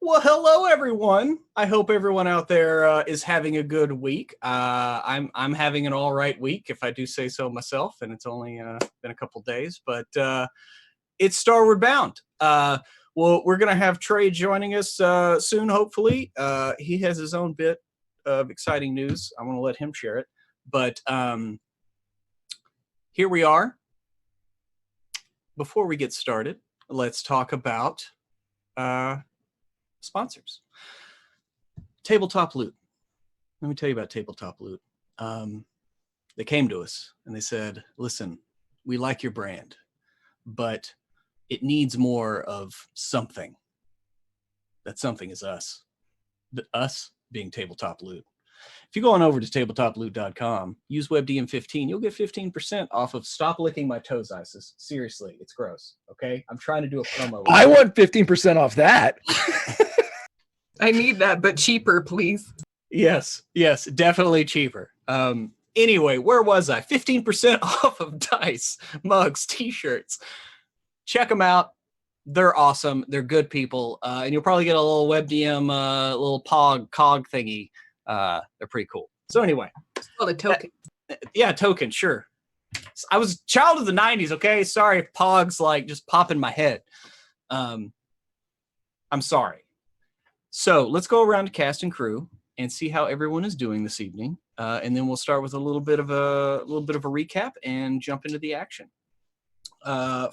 Well, hello everyone. I hope everyone out there is having a good week. I'm having an all right week, if I do say so myself, and it's only been a couple days, but it's Starward Bound. Well, we're gonna have Trey joining us soon, hopefully. He has his own bit of exciting news. I'm gonna let him share it, but here we are. Before we get started, let's talk about sponsors. Tabletop Loot. Let me tell you about Tabletop Loot. They came to us and they said, listen, we like your brand, but it needs more of something. That something is us. Us being Tabletop Loot. If you go on over to tabletoploot.com, use WebDM15, you'll get 15% off of Stop Licking My Toes, Isis. Seriously, it's gross, okay? I'm trying to do a promo. I want 15% off that. I need that, but cheaper, please. Yes, definitely cheaper. Anyway, where was I? 15% off of dice, mugs, t-shirts. Check them out. They're awesome. They're good people. And you'll probably get a little WebDM, little cog thingy. They're pretty cool. So anyway. It's called a token. Yeah, token, sure. I was a child of the 90s, okay? Sorry if Pog's like just pop in my head. I'm sorry. So let's go around to cast and crew and see how everyone is doing this evening, and then we'll start with a little bit of a recap and jump into the action.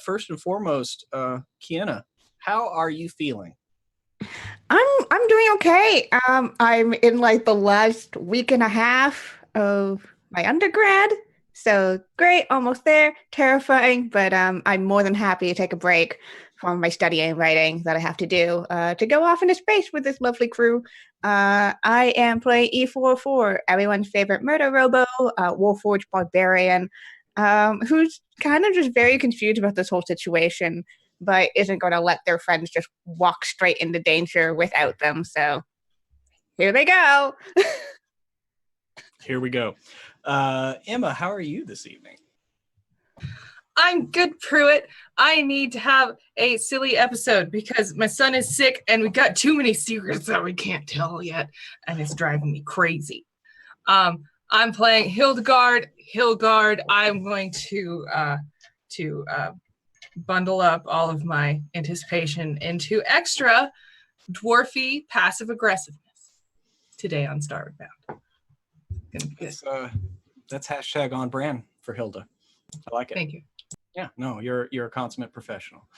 First and foremost, Kiana, how are you feeling? I'm doing okay. I'm in like the last week and a half of my undergrad, so great, almost there. Terrifying, but I'm more than happy to take a break from my studying and writing that I have to do to go off into space with this lovely crew. I am playing E44, everyone's favorite murder robo, Warforged Barbarian, who's kind of just very confused about this whole situation, but isn't going to let their friends just walk straight into danger without them. So here they go. Here we go. Emma, how are you this evening? I'm good, Pruitt. I need to have a silly episode because my son is sick and we got too many secrets that we can't tell yet, and it's driving me crazy. I'm playing Hildegard. I'm going to bundle up all of my anticipation into extra dwarfy passive aggressiveness today on Starward Bound. That's hashtag on brand for Hilda. I like it. Thank you. Yeah, no, you're a consummate professional.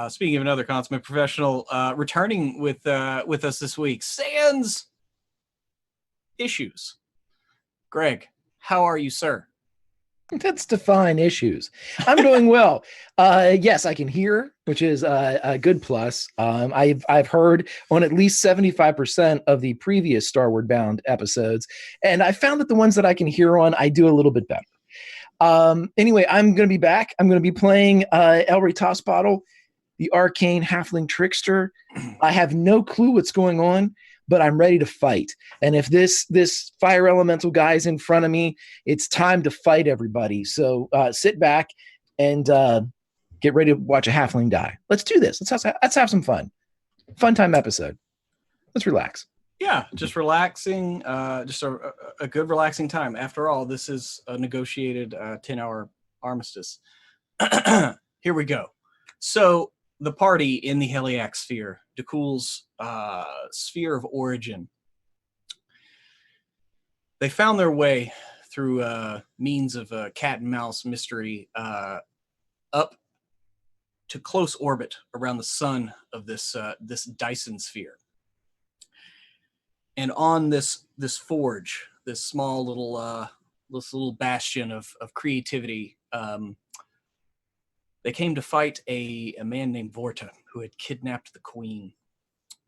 Speaking of another consummate professional, returning with us this week, Sans Issues. Greg, how are you, sir? Let's define issues. I'm doing well. Yes, I can hear, which is a good plus. I've heard on at least 75% of the previous Starward Bound episodes, and I found that the ones that I can hear on, I do a little bit better. Anyway, I'm going to be back. I'm going to be playing Elry Tossbottle, the arcane halfling trickster. I have no clue what's going on, but I'm ready to fight. And if this fire elemental guy is in front of me, it's time to fight everybody. So sit back and get ready to watch a halfling die. Let's do this. Let's have some fun. Fun time episode. Let's relax. Yeah, just relaxing, just a good relaxing time. After all, this is a negotiated 10-hour armistice. Here we go. So the party in the Heliac sphere, Dekul's sphere of origin, they found their way through means of a cat and mouse mystery up to close orbit around the sun of this Dyson sphere. And on this forge, this small little bastion of creativity, they came to fight a man named Vorta, who had kidnapped the queen.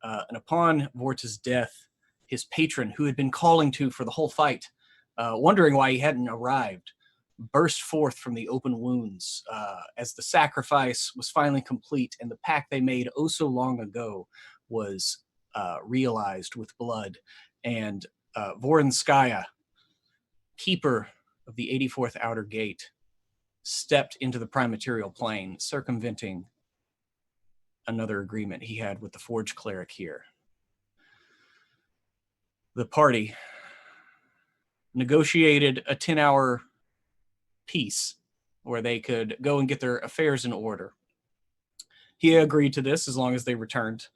And upon Vorta's death, his patron, who had been calling to for the whole fight, wondering why he hadn't arrived, burst forth from the open wounds as the sacrifice was finally complete, and the pact they made oh so long ago was realized with blood. And Voronskaya, keeper of the 84th Outer Gate, stepped into the prime material plane, circumventing another agreement he had with the Forge Cleric here. The party negotiated a 10-hour peace where they could go and get their affairs in order. He agreed to this as long as they returned.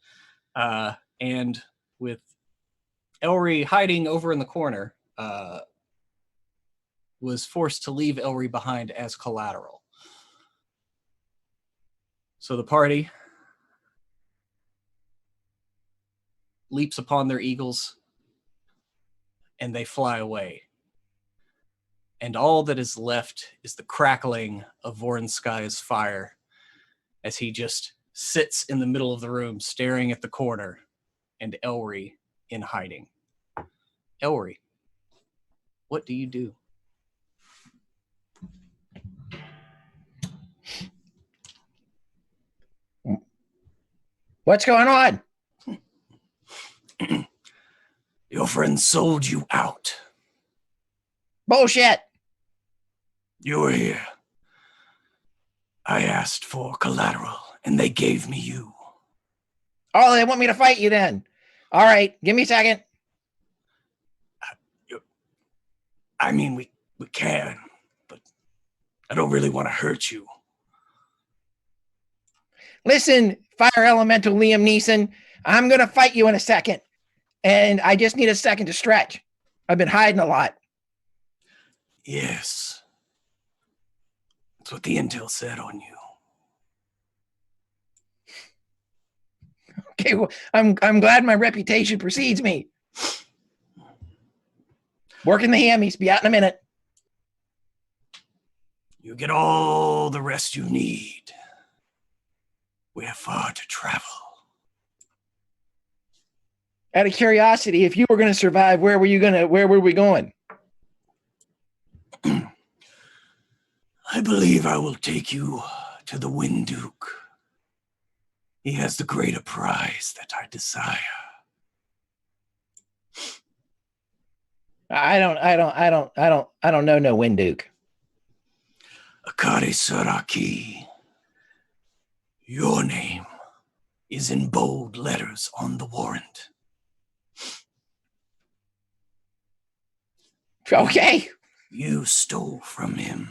And with Elry hiding over in the corner, was forced to leave Elry behind as collateral. So the party leaps upon their eagles and they fly away. And all that is left is the crackling of Vornskai's fire as he just sits in the middle of the room staring at the corner and Elry in hiding. Elry, what do you do? What's going on? Your friend sold you out. Bullshit. You were here. I asked for collateral, and they gave me you. Oh, they want me to fight you then. All right, give me a second. I mean, we can, but I don't really want to hurt you. Listen, Fire Elemental Liam Neeson, I'm going to fight you in a second. And I just need a second to stretch. I've been hiding a lot. Yes. That's what the intel said on you. Okay, well, I'm glad my reputation precedes me. Working the hammies. Be out in a minute. You get all the rest you need. We have far to travel. Out of curiosity, if you were going to survive, where were we going? I believe I will take you to the Wind Duke. He has the greater prize that I desire. I don't know no Wind Duke. Akari Saraki. Your name is in bold letters on the warrant. Okay. You stole from him.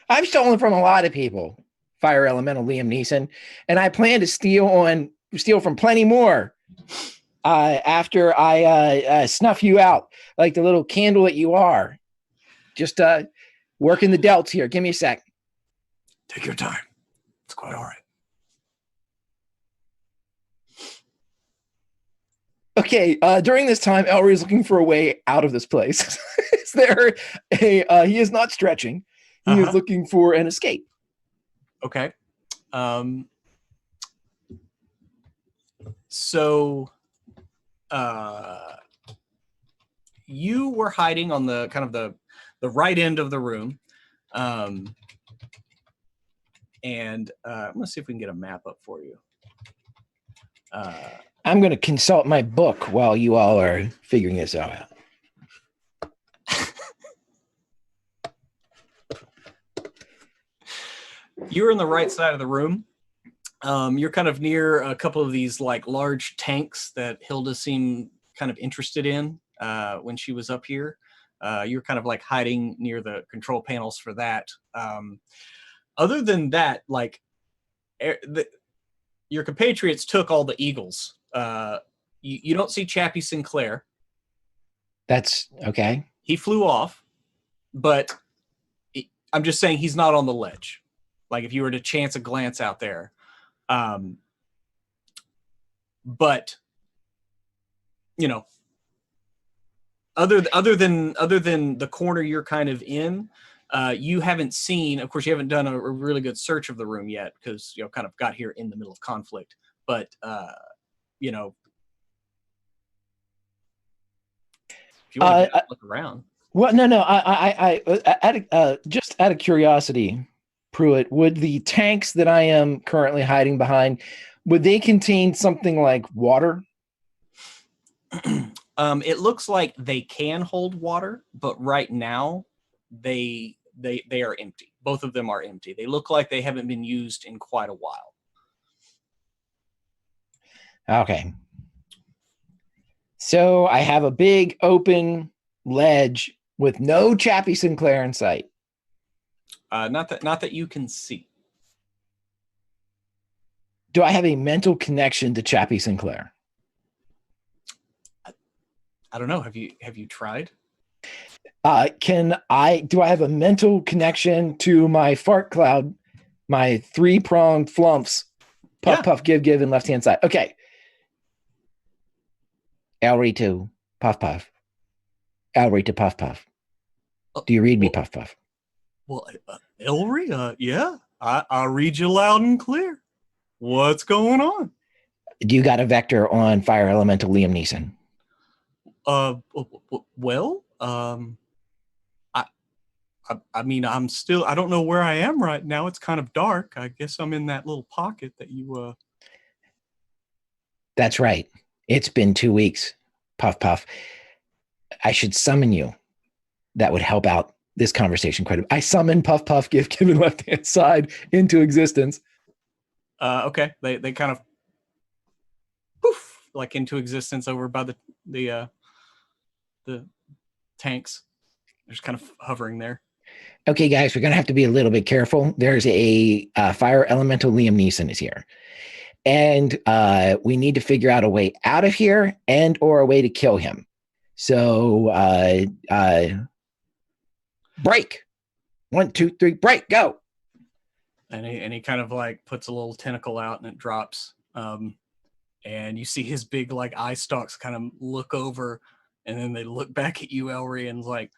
I've stolen from a lot of people, Fire Elemental Liam Neeson, and I plan to steal from plenty more after I snuff you out like the little candle that you are. Just working the delts here. Give me a sec. Take your time. It's quite all right. Okay, during this time, Elry is looking for a way out of this place. Is there he is not stretching. He is looking for an escape. Okay. So you were hiding on the kind of the right end of the room. And I'm going to see if we can get a map up for you. I'm going to consult my book while you all are figuring this out. You're in the right side of the room. You're kind of near a couple of these like large tanks that Hilda seemed kind of interested in when she was up here. You're kind of like hiding near the control panels for that. Other than that, like your compatriots took all the eagles. You don't see Chappie Sinclair. That's okay. He flew off, but I'm just saying he's not on the ledge. Like if you were to chance a glance out there. But you know, other than the corner you're kind of in, you haven't seen, of course you haven't done a really good search of the room yet because you know kind of got here in the middle of conflict. But you know, if you want to look around. Well, no. I just out of curiosity, Pruitt, would the tanks that I am currently hiding behind, would they contain something like water? It looks like they can hold water, but right now they are empty. Both of them are empty. They look like they haven't been used in quite a while. Okay. So I have a big open ledge with no Chappie Sinclair in sight. Not that you can see. Do I have a mental connection to Chappie Sinclair? I don't know. Have you tried? Do I have a mental connection to my fart cloud, my 3-pronged flumps, puff, Yeah. puff, give, and left-hand side? Okay. Elry to puff, puff. Elry to puff, puff. Do you read me, puff, puff? Well, Elry, yeah, I'll read you loud and clear. What's going on? Do you got a vector on fire elemental Liam Neeson? Well, I mean, I don't know where I am right now. It's kind of dark. I guess I'm in that little pocket that you, That's right. It's been 2 weeks, puff, puff. I should summon you. That would help out this conversation quite a bit. I summon puff, puff, give, and left-hand side into existence. okay. They kind of poof, like into existence over by the tanks. They're just kind of hovering there. Okay, guys, we're going to have to be a little bit careful. There's a fire elemental Liam Neeson is here. And we need to figure out a way out of here and or a way to kill him. So break. 1, 2, 3, break, go. And he kind of like puts a little tentacle out and it drops. And you see his big like eye stalks kind of look over, and then they look back at you, Elry, and like,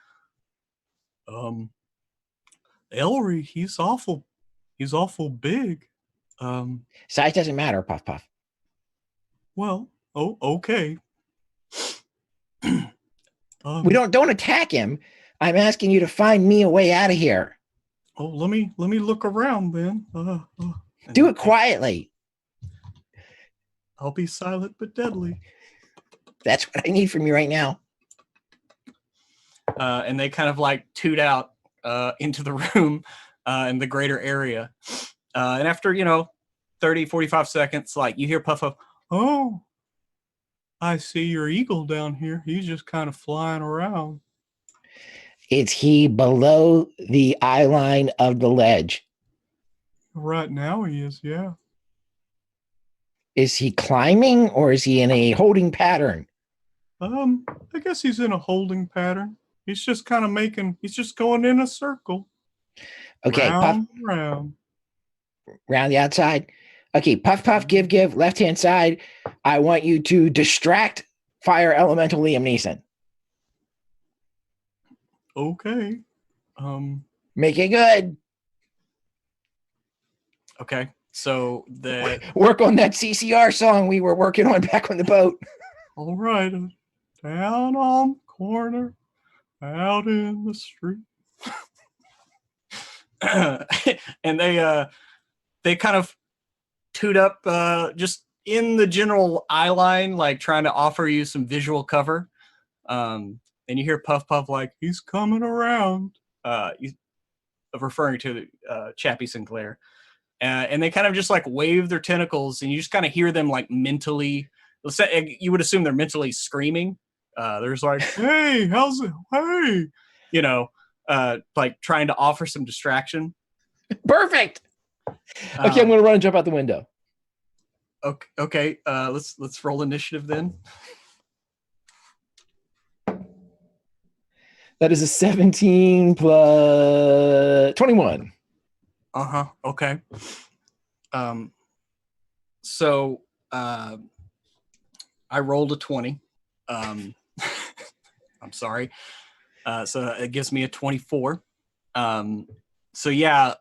Elry, he's awful big. Size doesn't matter, puff, puff. Well, okay. We don't attack him. I'm asking you to find me a way out of here. Oh, let me look around then. Do it quietly. I'll be silent but deadly. That's what I need from you right now. And they kind of like toot out into the room in the greater area. And after, 30, 45 seconds, like you hear Puff Puff, oh, I see your eagle down here. He's just kind of flying around. Is he below the eye line of the ledge? Right now he is, yeah. Is he climbing or is he in a holding pattern? I guess he's in a holding pattern. He's just kind of he's just going in a circle. Okay, round, puff, round. Round the outside. Okay, puff, puff, give, left-hand side. I want you to distract fire elemental Liam Neeson. Okay. Make it good. Okay. So work on that CCR song we were working on back on the boat. All right. Down on the corner, out in the street. And they kind of toot up just in the general eye line, like trying to offer you some visual cover. And you hear Puff Puff like, he's coming around. He's referring to Chappie Sinclair. And they kind of just like wave their tentacles, and you just kind of hear them like mentally. Let's say you would assume they're mentally screaming. There's like, hey, how's it? Hey, like trying to offer some distraction. Perfect. Okay, I'm going to run and jump out the window. Okay. Let's roll initiative then. That is a 17 plus 21. Okay. So I rolled a 20. I'm sorry. So it gives me a 24. So yeah,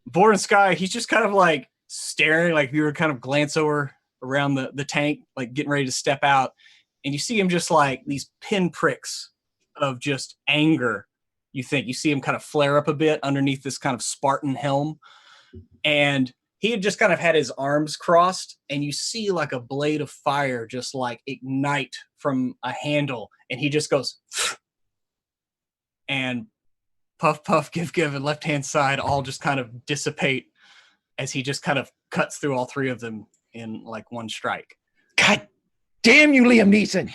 Boren Sky, he's just kind of like staring, like you were kind of glance over around the tank, like getting ready to step out, and you see him just like these pinpricks of just anger. You see him kind of flare up a bit underneath this kind of Spartan helm, and he had just kind of had his arms crossed, and you see like a blade of fire just like ignite from a handle, and he just goes, and Puff Puff Give and left hand side all just kind of dissipate as he just kind of cuts through all three of them in like one strike. God damn you, Liam Neeson.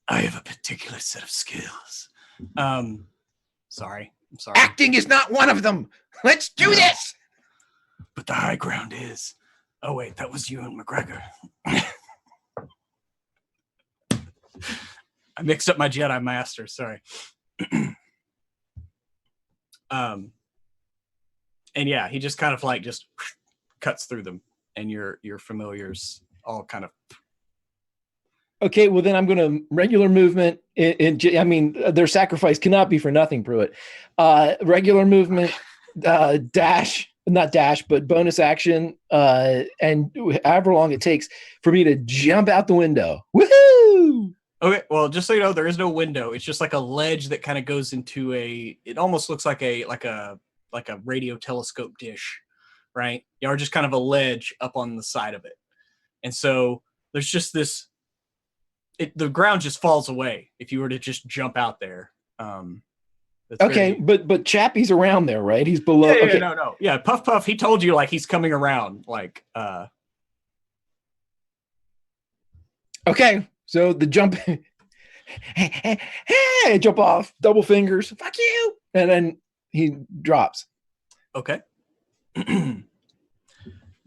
I have a particular set of skills. Sorry. I'm sorry. Acting is not one of them. Let's do this. But the high ground is. Oh, wait, that was Ewan McGregor. I mixed up my Jedi Master. Sorry. And yeah, he just kind of like just cuts through them, and your familiars all kind of. Okay, well then I'm going to regular movement. I mean, their sacrifice cannot be for nothing, Pruitt. Regular movement, dash, not dash, but bonus action, and however long it takes for me to jump out the window. Woohoo! Okay, well, just so you know, there is no window. It's just like a ledge that kind of goes into it almost looks like a radio telescope dish, right? You are just kind of a ledge up on the side of it. And so there's just this, the ground just falls away if you were to just jump out there. Okay, but Chappie's around there, right? He's below. Yeah, okay. No. Yeah, Puff, he told you like he's coming around. Like Okay, so the jump, hey, jump off, double fingers, fuck you, and then he drops. Okay.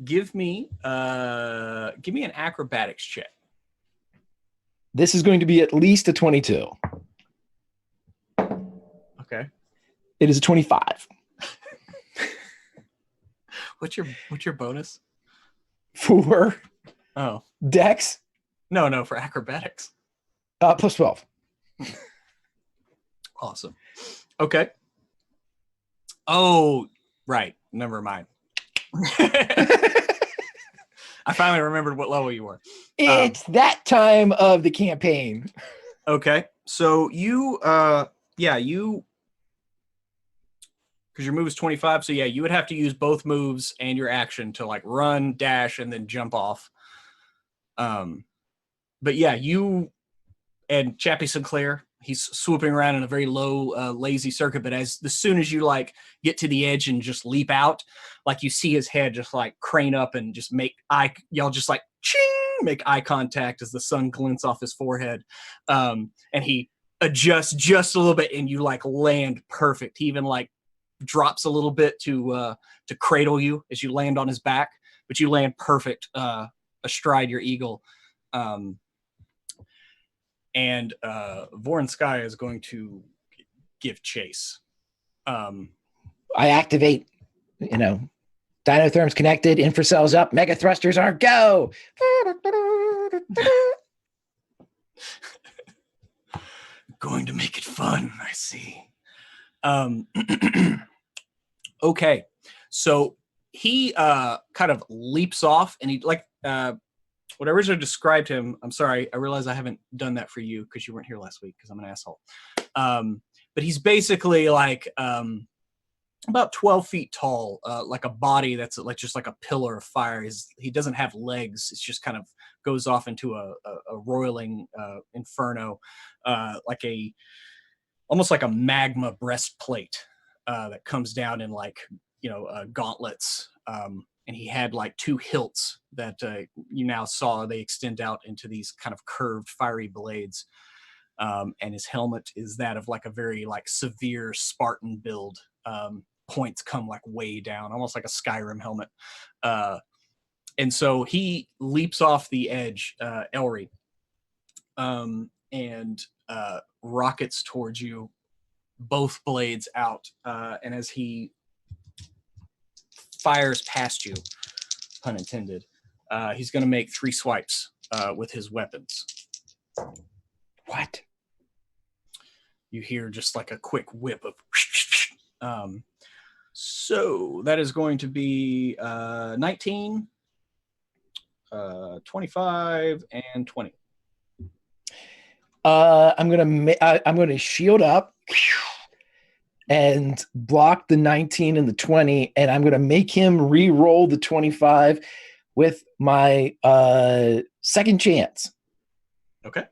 Give me an acrobatics check. This is going to be at least a 22. Okay. It is a 25. What's your bonus? 4. Oh. Dex. No, for acrobatics. Plus 12. Awesome. Okay. Oh, right. Never mind. I finally remembered what level you were. It's that time of the campaign. Okay. So you because your move is 25, so yeah, you would have to use both moves and your action to like run, dash, and then jump off. But yeah, you and Chappie Sinclair, he's swooping around in a very low, lazy circuit. But as soon as you like get to the edge and just leap out, like you see his head just like crane up and just y'all just like ching, make eye contact as the sun glints off his forehead. And he adjusts just a little bit, and you like land perfect. He even like drops a little bit to cradle you as you land on his back, but you land perfect astride your eagle. And Vorin Sky is going to give chase. I activate, dinotherms connected, infracells up, mega thrusters are go. Going to make it fun, I see. Okay, so he kind of leaps off, and he like when I originally described him, I'm sorry, I realize I haven't done that for you because you weren't here last week because I'm an asshole. But he's basically like about 12 feet tall, like a body that's like just like a pillar of fire. He doesn't have legs. It's just kind of goes off into a roiling inferno, almost like a magma breastplate that comes down in like, gauntlets. And he had like 2 hilts that you now saw. They extend out into these kind of curved, fiery blades. And his helmet is that of like a very like severe Spartan build. Points come like way down, almost like a Skyrim helmet. And so he leaps off the edge, Elry, and rockets towards you, both blades out. And as he fires past you, pun intended, he's going to make 3 swipes with his weapons. What? You hear just like a quick whip of so that is going to be 19, 25, and 20. I'm gonna shield up and block the 19 and the 20, and I'm gonna make him re-roll the 25 with my second chance. Okay.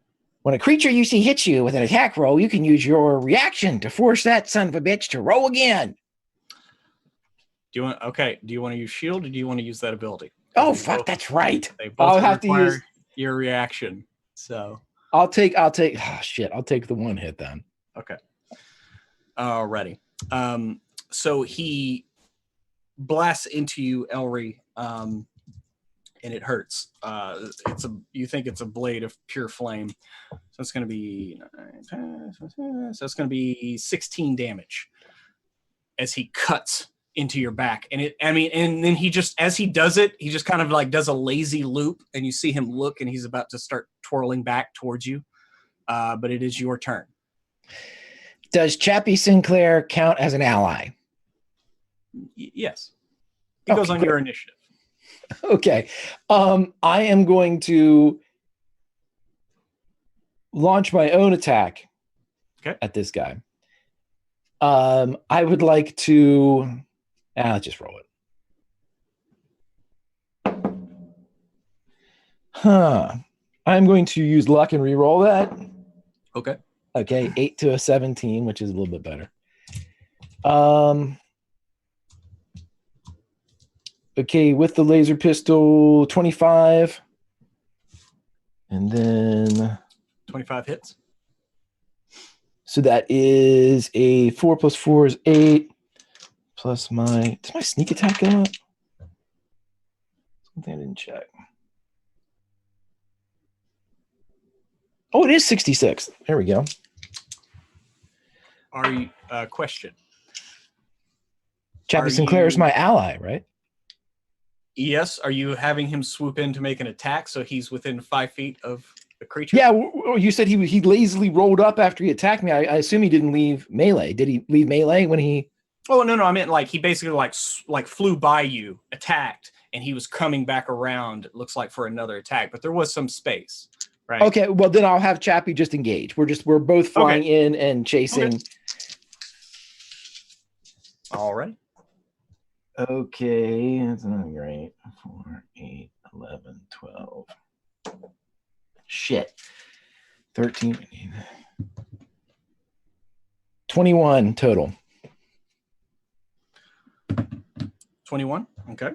When a creature you see hits you with an attack roll, you can use your reaction to force that son of a bitch to roll again. Do you want to use shield, or do you want to use that ability? Oh, They fuck, both- that's right. They both I'll have to require use. your reaction. So I'll take. Oh shit! I'll take the one hit then. okay. Alrighty. So he blasts into you, Elry, and it hurts. You think it's a blade of pure flame. So it's going to be 16 damage as he cuts into your back. And and then he just, as he does it, he just kind of like does a lazy loop, and you see him look, and he's about to start twirling back towards you. But it is your turn. Does Chappie Sinclair count as an ally? Yes. He goes on your initiative. Okay. I am going to launch my own attack at this guy. I would like to. Let's just roll it. I'm going to use luck and re-roll that. Okay. Okay, 8 to a 17, which is a little bit better. Okay, with the laser pistol, 25. And then 25 hits. So that is a 4 plus 4 is 8. Plus does my sneak attack go up? Something I didn't check. Oh, it is 66. There we go. Question. Chappie Sinclair is my ally, right? Yes. Are you having him swoop in to make an attack so he's within 5 feet of the creature? Yeah, you said he lazily rolled up after he attacked me. I assume he didn't leave melee. Did he leave melee when he... Oh, no. I meant like he basically like flew by you, attacked, and he was coming back around, it looks like, for another attack. But there was some space, right? Okay, well, then I'll have Chappie just engage. We're both flying in and chasing. Okay. All right. Okay, that's not great. 4, 8, 11, 12. Shit. 13, 21 total. 21. Okay.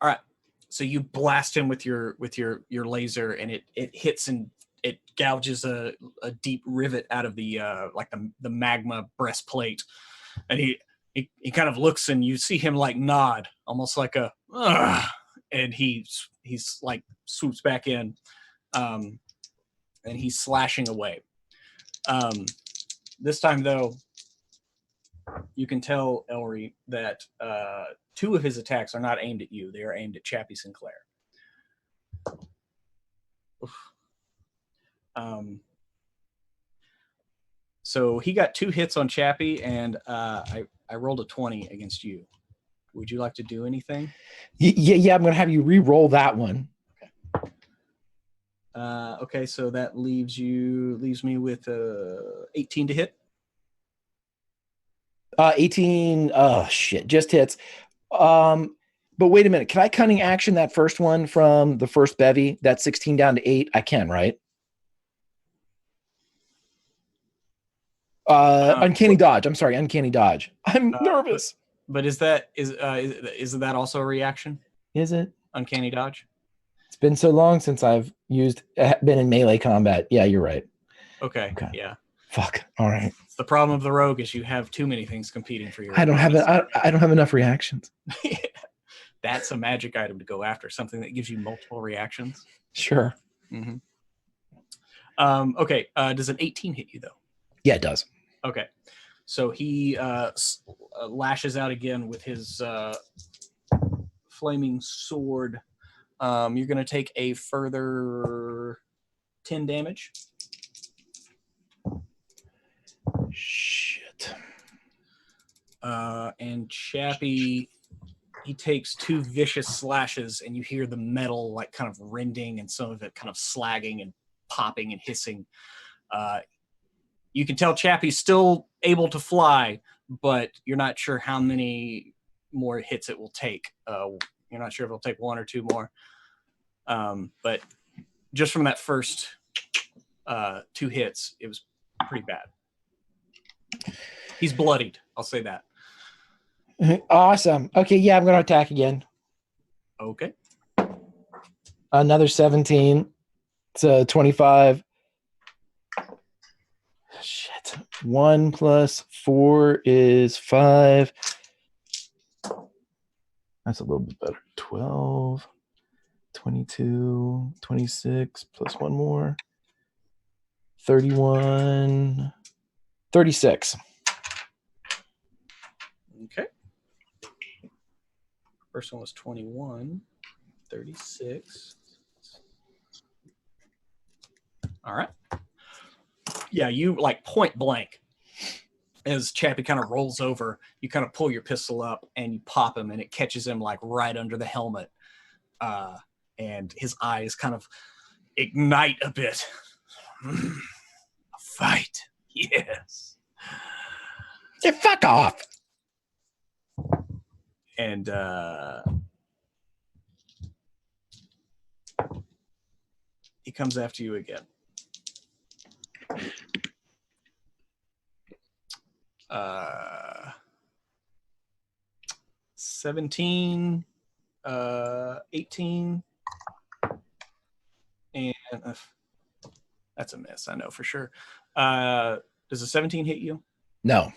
All right. So you blast him with your laser, and it hits and it gouges a deep rivet out of the the magma breastplate, and he kind of looks, and you see him like nod, almost like a ugh, and he's like swoops back in, and he's slashing away. This time though, you can tell, Elry, that 2 of his attacks are not aimed at you. They are aimed at Chappie Sinclair. So he got 2 hits on Chappie, and I rolled a 20 against you. Would you like to do anything? Yeah, I'm going to have you re-roll that one. Okay, so that leaves me with 18 to hit. 18. Oh shit, just hits. But wait a minute. Can I cunning action that first one from the first bevy? That's 16 down to 8. I can, right? Uncanny dodge. I'm sorry, uncanny dodge. I'm nervous. But isn't that also a reaction? Is it? Uncanny dodge? It's been so long since I've been in melee combat. Yeah, you're right. Okay. Yeah. Fuck. All right. It's the problem of the rogue is you have too many things competing for your. I don't have enough reactions. That's a magic item to go after. Something that gives you multiple reactions. Sure. Mm-hmm. Okay. Does an 18 hit you though? Yeah, it does. Okay. So he lashes out again with his flaming sword. You're going to take a further 10 damage. Shit. And Chappie, he takes 2 vicious slashes, and you hear the metal like kind of rending and some of it kind of slagging and popping and hissing. You can tell Chappie's still able to fly, but you're not sure how many more hits it will take. You're not sure if it'll take 1 or 2 more. But just from that first 2 hits. It was pretty bad. He's bloodied. I'll say that. Awesome. Okay, yeah, I'm going to attack again. Okay. Another 17. So 25. Shit. 1 plus 4 is 5. That's a little bit better. 12, 22, 26, plus 1 more. 31, 36. Okay. First one was 21, 36. All right. Yeah, you like point blank. As Chappie kind of rolls over, you kind of pull your pistol up and you pop him, and it catches him like right under the helmet. And his eyes kind of ignite a bit. A fight. Yes. Yeah, fuck off. And he comes after you again. 17, 18, and that's a miss, I know for sure. Does a 17 hit you? No.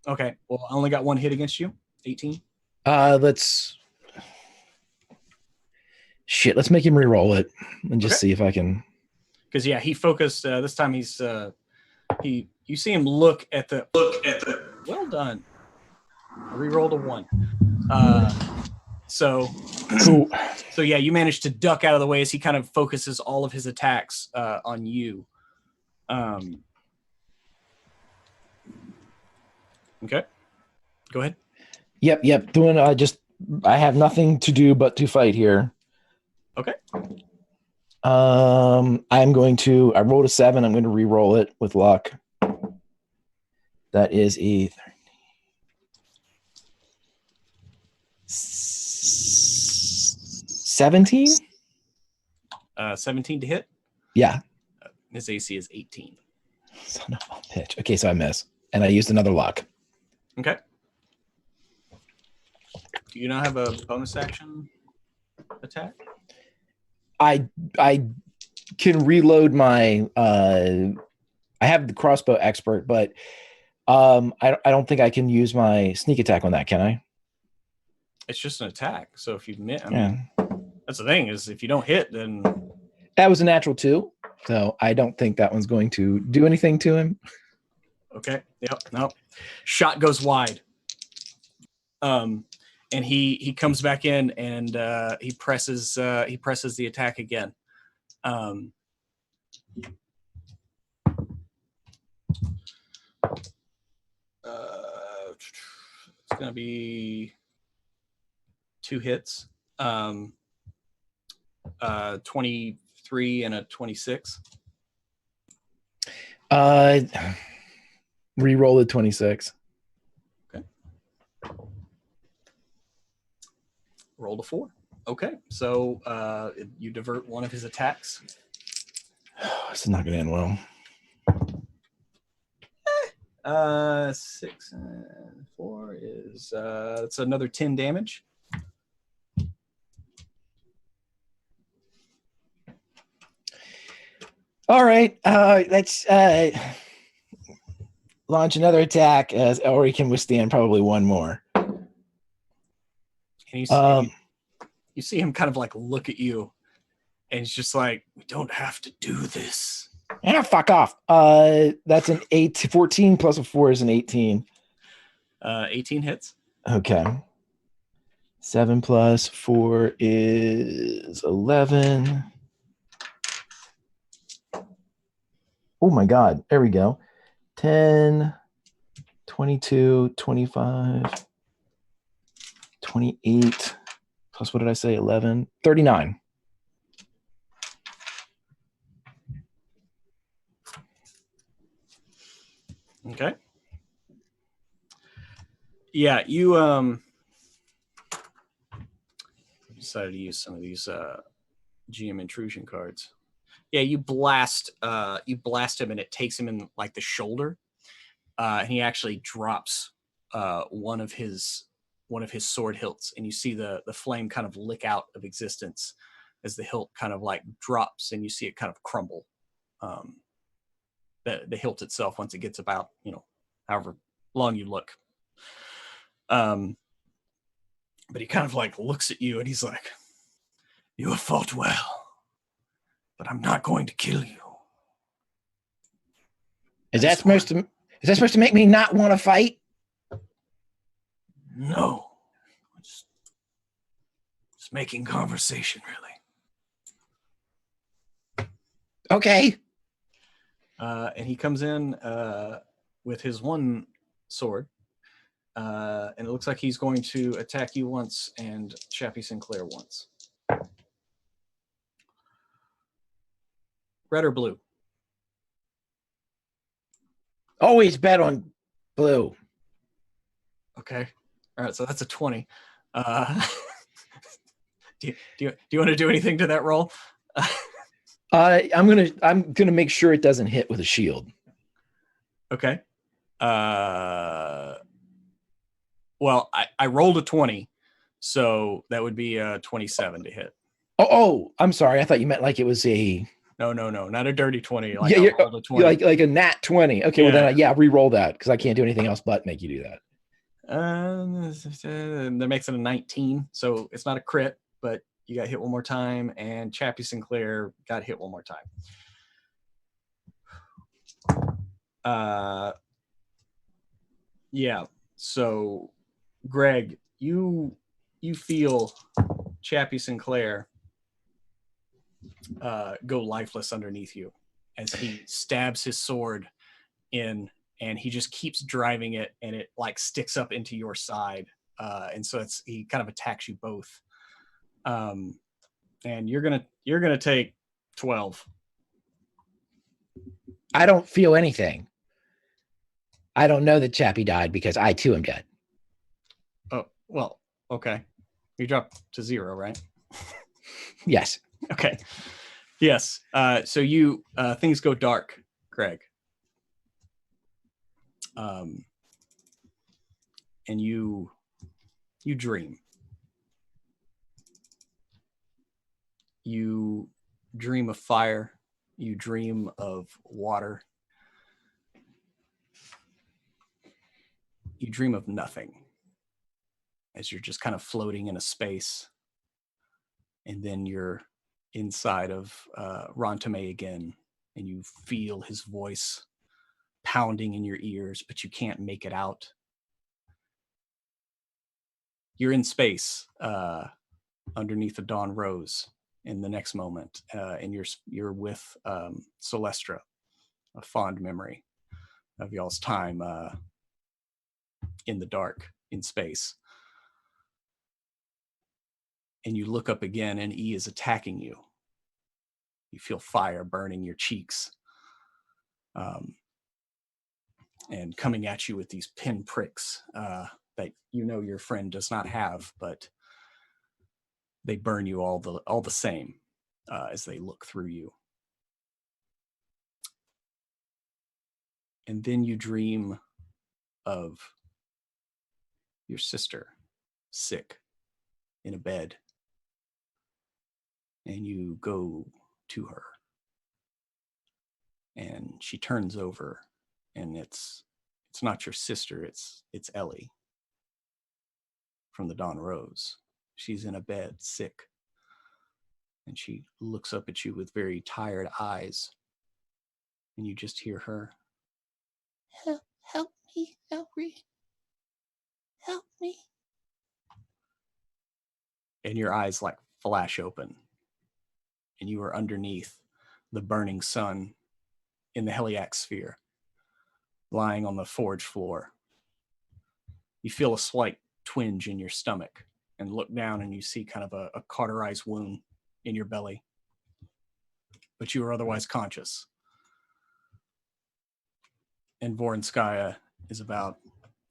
Okay, well, I only got 1 hit against you. 18. Let's make him re-roll it and just Okay. see if I can. Because yeah, he focused. This time he's you see him look at the. Well done. I re-rolled a 1. So Cool. So yeah, you managed to duck out of the way as he kind of focuses all of his attacks on you. Okay, go ahead. Yep. Doing. I have nothing to do but to fight here. Okay. I'm going to. I rolled a 7. I'm going to re-roll it with luck. That is a 17. 17 to hit. Yeah. His AC is 18. Son of a bitch. Okay, so I miss, and I used another luck. Okay. Do you not have a bonus action attack? I can reload my. I have the crossbow expert, but I don't think I can use my sneak attack on that. Can I? It's just an attack. So if you miss, I Yeah. mean, that's the thing is if you don't hit, then That was a natural 2, so I don't think that one's going to do anything to him. okay. Yep. No. Shot goes wide. And he comes back in and he presses the attack again. It's gonna be 2 hits. 23 and a 26. Re-roll the 26. Okay. Rolled a 4. Okay, so you divert one of his attacks. This is not going to end well. 6 and 4 is it's another 10 damage. All right, let's launch another attack, or he can withstand probably one more. And you see him kind of like look at you, and he's just like, "We don't have to do this." Yeah, fuck off. That's an 14 plus a 4 is an 18. 18 hits. Okay. 7 plus 4 is 11. Oh my God. There we go. 10, 22, 25, 28. Plus, what did I say? 11, 39. Okay. Yeah, you decided to use some of these GM intrusion cards. Yeah, you blast him, and it takes him in like the shoulder, and he actually drops one of his sword hilts, and you see the flame kind of lick out of existence as the hilt kind of like drops, and you see it kind of crumble. The hilt itself, once it gets about, however long you look. But he kind of like looks at you, and he's like, "You have fought well, but I'm not going to kill you." Is that supposed to make me not want to fight? No. Just making conversation, really. Okay. And he comes in with his one sword, and it looks like he's going to attack you once and Chappie Sinclair once. Red or blue? Always bet on blue. Okay. All right, so that's a 20. Do you want to do anything to that roll? I'm gonna make sure it doesn't hit with a shield. Okay. Well, I rolled a 20, so that would be a 27 to hit. Oh, I'm sorry. I thought you meant like it was a No, not a dirty 20. Like yeah, I rolled a 20. like a nat 20. Okay, well then re-roll that because I can't do anything else but make you do that. That makes it a 19, so it's not a crit, but you got hit one more time, and Chappie Sinclair got hit one more time. Yeah. So, Greg, you feel Chappie Sinclair go lifeless underneath you as he stabs his sword in, and he just keeps driving it, and it like sticks up into your side, and so he kind of attacks you both, and you're gonna take 12. I don't feel anything. I don't know that Chappie died because I too am dead. Oh, well, okay. You dropped to 0, right? Yes. Okay. Yes. So you things go dark, Greg. And you dream. You dream of fire. You dream of water. You dream of nothing as you're just kind of floating in a space. And then you're inside of Rontame again, and you feel his voice pounding in your ears, but you can't make it out. You're in space underneath the dawn rose in the next moment, and you're with Celestra, a fond memory of y'all's time in the dark in space. And you look up again, and E is attacking you. You feel fire burning your cheeks, and coming at you with these pin pricks that your friend does not have, but they burn you all the same as they look through you. And then you dream of your sister, sick, in a bed. And you go to her. And she turns over, and it's not your sister, it's Ellie from the Dawn Rose. She's in a bed, sick. And she looks up at you with very tired eyes. And you just hear her, "Help me, Elrie. Help me." And your eyes like flash open. And you are underneath the burning sun in the Heliac sphere, lying on the forge floor. You feel a slight twinge in your stomach and look down, and you see kind of a cauterized wound in your belly. But you are otherwise conscious. And Voronskaya is about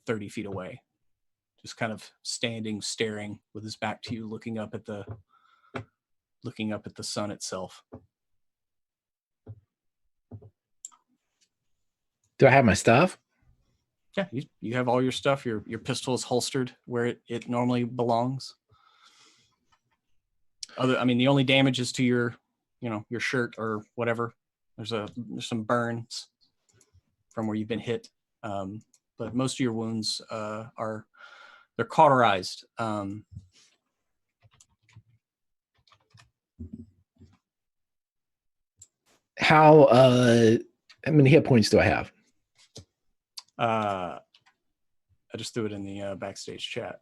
30 feet away, just kind of standing, staring with his back to you, looking up at the sun itself. Do I have my stuff? Yeah, you have all your stuff. Your pistol is holstered where it normally belongs. The only damage is to your shirt or whatever. There's some burns from where you've been hit, but most of your wounds they're cauterized. How many hit points do I have? I just threw it in the backstage chat.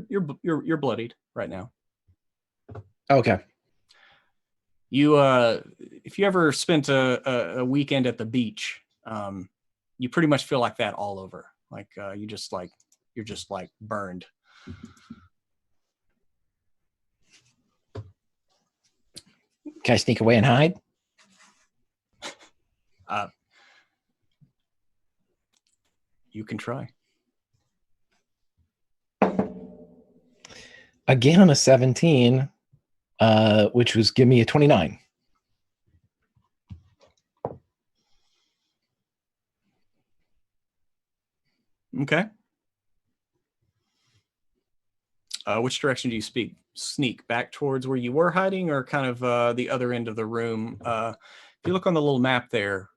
You're bloodied right now. Okay. You if you ever spent a weekend at the beach, you pretty much feel like that all over. Like you're just like burned. Can I sneak away and hide? You can try. Again on a 17, which was give me a 29. Okay. Which direction do you sneak? Back towards where you were hiding, or kind of the other end of the room? If you look on the little map there,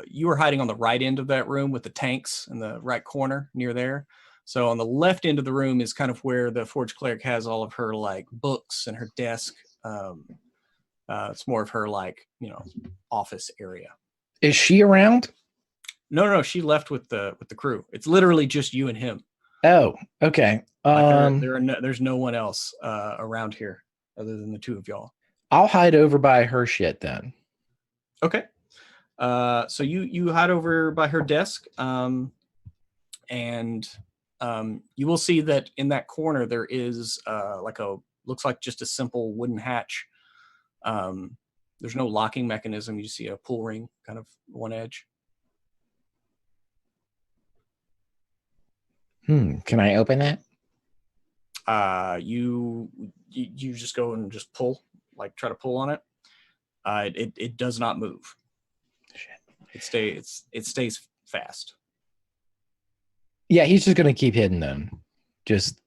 you were hiding on the right end of that room with the tanks in the right corner near there. So on the left end of the room is kind of where the Forge Cleric has all of her like books and her desk. It's more of her like, office area. Is she around? No, she left with the crew. It's literally just you and him. Oh, okay. There's no one else around here other than the two of y'all. I'll hide over by her shit then. Okay. So you hide over by her desk, and you will see that in that corner there is looks like just a simple wooden hatch. There's no locking mechanism. You see a pull ring kind of one edge. Can I open that? You just go and just pull, like try to pull on it. It does not move. Shit. It stays fast. Yeah, he's just gonna keep hidden then. Just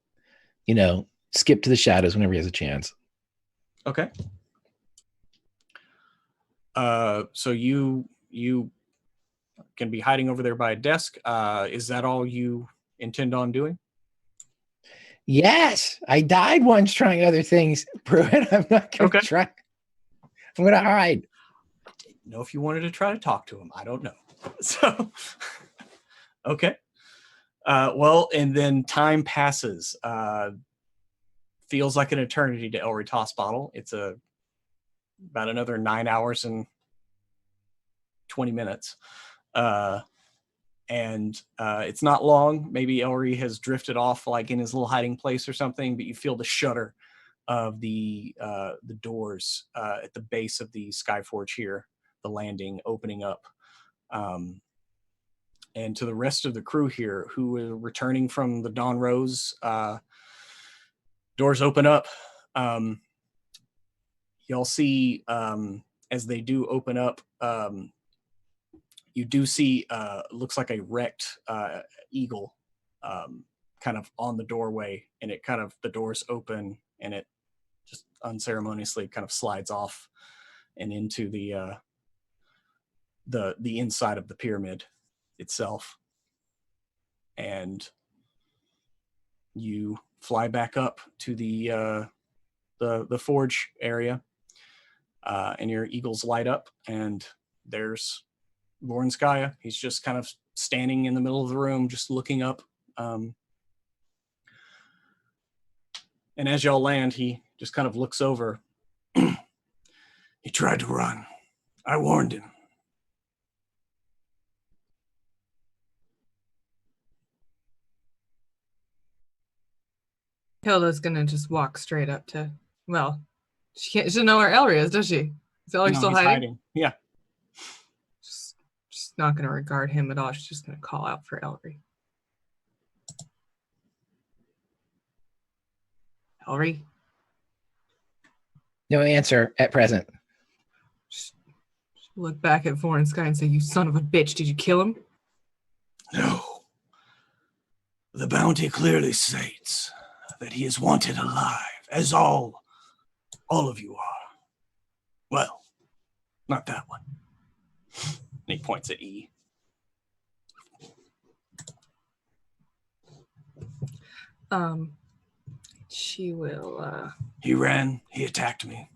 skip to the shadows whenever he has a chance. Okay. So you can be hiding over there by a desk. Is that all you intend on doing? Yes, I died once trying other things. Pruitt, I'm not gonna try. I'm gonna hide. Know if you wanted to try to talk to him. I don't know. So, okay. Well, and then time passes. Feels like an eternity to Elry Tossbottle. It's about another 9 hours and 20 minutes. And it's not long. Maybe Elry has drifted off like in his little hiding place or something, but you feel the shudder of the doors at the base of the Skyforge here, the landing opening up. And to the rest of the crew here who are returning from the Dawn Rose, doors open up. Y'all see as they do open up, you do see looks like a wrecked eagle kind of on the doorway, and it kind of, the doors open and it just unceremoniously kind of slides off and into the inside of the pyramid itself. And you fly back up to the forge area, and your eagles light up, and there's Vorenskaya. He's just kind of standing in the middle of the room, just looking up. And as y'all land, he just kind of looks over. He tried to run. I warned him. Hilda's gonna just walk straight up to, well, she doesn't know where Elry is, does she? Is Elry still he's hiding? Yeah. Just not gonna regard him at all. She's just gonna call out for Elry. Elry? No answer at present. Just Look back at Foreign Sky and say, "You son of a bitch! Did you kill him?" No. The bounty clearly states that he is wanted alive, as all of you are. Well, not that one. And he points at E. She will. He ran. He attacked me.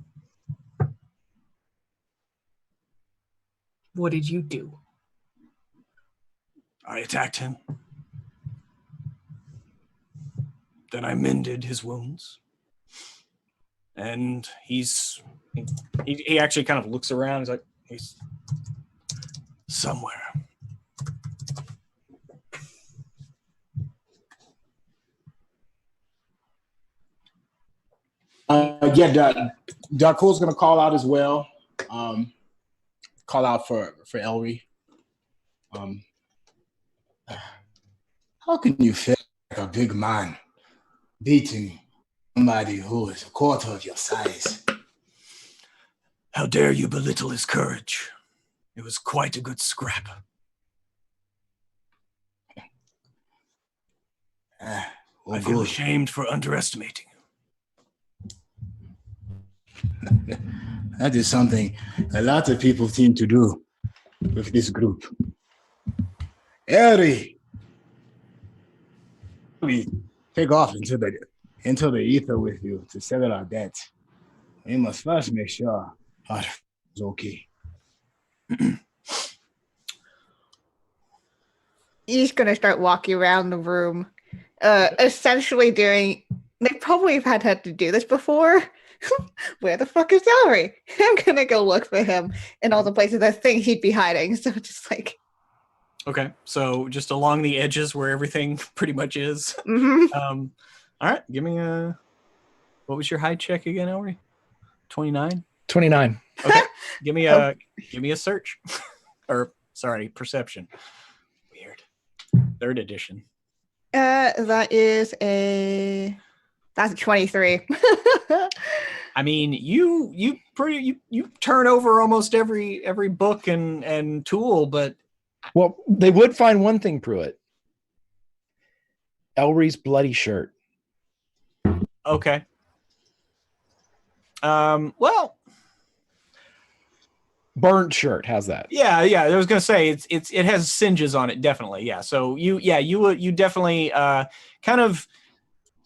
What did you do? I attacked him. Then I mended his wounds. And he actually kind of looks around. He's like, he's somewhere. Darko's gonna call out as well. Call out for Elry. How can you feel like a big man beating somebody who is a quarter of your size? How dare you belittle his courage? It was quite a good scrap. I feel ashamed for underestimating you. That is something a lot of people seem to do with this group. Elry, we take off into the ether with you to settle our debts. We must first make sure our is okay. He's gonna start walking around the room, essentially doing. They probably have had to do this before. Where the fuck is Elry? I'm gonna go look for him in all the places I think he'd be hiding. So just like. Okay, so just along the edges where everything pretty much is. Mm-hmm. All right, give me a. What was your hide check again, Elry? 29. 29. Okay, give me a search, or sorry, perception. Weird. 3rd edition. That's a 23. I mean, you turn over almost every book and tool, but Well, they would find one thing, Pruitt. Elry's bloody shirt. okay. Well, Burnt shirt. How's that? yeah. I was gonna say it has singes on it, definitely. Yeah. So you definitely kind of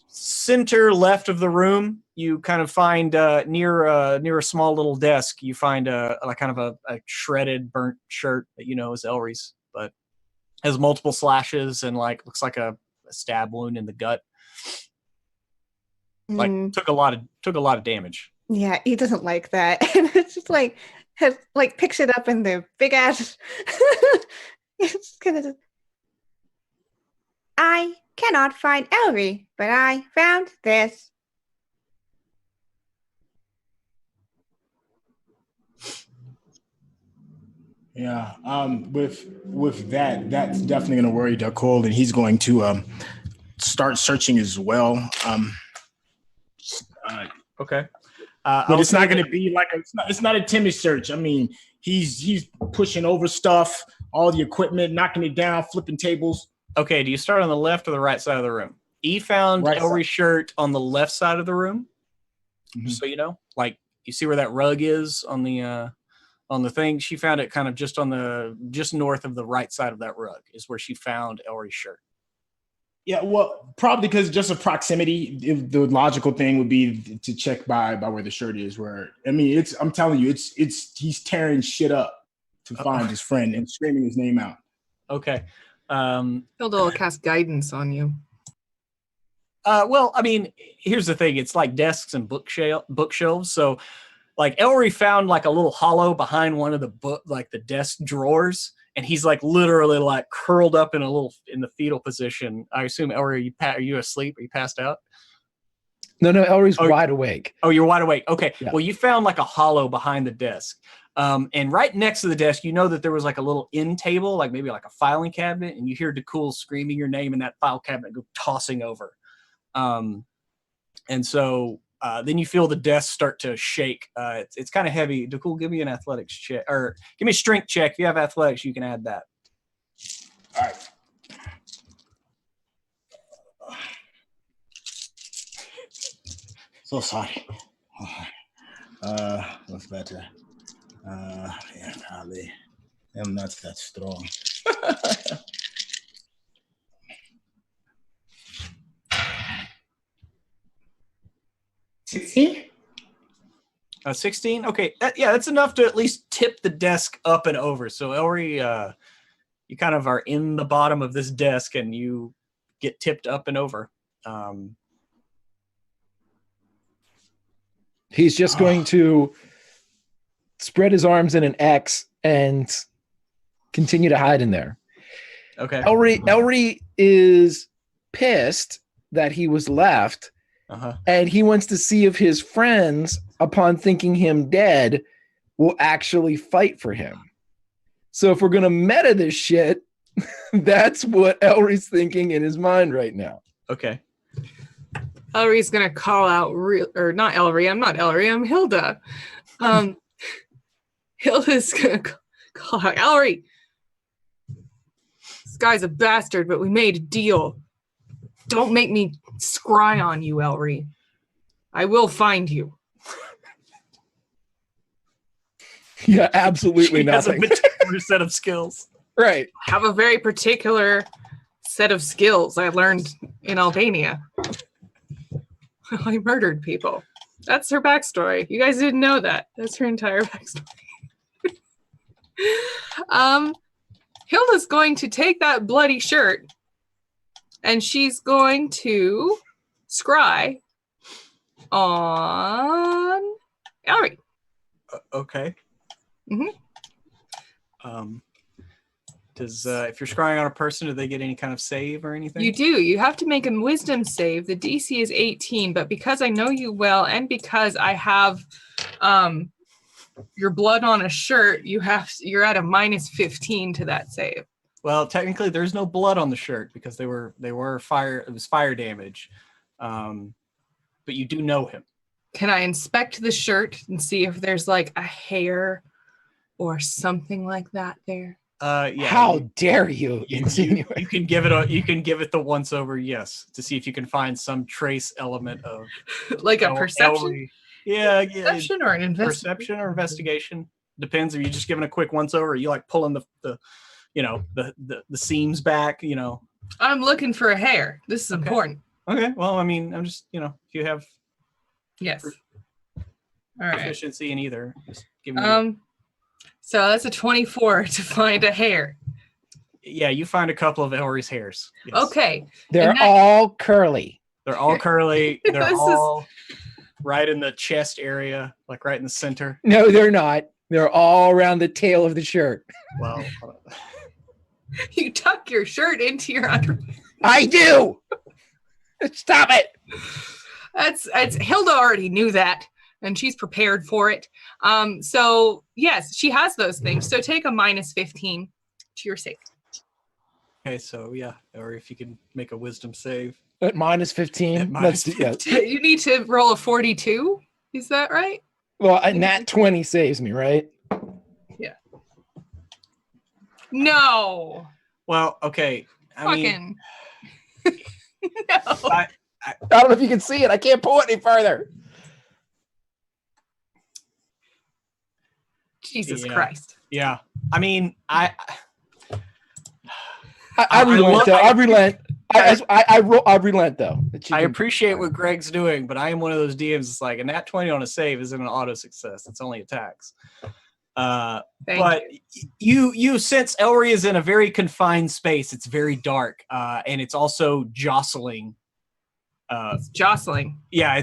center left of the room. You kind of find near a small little desk. You find a shredded, burnt shirt that you know is Elry's, but has multiple slashes and looks like a stab wound in the gut. Took a lot of damage. Yeah, he doesn't like that. And it's just picks it up in the big ass. It's kind of. I cannot find Elry, but I found this. Yeah. With that's definitely going to worry Darko, and he's going to start searching as well. Okay. But it's not going to be it's not a timid search. I mean, he's pushing over stuff, all the equipment, knocking it down, flipping tables. Okay, do you start on the left or the right side of the room? E found Right Elry's shirt on the left side of the room. Mhm. So you know, you see where that rug is on the thing. She found it kind of just north of the right side of that rug is where she found Elry's shirt. Yeah, well, probably because just of proximity. The logical thing would be to check by where the shirt is. I'm telling you, he's tearing shit up to find his friend and screaming his name out. Okay. Hilda will cast guidance on you. Well, I mean, here's the thing. It's like desks and bookshelves. So Elry found a little hollow behind one of the desk drawers. And he's literally curled up in the fetal position. I assume, Elry, are you asleep? Are you passed out? No, Elry's wide awake. Oh, you're wide awake. Okay. Yeah. Well, you found a hollow behind the desk. And right next to the desk, you know that there was a little end table, maybe a filing cabinet, and you hear DeCool screaming your name and that file cabinet go tossing over. And so Then you feel the desk start to shake. It's kind of heavy. Cool. Give me an athletics check, or give me a strength check. If you have athletics, you can add that. All right. So sorry. What's better? Yeah, probably. I'm not that strong. 16? 16. Okay, that's enough to at least tip the desk up and over. So Elry, you kind of are in the bottom of this desk, and you get tipped up and over. He's just going to spread his arms in an X and continue to hide in there. Okay. Elry is pissed that he was left, and he wants to see if his friends, upon thinking him dead, will actually fight for him. So if we're going to meta this shit, that's what Elry's thinking in his mind right now. Okay. Elry's going to call out, or not Elry, I'm not Elry, I'm Hilda. Hilda's going to call out, Elry, this guy's a bastard, but we made a deal. Don't make me scry on you, Elry. I will find you. Yeah, absolutely She has a nothing. particular set of skills. Right. I have a very particular set of skills I learned in Albania. I murdered people. That's her backstory. You guys didn't know that. That's her entire backstory. Hilda's going to take that bloody shirt and she's going to scry on Elry. Okay. Mm-hmm. Does if you're scrying on a person, do they get any kind of save or anything? You do. You have to make a wisdom save. The DC is 18, but because I know you well and because I have your blood on a shirt, you're at a minus 15 to that save. Well, technically, there's no blood on the shirt because they were fire. It was fire damage, but you do know him. Can I inspect the shirt and see if there's like a hair or something like that there? Yeah. How dare you You insinuate? can give it the once over, yes, to see if you can find some trace element of Like a perception? Elry. Yeah, Perception or an investigation? perception or investigation depends. Are you just giving a quick once over? Or are you like pulling the seams back? I'm looking for a hair. This is important. Okay. Well, I mean, I'm just if you have Yes. All right. proficiency in either, just give me. So that's a 24 to find a hair. Yeah, you find a couple of Elry's hairs. Yes. Okay. They're all curly. They're all curly. They're This is- all right in the chest area, like right in the center. No, they're not. They're all around the tail of the shirt. Well, You tuck your shirt into your under. I do. Stop it. That's Hilda already knew that, and she's prepared for it. So yes, she has those things. So take a minus 15 to your save. okay, so yeah, or if you can make a wisdom save. At minus 15. At minus Let's do- yeah. You need to roll a 42. Is that right? Well, a nat 20 saves me, right? No. Well, okay. I mean, Fucking. No. I don't know if you can see it. I can't pull it any further. Jesus Yeah. Christ. yeah. I mean, I relent. Though. I relent. I relent though. I appreciate what Greg's doing, but I am one of those DMs. It's like a nat 20 on a save isn't an auto success. It's only attacks. But you sense Elry is in a very confined space. It's very dark, and it's also jostling. It's jostling. Yeah,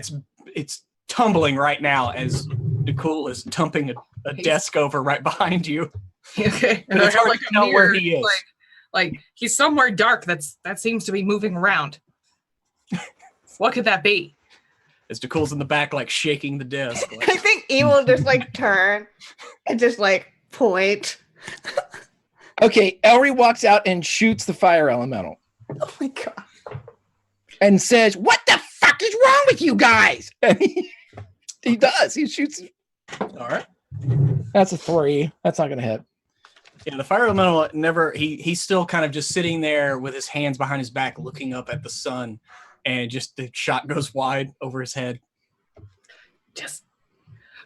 it's tumbling right now as Nicole is tumping a desk over right behind you. Okay. But it's hard to a tell where mirror, he is. Like he's somewhere dark that seems to be moving around. What could that be? As Nicole's in the back, like shaking the desk. I Like, think E will just like turn and just like point. Okay, Elry walks out and shoots the fire elemental Oh my god. and says, "What the fuck fuck is wrong with you guys? And he does. He shoots. All right. That's a 3. That's not gonna hit. Yeah, the fire elemental never. He's still kind of just sitting there with his hands behind his back, looking up at the sun, and just the shot goes wide over his head. Just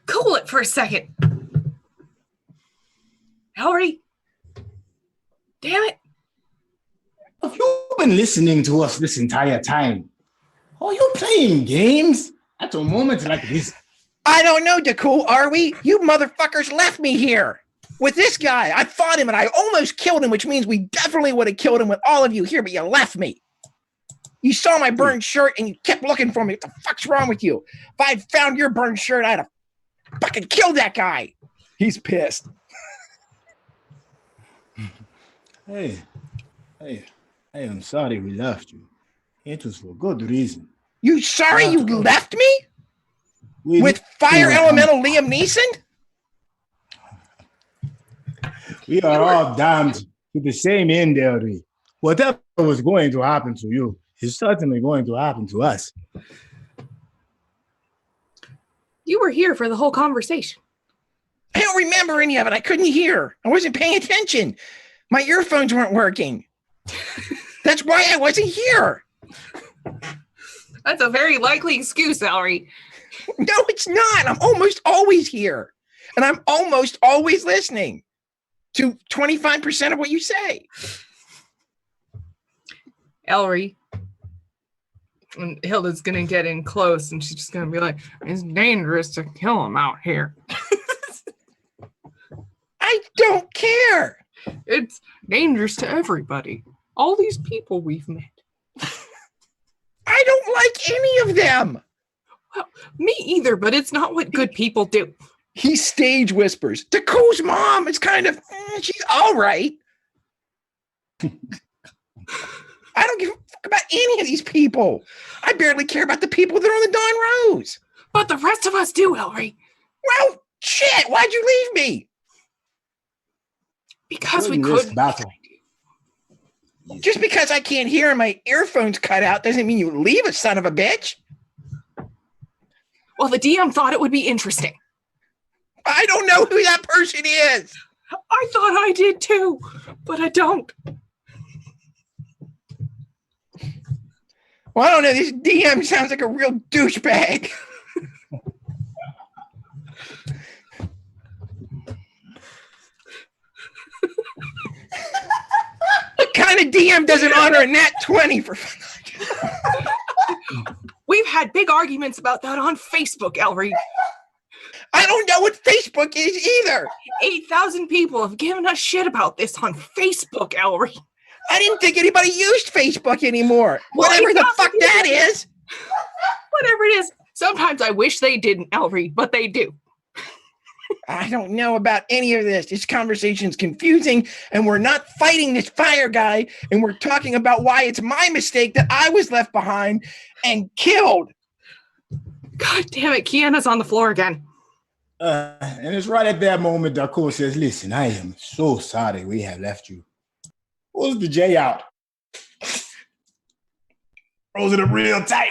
cool it for a second. Ellery. Damn it. Have you been listening to us this entire time? Are you playing games at a moment like this? I don't know, Dakul, are we? You motherfuckers left me here with this guy. I fought him and I almost killed him, which means we definitely would have killed him with all of you here, but you left me. You saw my burned shirt and you kept looking for me. What the fuck's wrong with you? If I'd found your burned shirt, I'd have fucking killed that guy. He's pissed. Hey, I'm sorry we left you. It was for good reason. You sorry you left me? With fire elemental Liam Neeson? We are all damned to the same end, Ellery. Whatever was going to happen to you is certainly going to happen to us. You were here for the whole conversation. I don't remember any of it. I couldn't hear. I wasn't paying attention. My earphones weren't working. That's why I wasn't here. That's a very likely excuse, Ellery. No, it's not. I'm almost always here. And I'm almost always listening to 25% of what you say. Ellery. And Hilda's going to get in close and she's just going to be like, it's dangerous to kill him out here. I don't care. It's dangerous to everybody. All these people we've met. I don't like any of them. Well, me either, but it's not what good people do. He stage whispers. Dakul's mom is kind of, she's all right. I don't give a fuck about any of these people. I barely care about the people that are on the Dawn Rose. But the rest of us do, Ellery. Well, shit, why'd you leave me? Because we couldn't. Battle. Just because I can't hear and my earphones cut out doesn't mean you leave a son of a bitch. Well, the DM thought it would be interesting. I don't know who that person is. I thought I did too, but I don't. Well, I don't know. This DM sounds like a real douchebag. What kind of DM doesn't honor a nat 20 for fun? We've had big arguments about that on Facebook, Ellery. I don't know what Facebook is either. 8,000 people have given us shit about this on Facebook, Ellery. I didn't think anybody used Facebook anymore. Well, Whatever the fuck that is. Whatever it is. Sometimes I wish they didn't, Ellery, but they do. I don't know about any of this. This conversation's confusing, and we're not fighting this fire guy, and we're talking about why it's my mistake that I was left behind and killed. God damn it, Kiana's on the floor again. And it's right at that moment Dakul says, listen, I am so sorry we have left you. Pulls the J out. Rolls it up real tight.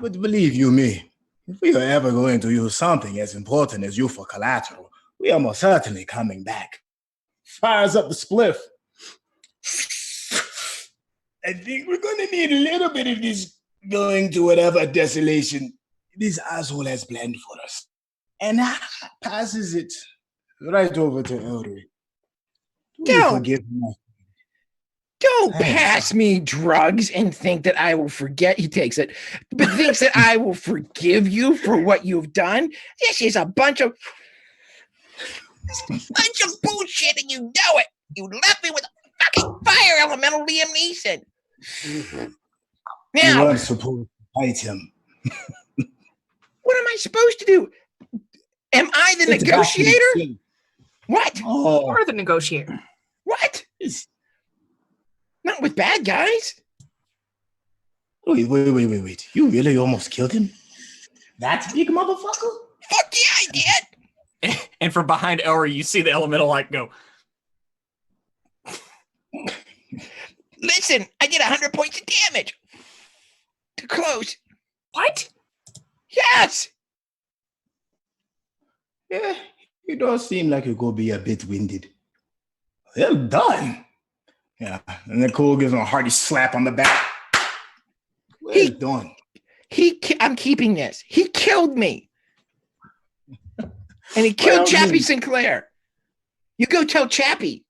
But believe you me, if we are ever going to use something as important as you for collateral, we are most certainly coming back. Fires up the spliff. I think we're going to need a little bit of this going to whatever desolation this asshole has planned for us. And passes it right over to Ellery. Don't pass me drugs and think that I will forget. He takes it, but thinks that I will forgive you for what you've done. This is a bunch of bullshit, and you know it. You left me with a fucking fire elemental Liam Neeson. You Now, weren't supposed to fight him. what am I supposed to do? Am I the negotiator? What? Oh, Or the negotiator. What? Not with bad guys. wait. You really almost killed him? That big motherfucker? Fuck yeah, I did. And from behind Ellery, you see the elemental light go. Listen, I did 100 points of damage. Too close. What? Yes. Yeah, it does seem like you go be a bit winded. Well done. Yeah, and Nicole gives him a hearty slap on the back. Well done. I'm keeping this. He killed me. And he killed Chappie Sinclair. You go tell Chappie.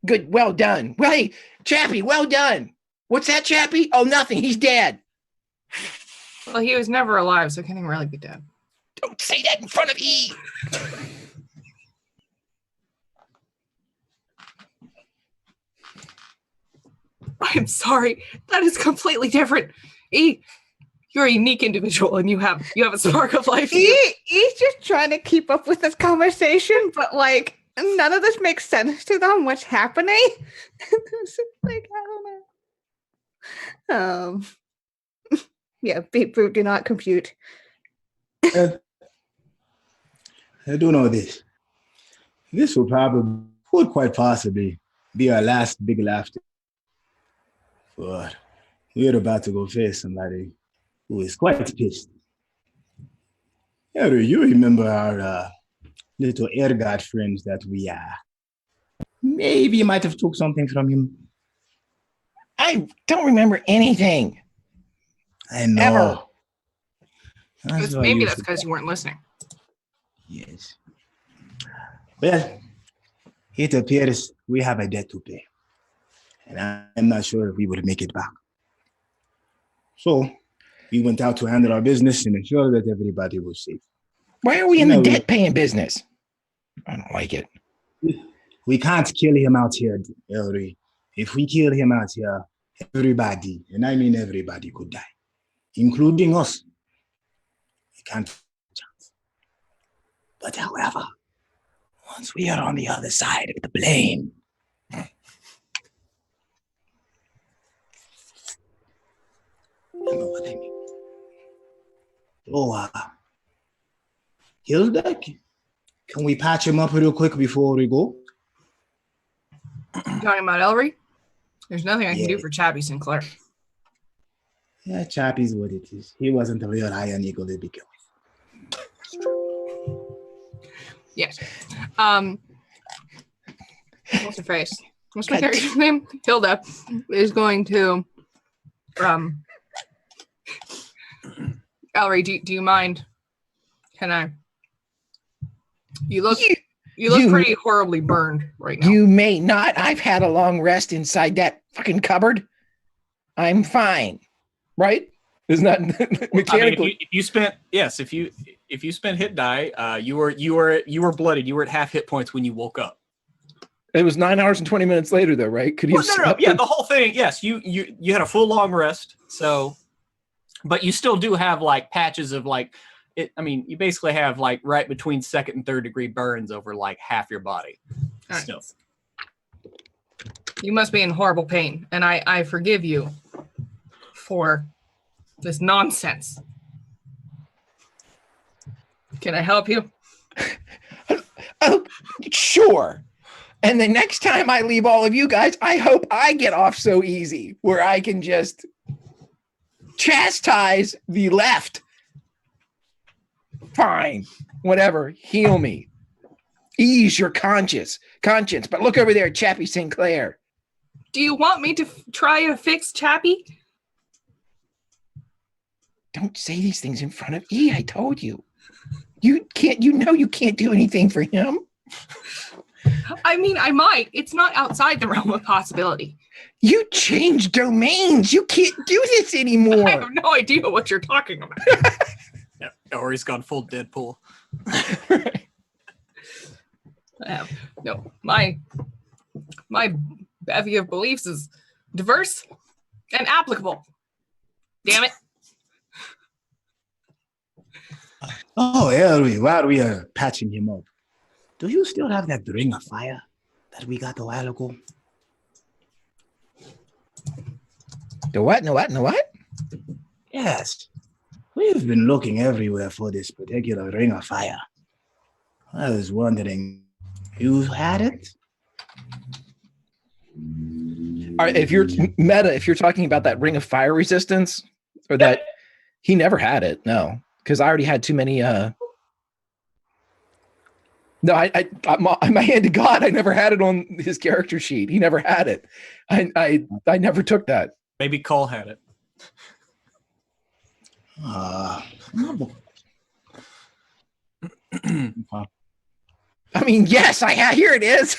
Good, well done. Well, hey, Chappie, well done. What's that, Chappie? Oh, nothing. He's dead. Well, he was never alive, so can't even really be dead. Don't say that in front of E. I'm sorry. That is completely different. E, you're a unique individual, and you have a spark of life. He's just trying to keep up with this conversation, but like none of this makes sense to them. What's happening? Like I don't know. Yeah, beep boop do not compute. I do know this. This would quite possibly be our last big laughter. But we're about to go face somebody who is quite pissed. Harry, you remember our little air guard friends that we maybe might have took something from him? I don't remember anything. I know. Ever. Maybe that's because you weren't listening. Yes. Well, it appears we have a debt to pay. And I'm not sure if we would make it back. So we went out to handle our business and ensure that everybody was safe. Why are we in the debt paying business? I don't like it. We can't kill him out here, Ellery. If we kill him out here, everybody, and I mean everybody, could die, including us. We can't chance. But however, once we are on the other side of the blame, you know what I mean. Oh, Hildeck, can we patch him up real quick before we go? Talking about Ellery? There's nothing I can do for Chappie Sinclair. Yeah, Chappie's what it is. He wasn't a real Iron Eagle to begin with. Yes. What's her face? What's my character's name? Hilda is going to Ellery, do you mind? Can I? You look pretty horribly burned right now. You may not. I've had a long rest inside that fucking cupboard. I'm fine. Right? Isn't that mechanically? I mean, if you spent hit die, you were blooded. You were at half hit points when you woke up. It was 9 hours and 20 minutes later, though, right? Could you? No. Yeah, the whole thing. Yes, you had a full long rest. So, but you still do have like patches of like it. I mean, you basically have like right between 2nd and 3rd degree burns over like half your body. Still. You must be in horrible pain, and I forgive you for this nonsense. Can I help you? Oh, sure. And the next time I leave all of you guys, I hope I get off so easy where I can just chastise the left. Fine. Whatever. Heal me. Ease your conscience. But look over there at Chappie Sinclair. Do you want me to try to fix Chappie? Don't say these things in front of E. I told you. You can't do anything for him. I mean, I might. It's not outside the realm of possibility. You changed domains. You can't do this anymore. I have no idea what you're talking about. Yeah, or he's gone full Deadpool. No, my bevy of beliefs is diverse and applicable. Damn it. Oh, Ellery, while we are patching him up, do you still have that ring of fire that we got a while ago? The what? Yes. We've been looking everywhere for this particular ring of fire. I was wondering, you had it? All right, if you're talking about that ring of fire resistance or that He never had it, no, because I already had too many. No, I my hand to God, I never had it on his character sheet. He never had it. I never took that. Maybe Cole had it. I mean, yes, I had. Here it is.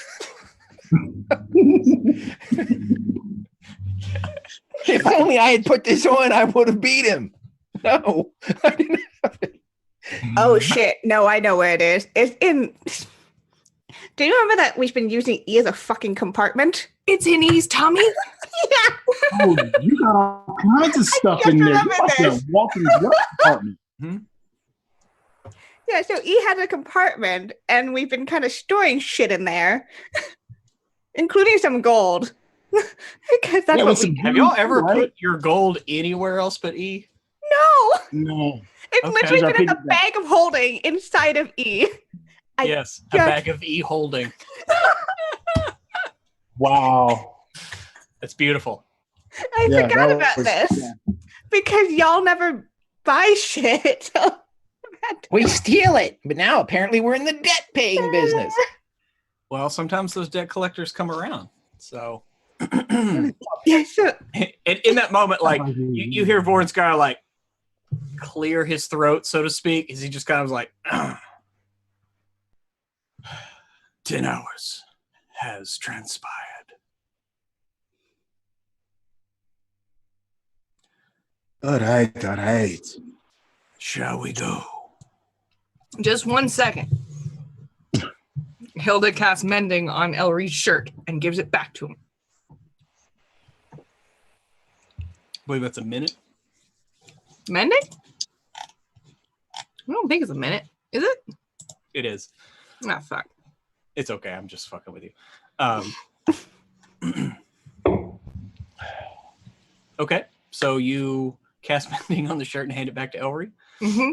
If only I had put this on, I would have beat him. No, I didn't have it. Oh shit! No, I know where it is. It's in. Do you remember that we've been using E as a fucking compartment? It's in E's tummy. Yeah. Oh, you got all kinds of stuff just in there. remembered You're like this. a walking drug department. Yeah, so E has a compartment, and we've been kind of storing shit in there, including some gold. Because that's Yeah, what with we some- Have y'all ever Right. put your gold anywhere else but E? No! No. It's Okay. literally Those are been in the piggyback. bag of holding inside of E. I Yes, a just- bag of E holding. Wow. That's beautiful. I Yeah, forgot that about was- this yeah. because y'all never buy shit. So I've had to- We steal it, but now apparently we're in the debt paying business. Well, sometimes those debt collectors come around. So, Yeah, so in that moment, like you hear Vornskar like clear his throat, so to speak, as he just kind of was like, 10 hours has transpired. All right. Shall we go? Just 1 second. Hilda casts mending on Elry's shirt and gives it back to him. I believe that's a minute. Mending? I don't think it's a minute. Is it? It is. Ah, fuck. It's okay. I'm just fucking with you. Okay, so you cast mending on the shirt and hand it back to Elry. Mm-hmm.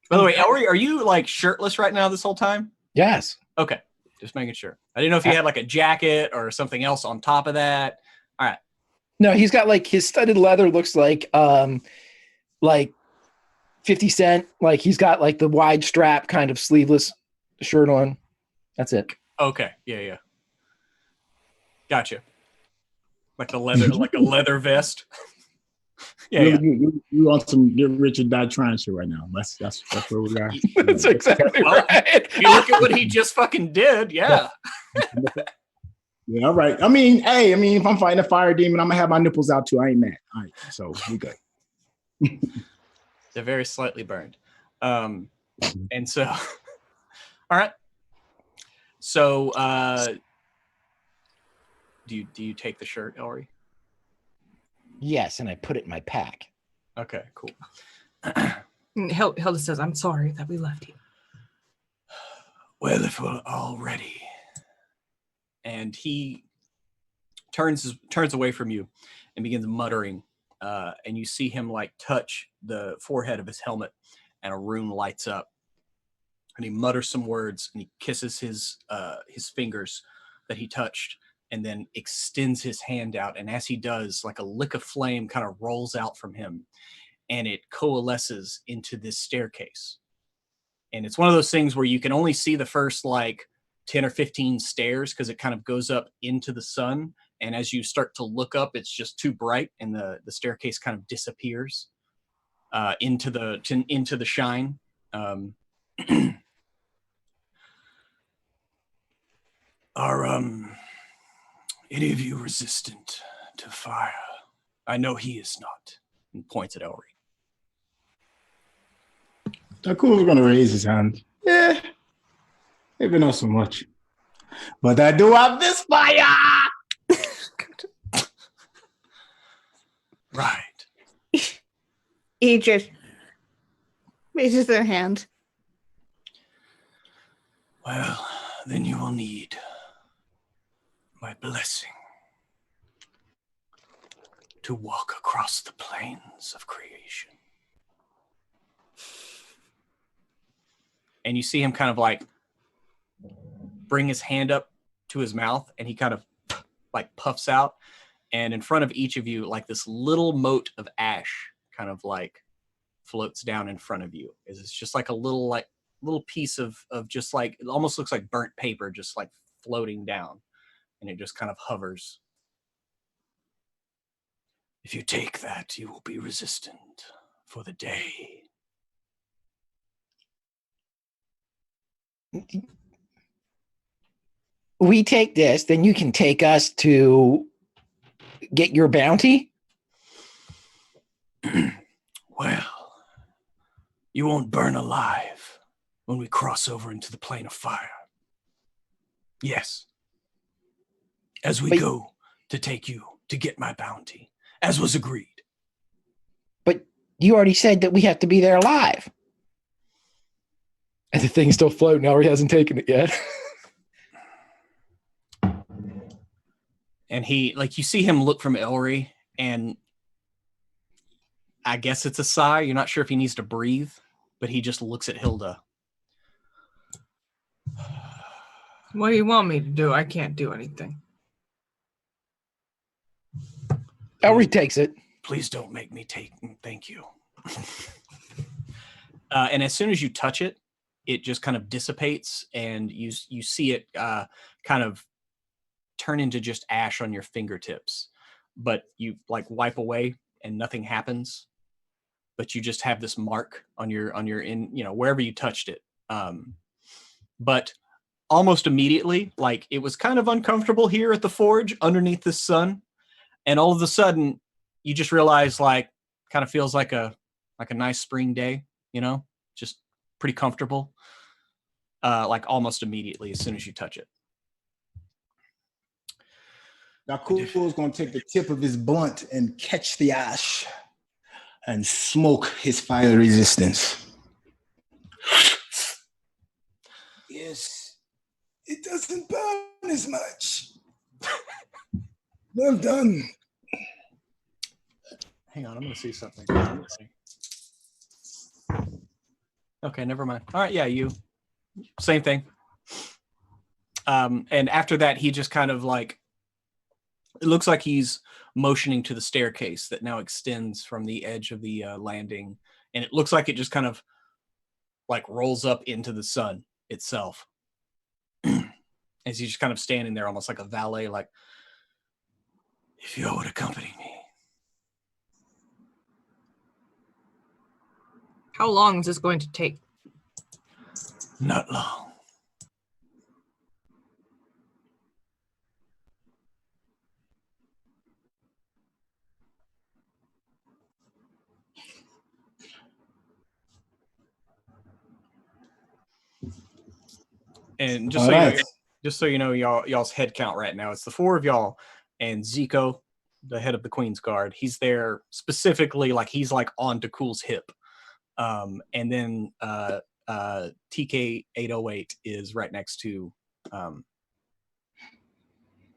By the way, Elry, are you like shirtless right now this whole time? Yes. Okay, just making sure. I didn't know if you had like a jacket or something else on top of that. No, he's got like his studded leather looks like 50 Cent. Like he's got like the wide strap kind of sleeveless shirt on. That's it. Okay, yeah. Gotcha. Like a leather vest. Yeah. You want some get rich or die trying shit right now. That's where we are. That's exactly Well, right. You look at what he just fucking did. Yeah. Yeah, all right. I mean, if I'm fighting a fire demon, I'm gonna have my nipples out too. I ain't mad. All right, so we good. They're very slightly burned. And so, all right. So, do you take the shirt, Elry? Yes, and I put it in my pack. Okay, cool. And Hilda says, I'm sorry that we left you. Well, if we're all ready. And he turns away from you and begins muttering. And you see him like touch the forehead of his helmet, and a rune lights up. And he mutters some words, and he kisses his fingers that he touched, and then extends his hand out. And as he does, like a lick of flame kind of rolls out from him, and it coalesces into this staircase. And it's one of those things where you can only see the first like 10 or 15 stairs because it kind of goes up into the sun. And as you start to look up, it's just too bright, and the staircase kind of disappears into the shine. Are any of you resistant to fire? I know he is not. And points at Elry. Taku's gonna raise his hand. Yeah, maybe not so much, but I do have this fire. Right. E just raises their hand. Well, then you will need my blessing to walk across the plains of creation. And you see him kind of like bring his hand up to his mouth, and he kind of like puffs out. And in front of each of you, like this little mote of ash kind of like floats down in front of you. It's just like a little piece of just like, it almost looks like burnt paper, just like floating down, and it just kind of hovers. If you take that, you will be resistant for the day. We take this, then you can take us to get your bounty? Well, you won't burn alive when we cross over into the plane of fire. Yes. As we go to take you to get my bounty, as was agreed. But you already said that we have to be there alive. And the thing's still floating. Ellery hasn't taken it yet. And he, like, you see him look from Ellery, and I guess it's a sigh. You're not sure if he needs to breathe, but he just looks at Hilda. What do you want me to do? I can't do anything. Ellery takes it. Please don't make me take. Thank you. And as soon as you touch it, it just kind of dissipates, and you see it kind of turn into just ash on your fingertips. But you like wipe away, and nothing happens. But you just have this mark on your wherever you touched it. But almost immediately, like, it was kind of uncomfortable here at the forge underneath the sun, and all of a sudden you just realize, like, kind of feels like a nice spring day, just pretty comfortable. Like almost immediately as soon as you touch it. Now Cool is going to take the tip of his blunt and catch the ash and smoke his fire resistance. Yes, it doesn't burn as much. Well done. Hang on, I'm going to see something. Okay, never mind. All right, yeah, you. Same thing. And after that, he just kind of like, it looks like he's motioning to the staircase that now extends from the edge of the landing. And it looks like it just kind of like rolls up into the sun itself. As he's just kind of standing there almost like a valet, like, if you would accompany me. How long is this going to take? Not long. And just so you know, y'all's head count right now, it's the four of y'all and Zico, the head of the Queen's Guard. He's there specifically, like he's like on to Cool's hip. And then TK 808 is right next to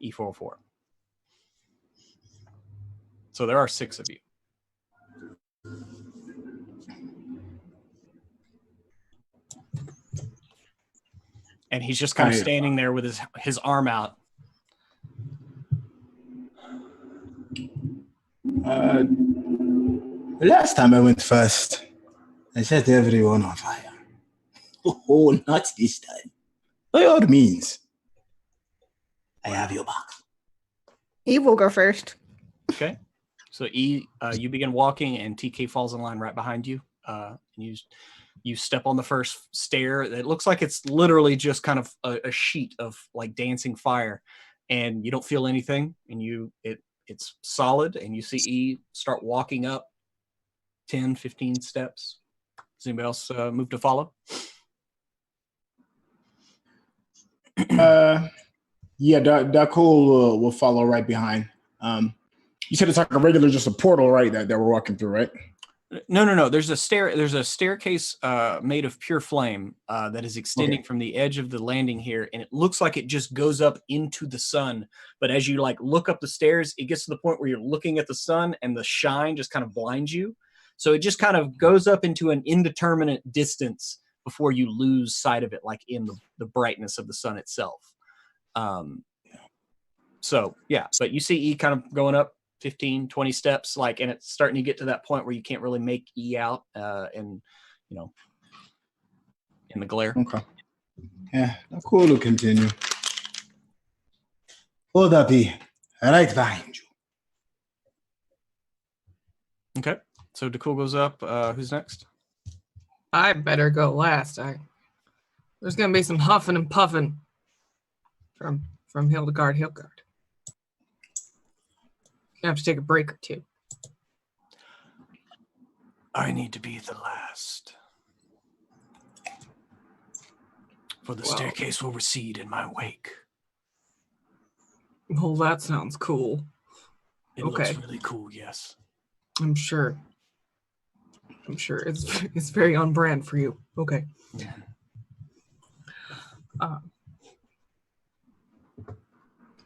E404. So there are 6 of you. And he's just kind of standing there with his arm out. Last time I went first, I set everyone on fire. Oh, not this time. By all means, I have your back. Eve will go first. Okay. So E, you begin walking, and TK falls in line right behind you. And you step on the first stair. It looks like it's literally just kind of a sheet of like dancing fire, and you don't feel anything, and it's solid, and you see E start walking up 10, 15 steps. Does anybody else move to follow? Yeah, Dakul will follow right behind. You said it's like a regular, just a portal, right? That we're walking through, right? No. There's a staircase made of pure flame that is extending from the edge of the landing here, and it looks like it just goes up into the sun. But as you like look up the stairs, it gets to the point where you're looking at the sun, and the shine just kind of blinds you. So it just kind of goes up into an indeterminate distance before you lose sight of it, like in the brightness of the sun itself. So yeah, but you see E kind of going up 15, 20 steps, like, and it's starting to get to that point where you can't really make E out, in the glare. Okay. Yeah, cool to continue. Hold up, E. Right behind you. Okay, so DeCool goes up. Who's next? I better go last. There's gonna be some huffing and puffing from Hildegard. Gonna have to take a break or two. I need to be the last. For the staircase will recede in my wake. Well, that sounds cool. It looks really cool, yes. I'm sure it's very on brand for you. Okay.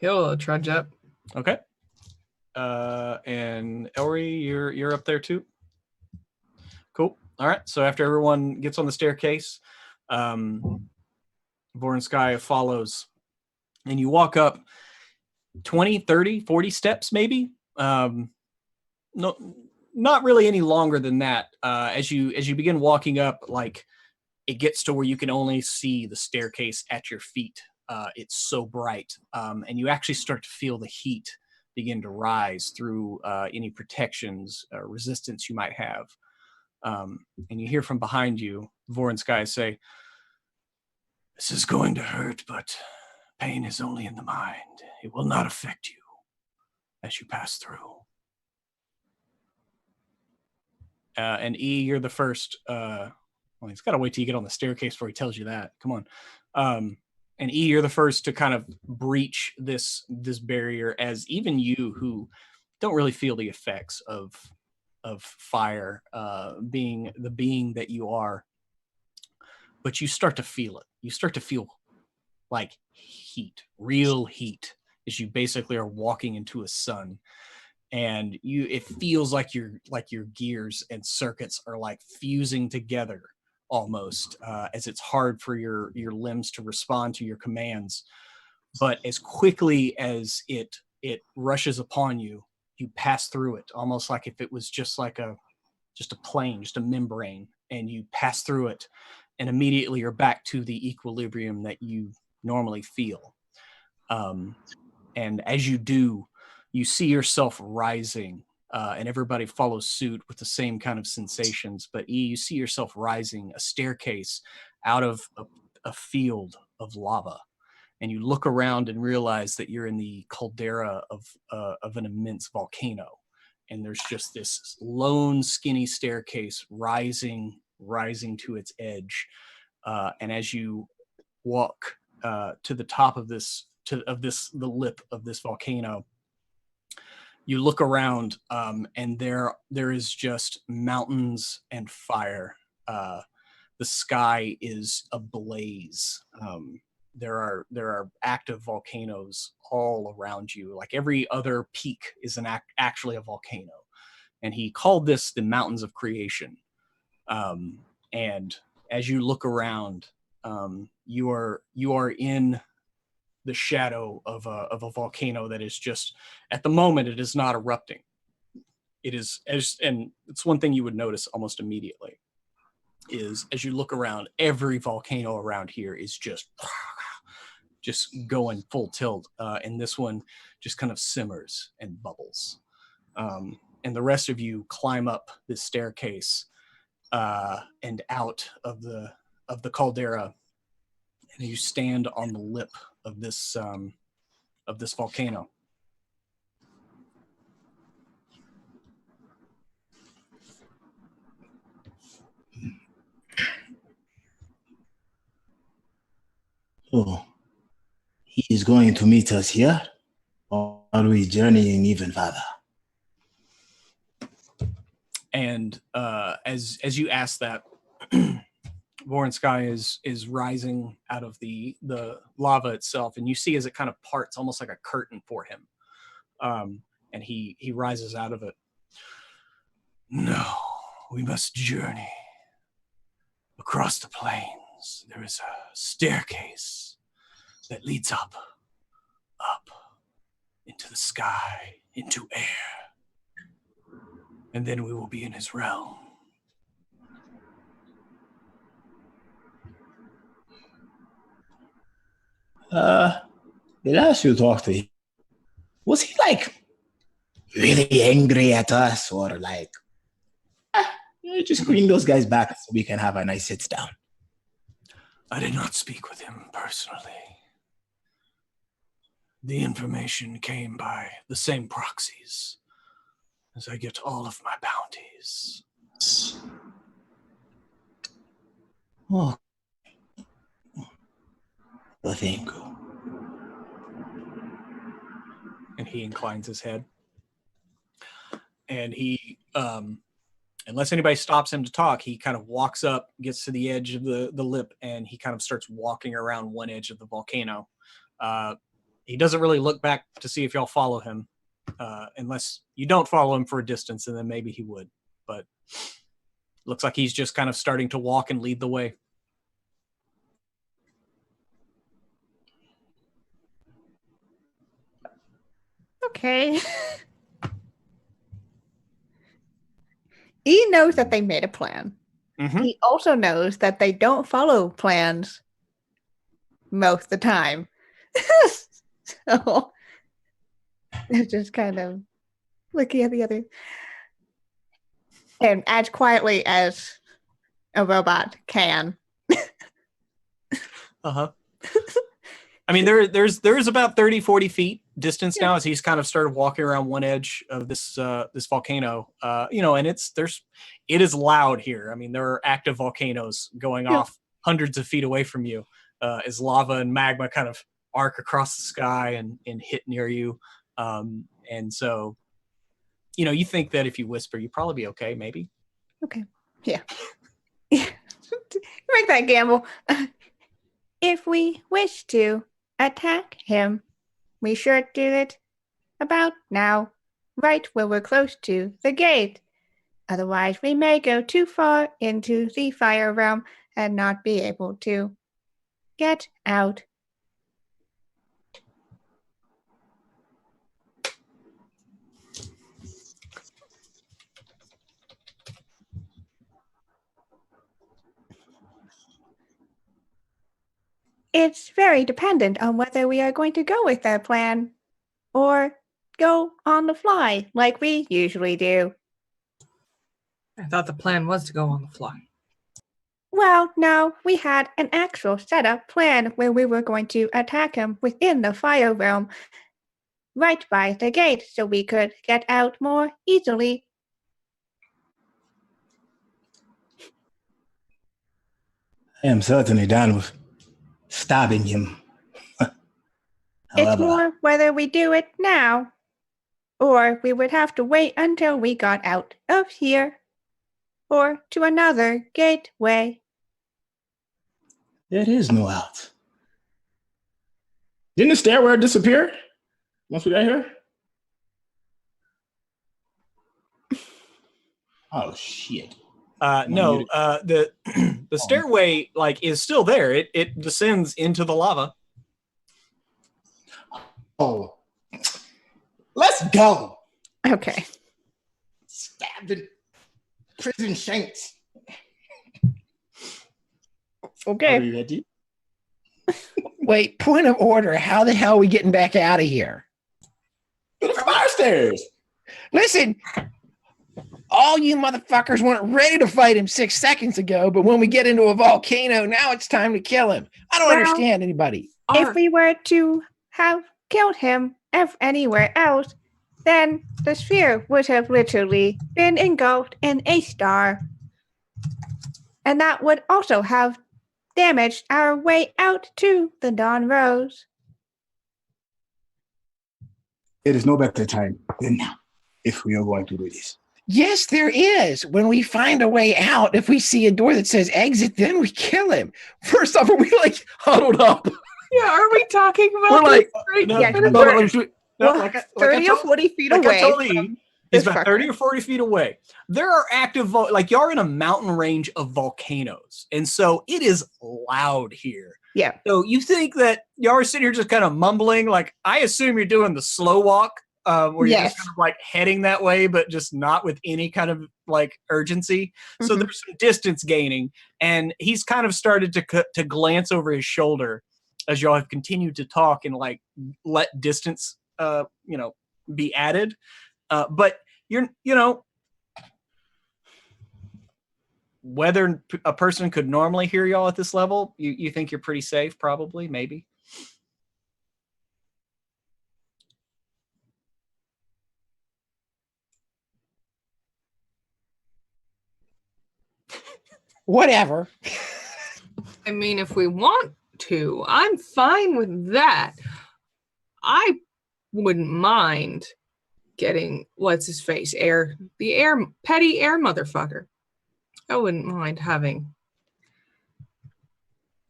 He'll trudge up. Okay. And Elry, you're up there too. Cool. All right. So after everyone gets on the staircase, Voronskaya follows, and you walk up 20, 30, 40 steps maybe. No, not really any longer than that. As you begin walking up, like, it gets to where you can only see the staircase at your feet. It's so bright, and you actually start to feel the heat begin to rise through any protections, resistance you might have. And you hear from behind you, Voronskaya say, "This is going to hurt, but pain is only in the mind. It will not affect you as you pass through." And E, you're the first. Well, he's got to wait till you get on the staircase before he tells you that. Come on. And E, you're the first to kind of breach this barrier, as even you, who don't really feel the effects of fire, being the being that you are, but you start to feel it. You start to feel like heat, real heat, as you basically are walking into a sun. And it feels like your gears and circuits are like fusing together almost, as it's hard for your limbs to respond to your commands. But as quickly as it rushes upon you, you pass through it, almost like if it was just a plane, just a membrane, and you pass through it, and immediately you're back to the equilibrium that you normally feel. And as you do, you see yourself rising, and everybody follows suit with the same kind of sensations. But E, you see yourself rising a staircase out of a field of lava, and you look around and realize that you're in the caldera of an immense volcano, and there's just this lone, skinny staircase rising to its edge. And as you walk to the top of the lip of this volcano, you look around, and there is just mountains and fire. The sky is ablaze. There are active volcanoes all around you. Like every other peak is actually a volcano. And he called this the mountains of creation. And as you look around, you are in the shadow of a volcano that is just, at the moment, it is not erupting. It is, and it's one thing you would notice almost immediately, is as you look around, every volcano around here is just going full tilt, and this one just kind of simmers and bubbles. And the rest of you climb up this staircase and out of the caldera, and you stand on the lip of this volcano. Oh, he is going to meet us here, or are we journeying even farther? And as you ask that, Voronskaya is rising out of the lava itself, and you see as it kind of parts, almost like a curtain for him. And he rises out of it. "No, we must journey across the plains. There is a staircase that leads up into the sky, into air. and then we will be in his realm. The last you talked to him, was he like really angry at us, or like, just bring those guys back so we can have a nice sit down? I did not speak with him personally. The information came by the same proxies as I get all of my bounties. Oh, well, thank you. And he inclines his head. And he, unless anybody stops him to talk, he kind of walks up, gets to the edge of the lip, and he kind of starts walking around one edge of the volcano. He doesn't really look back to see if y'all follow him, unless you don't follow him for a distance, and then maybe he would. But looks like he's just kind of starting to walk and lead the way. Okay. He knows that they made a plan. Mm-hmm. He also knows that they don't follow plans most of the time. So they're just kind of looking at the other. And as quietly as a robot can. Uh-huh. I mean, there's about 30, 40 feet distance now as he's kind of started walking around one edge of this volcano. And it is loud here. I mean, there are active volcanoes going off hundreds of feet away from you as lava and magma kind of arc across the sky and hit near you. And so, you think that if you whisper, you'd probably be okay, maybe. Okay. Yeah. Make that gamble. If we wish to attack him, we should do it about now, right where we're close to the gate. Otherwise, we may go too far into the fire realm and not be able to get out. It's very dependent on whether we are going to go with that plan or go on the fly like we usually do. I thought the plan was to go on the fly. Well, no, we had an actual setup plan where we were going to attack him within the fire realm right by the gate so we could get out more easily. I am certainly down with stabbing him. It's more whether we do it now or we would have to wait until we got out of here or to another gateway. There is no out. Didn't the stairwell disappear once we got here? Oh shit! No, the stairway is still there. It descends into the lava. Oh, let's go. Okay. Stabbing prison shanks. Okay. Are you ready? Wait, point of order. How the hell are we getting back out of here? To the fire stairs. Listen, all you motherfuckers weren't ready to fight him 6 seconds ago, but when we get into a volcano, now it's time to kill him. I don't understand anybody. If we were to have killed him anywhere else, then the sphere would have literally been engulfed in a star. And that would also have damaged our way out to the Dawn Rose. It is no better time than now if we are going to do this. Yes, there is. When we find a way out, if we see a door that says exit, then we kill him. First off, are we huddled up? Yeah, are we talking about We're like, this? no, Yeah, no, well, 30 or 40 feet like away. I told you, this it's about fucker. 30 or 40 feet away. There are active, y'all are in a mountain range of volcanoes. And so it is loud here. Yeah. So you think that y'all are sitting here just kind of mumbling, I assume you're doing the slow walk where you're just Yes. kind of like heading that way, but just not with any kind of like urgency. So Mhm. there's some distance gaining, and he's kind of started to glance over his shoulder as y'all have continued to talk and like let distance, be added. But whether a person could normally hear y'all at this level, you think you're pretty safe, probably, maybe. Whatever. I mean, if we want to, I'm fine with that. I wouldn't mind getting what's his face, petty air motherfucker. I wouldn't mind having.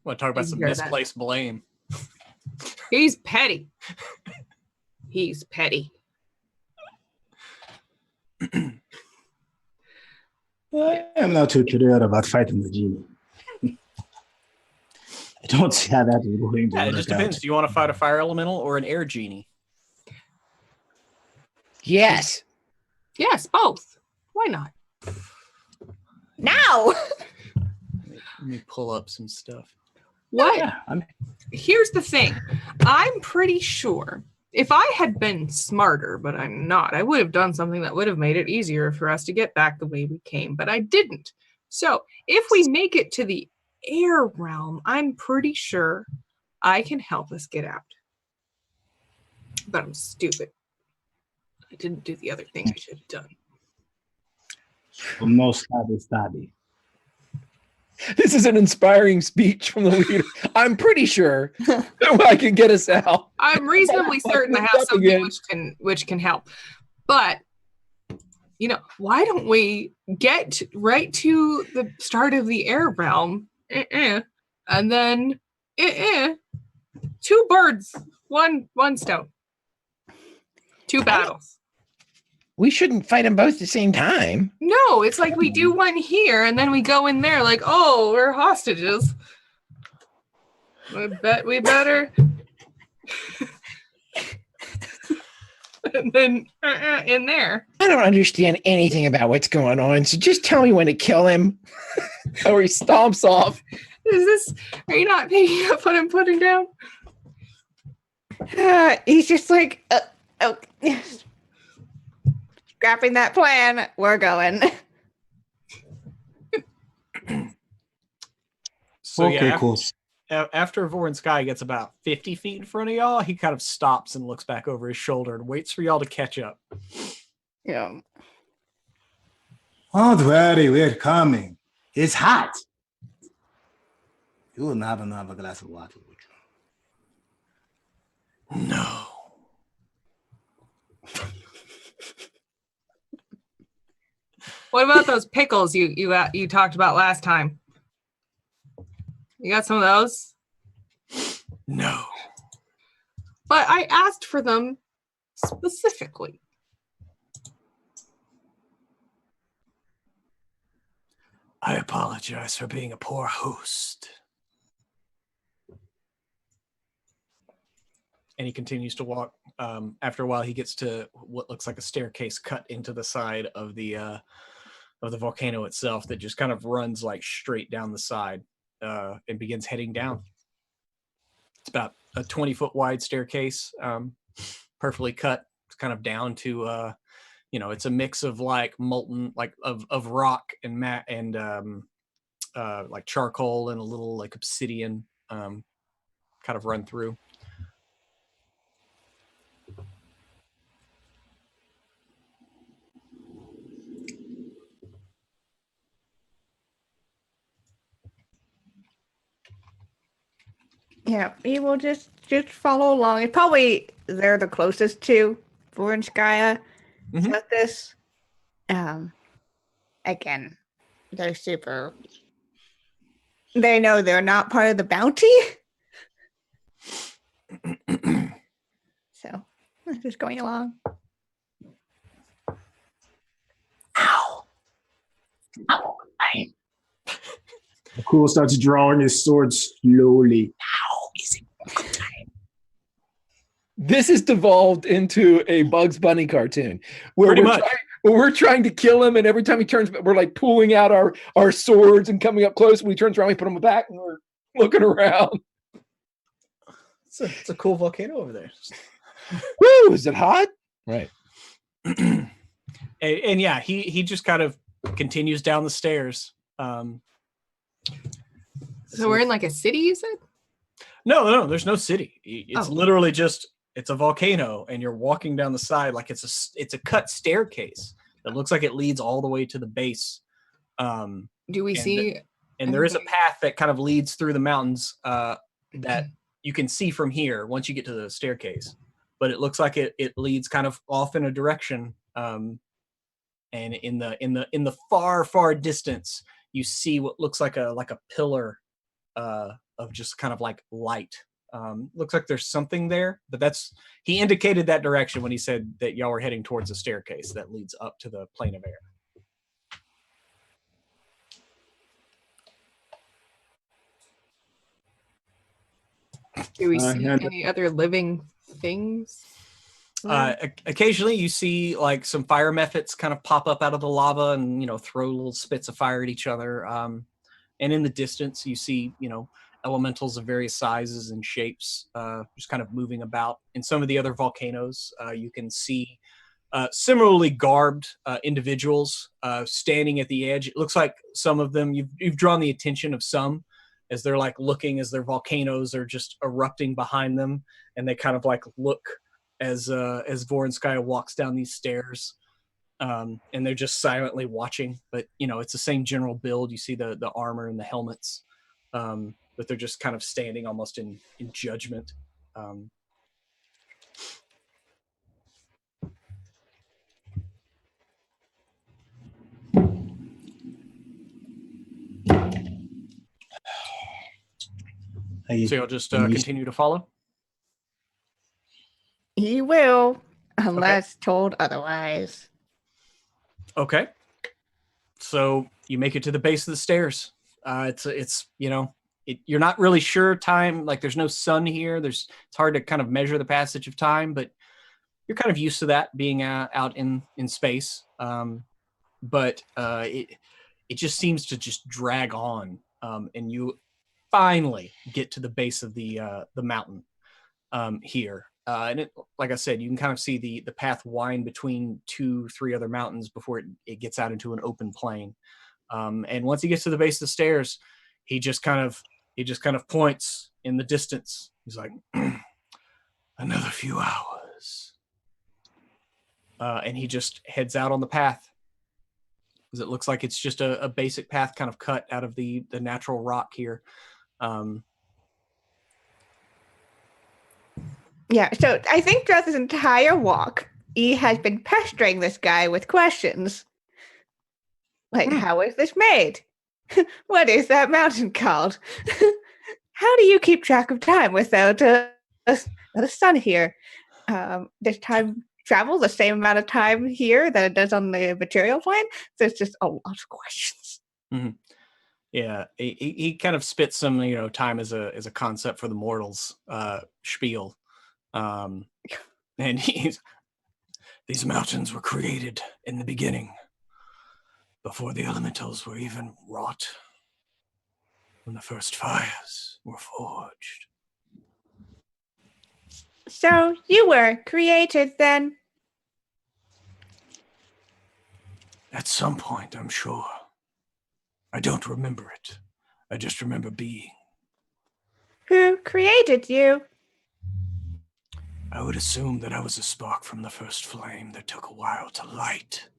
Want to talk about some Ignore that. misplaced blame? He's petty. He's petty. I'm not too thrilled about fighting the genie. I don't see how that is going to Yeah, it work just depends. out. Do you want to fight a fire elemental or an air genie? Yes. Yes, both. Why not? Now. Let me pull up some stuff. What? Yeah, Here's the thing. I'm pretty sure if I had been smarter, but I'm not, I would have done something that would have made it easier for us to get back the way we came, but I didn't. So if we make it to the air realm, I'm pretty sure I can help us get out. But I'm stupid. I didn't do the other thing I should have done. no study. This is an inspiring speech from the leader. I'm pretty sure I can get us out. I'm reasonably certain I have Up something again. which can help. But why don't we get right to the start of the air realm, and then two birds, one stone, two battles. We shouldn't fight them both at the same time. No, it's like we do one here and then we go in there like, oh, we're hostages. I bet we better. And then in there. I don't understand anything about what's going on, so just tell me when to kill him. Or he stomps off. Are you not picking up what I'm putting down? He's just like, scrapping that plan. We're going. So Okay, yeah, cool. after Vorin Sky gets about 50 feet in front of y'all, he kind of stops and looks back over his shoulder and waits for y'all to catch up. Yeah. Don't worry, we're coming. It's hot. You will not have a glass of water with you. No. What about those pickles you talked about last time? You got some of those? No. But I asked for them specifically. I apologize for being a poor host. And he continues to walk. After a while, he gets to what looks like a staircase cut into the side of the volcano itself that just kind of runs like straight down the side and begins heading down. It's about a 20-foot wide staircase, perfectly cut. It's kind of down to it's a mix of like molten, like of rock and like charcoal and a little like obsidian kind of run through. Yeah, he will just follow along. It probably they're the closest to Vorinskaya Mhm. with this. Again, they're super. They know they're not part of the bounty. So, just going along. Ow. Cool starts drawing his sword slowly. Now is it time? This has devolved into a Bugs Bunny cartoon where Pretty much. we're trying to kill him, and every time he turns, we're like pulling out our swords and coming up close. When he turns around, we put him back, and we're looking around. It's a cool volcano over there. Woo! Is it hot? Right. And yeah, he just kind of continues down the stairs. So we're in like a city, you said? No, there's no city. It's Oh. literally just it's a volcano, and you're walking down the side like it's a cut staircase that looks like it leads all the way to the base. Do we see? And there is a path that kind of leads through the mountains that you can see from here once you get to the staircase. But it looks like it leads kind of off in a direction. And in the far distance, you see what looks like a pillar of just kind of like light. Looks like there's something there, but he indicated that direction when he said that y'all were heading towards a staircase that leads up to the plane of air. Do we see any other living things? Occasionally you see like some fire methods kind of pop up out of the lava and throw little spits of fire at each other. And in the distance you see elementals of various sizes and shapes just kind of moving about. In some of the other volcanoes you can see similarly garbed individuals standing at the edge. It looks like some of them you've drawn the attention of some as they're like looking as their volcanoes are just erupting behind them, and they kind of like look as Voronskaya walks down these stairs, and they're just silently watching. But it's the same general build. You see the armor and the helmets, but they're just kind of standing almost in judgment. So you'll just continue to follow? He will, unless told otherwise. Okay. So you make it to the base of the stairs. You're not really sure time. Like there's no sun here. It's hard to kind of measure the passage of time, but you're kind of used to that being out in space. But it just seems to just drag on, and you finally get to the base of the mountain here. And like I said, you can kind of see the path wind between 2-3 other mountains before it gets out into an open plain. And once he gets to the base of the stairs, he just kind of points in the distance. He's like, another few hours. And he just heads out on the path, because it looks like it's just a basic path kind of cut out of the natural rock here. Yeah, so I think throughout this entire walk, he has been pestering this guy with questions. Like, how is this made? What is that mountain called? How do you keep track of time without the sun here? Does time travel the same amount of time here that it does on the material plane? There's just a lot of questions. Mm-hmm. Yeah, he kind of spits some, time as a concept for the mortals spiel. And these mountains were created in the beginning, before the elementals were even wrought, when the first fires were forged. So you were created then? At some point, I'm sure. I don't remember it. I just remember being. Who created you? I would assume that I was a spark from the first flame that took a while to light.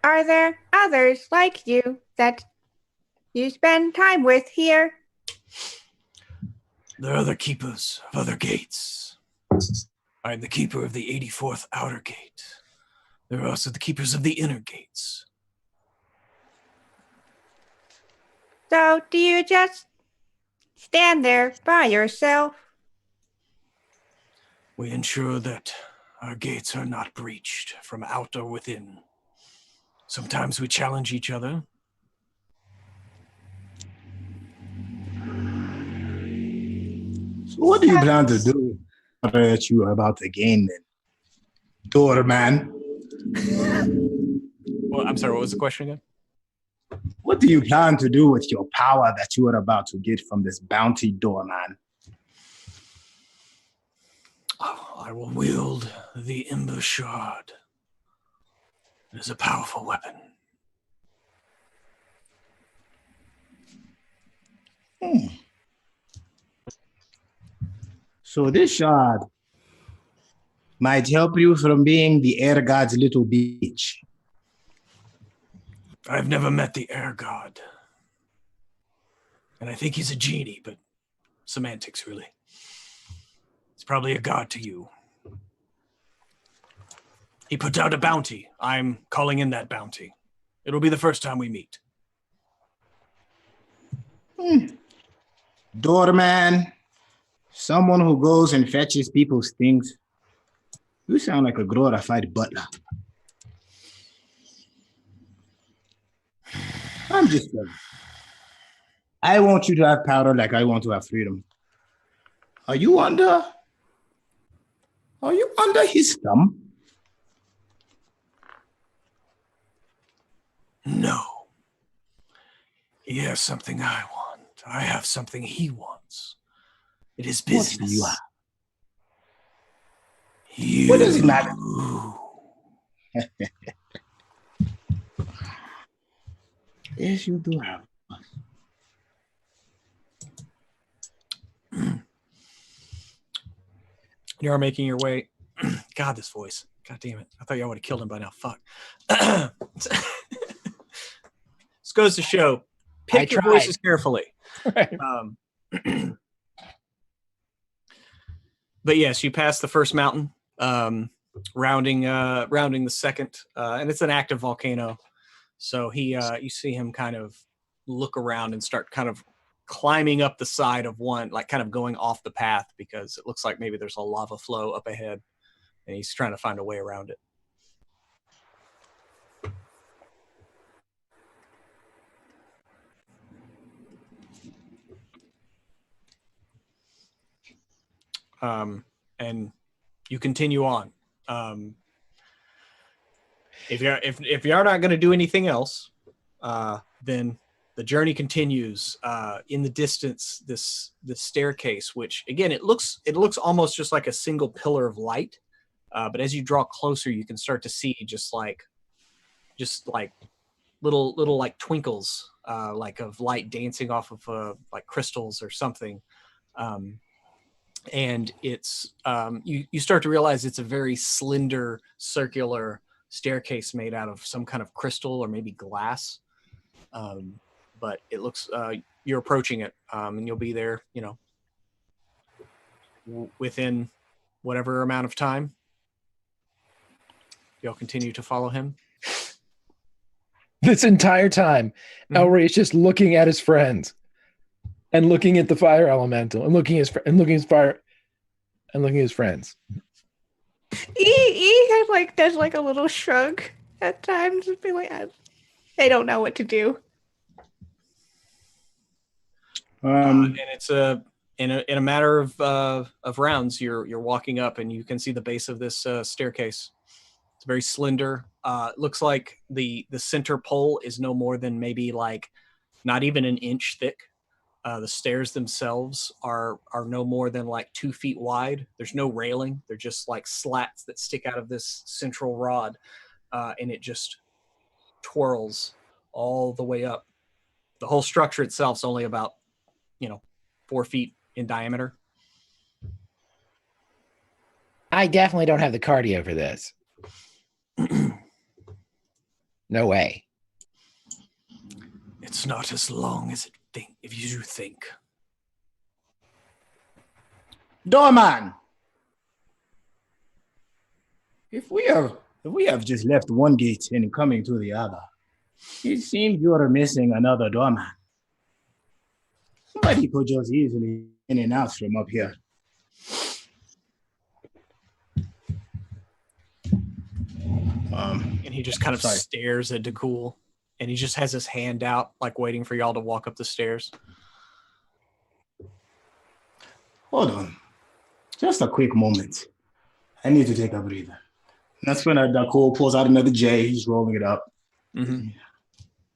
Are there others like you that you spend time with here? There are other keepers of other gates. I am the keeper of the 84th outer gate. There are also the keepers of the inner gates. So do you just stand there by yourself? We ensure that our gates are not breached from out or within. Sometimes we challenge each other. What do you plan to do that you are about to gain then? Doorman. Well, I'm sorry, what was the question again? What do you plan to do with your power that you are about to get from this bounty doorman? Oh, I will wield the Ember Shard. It is a powerful weapon. So this shard might help you from being the air god's little bitch. I've never met the air god. And I think he's a genie, but semantics, really. He's probably a god to you. He put out a bounty. I'm calling in that bounty. It'll be the first time we meet. Doorman, someone who goes and fetches people's things. You sound like a glorified butler. I'm just saying. I want you to have power like I want to have freedom. Are you under his thumb? No. He has something I want. I have something he wants. It is business. What do you have? You. What does it matter? Yes, you do have. You are making your way. God, this voice. God damn it. I thought y'all would have killed him by now. Fuck. This goes to show. Pick your voices carefully. Right. But yes, you pass the first mountain, rounding the second, and it's an active volcano. So you see him kind of look around and start kind of climbing up the side of one, like kind of going off the path because it looks like maybe there's a lava flow up ahead, and he's trying to find a way around it. And you continue on. If you're not going to do anything else, then the journey continues. In the distance, this staircase, which again it looks almost just like a single pillar of light, but as you draw closer, you can start to see just like little like twinkles, like of light dancing off of like crystals or something. And it's you start to realize it's a very slender circular staircase made out of some kind of crystal or maybe glass, but it looks you're approaching it, and you'll be there within whatever amount of time. You'll continue to follow him This entire time, Elray is just looking at his friends and looking at the fire elemental and looking at his friends. He has does a little shrug at times and be like, they don't know what to do. And it's in a matter of rounds, you're walking up and you can see the base of this staircase. It's very slender. It looks like the center pole is no more than maybe not even an inch thick. The stairs themselves are no more than 2 feet wide. There's no railing. They're just slats that stick out of this central rod, and it just twirls all the way up. The whole structure itself is only about 4 feet in diameter. I definitely don't have the cardio for this. No way. It's not as long as if you think. Doorman, if we have just left one gate and coming to the other, it seems you are missing another doorman. Somebody could just easily in and out from up here. And he just kind of stares at DeCool, and he just has his hand out, waiting for y'all to walk up the stairs. hold on. Just a quick moment. I need to take a breather. That's when Dakul pulls out another J. He's rolling it up. Mm-hmm.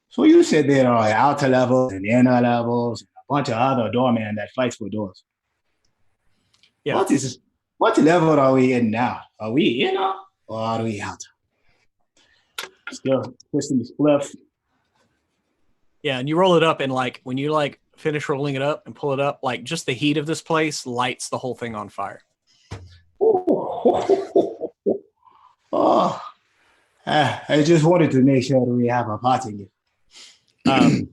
So you said there are outer levels and inner levels, and a bunch of other doormen that fights for doors. Yeah. What level are we in now? Are we inner or are we outer? Still twisting the spliff. Yeah, and you roll it up, and like when you like finish rolling it up and pull it up, like just the heat of this place lights the whole thing on fire. Oh, I just wanted to make sure that we have a party. And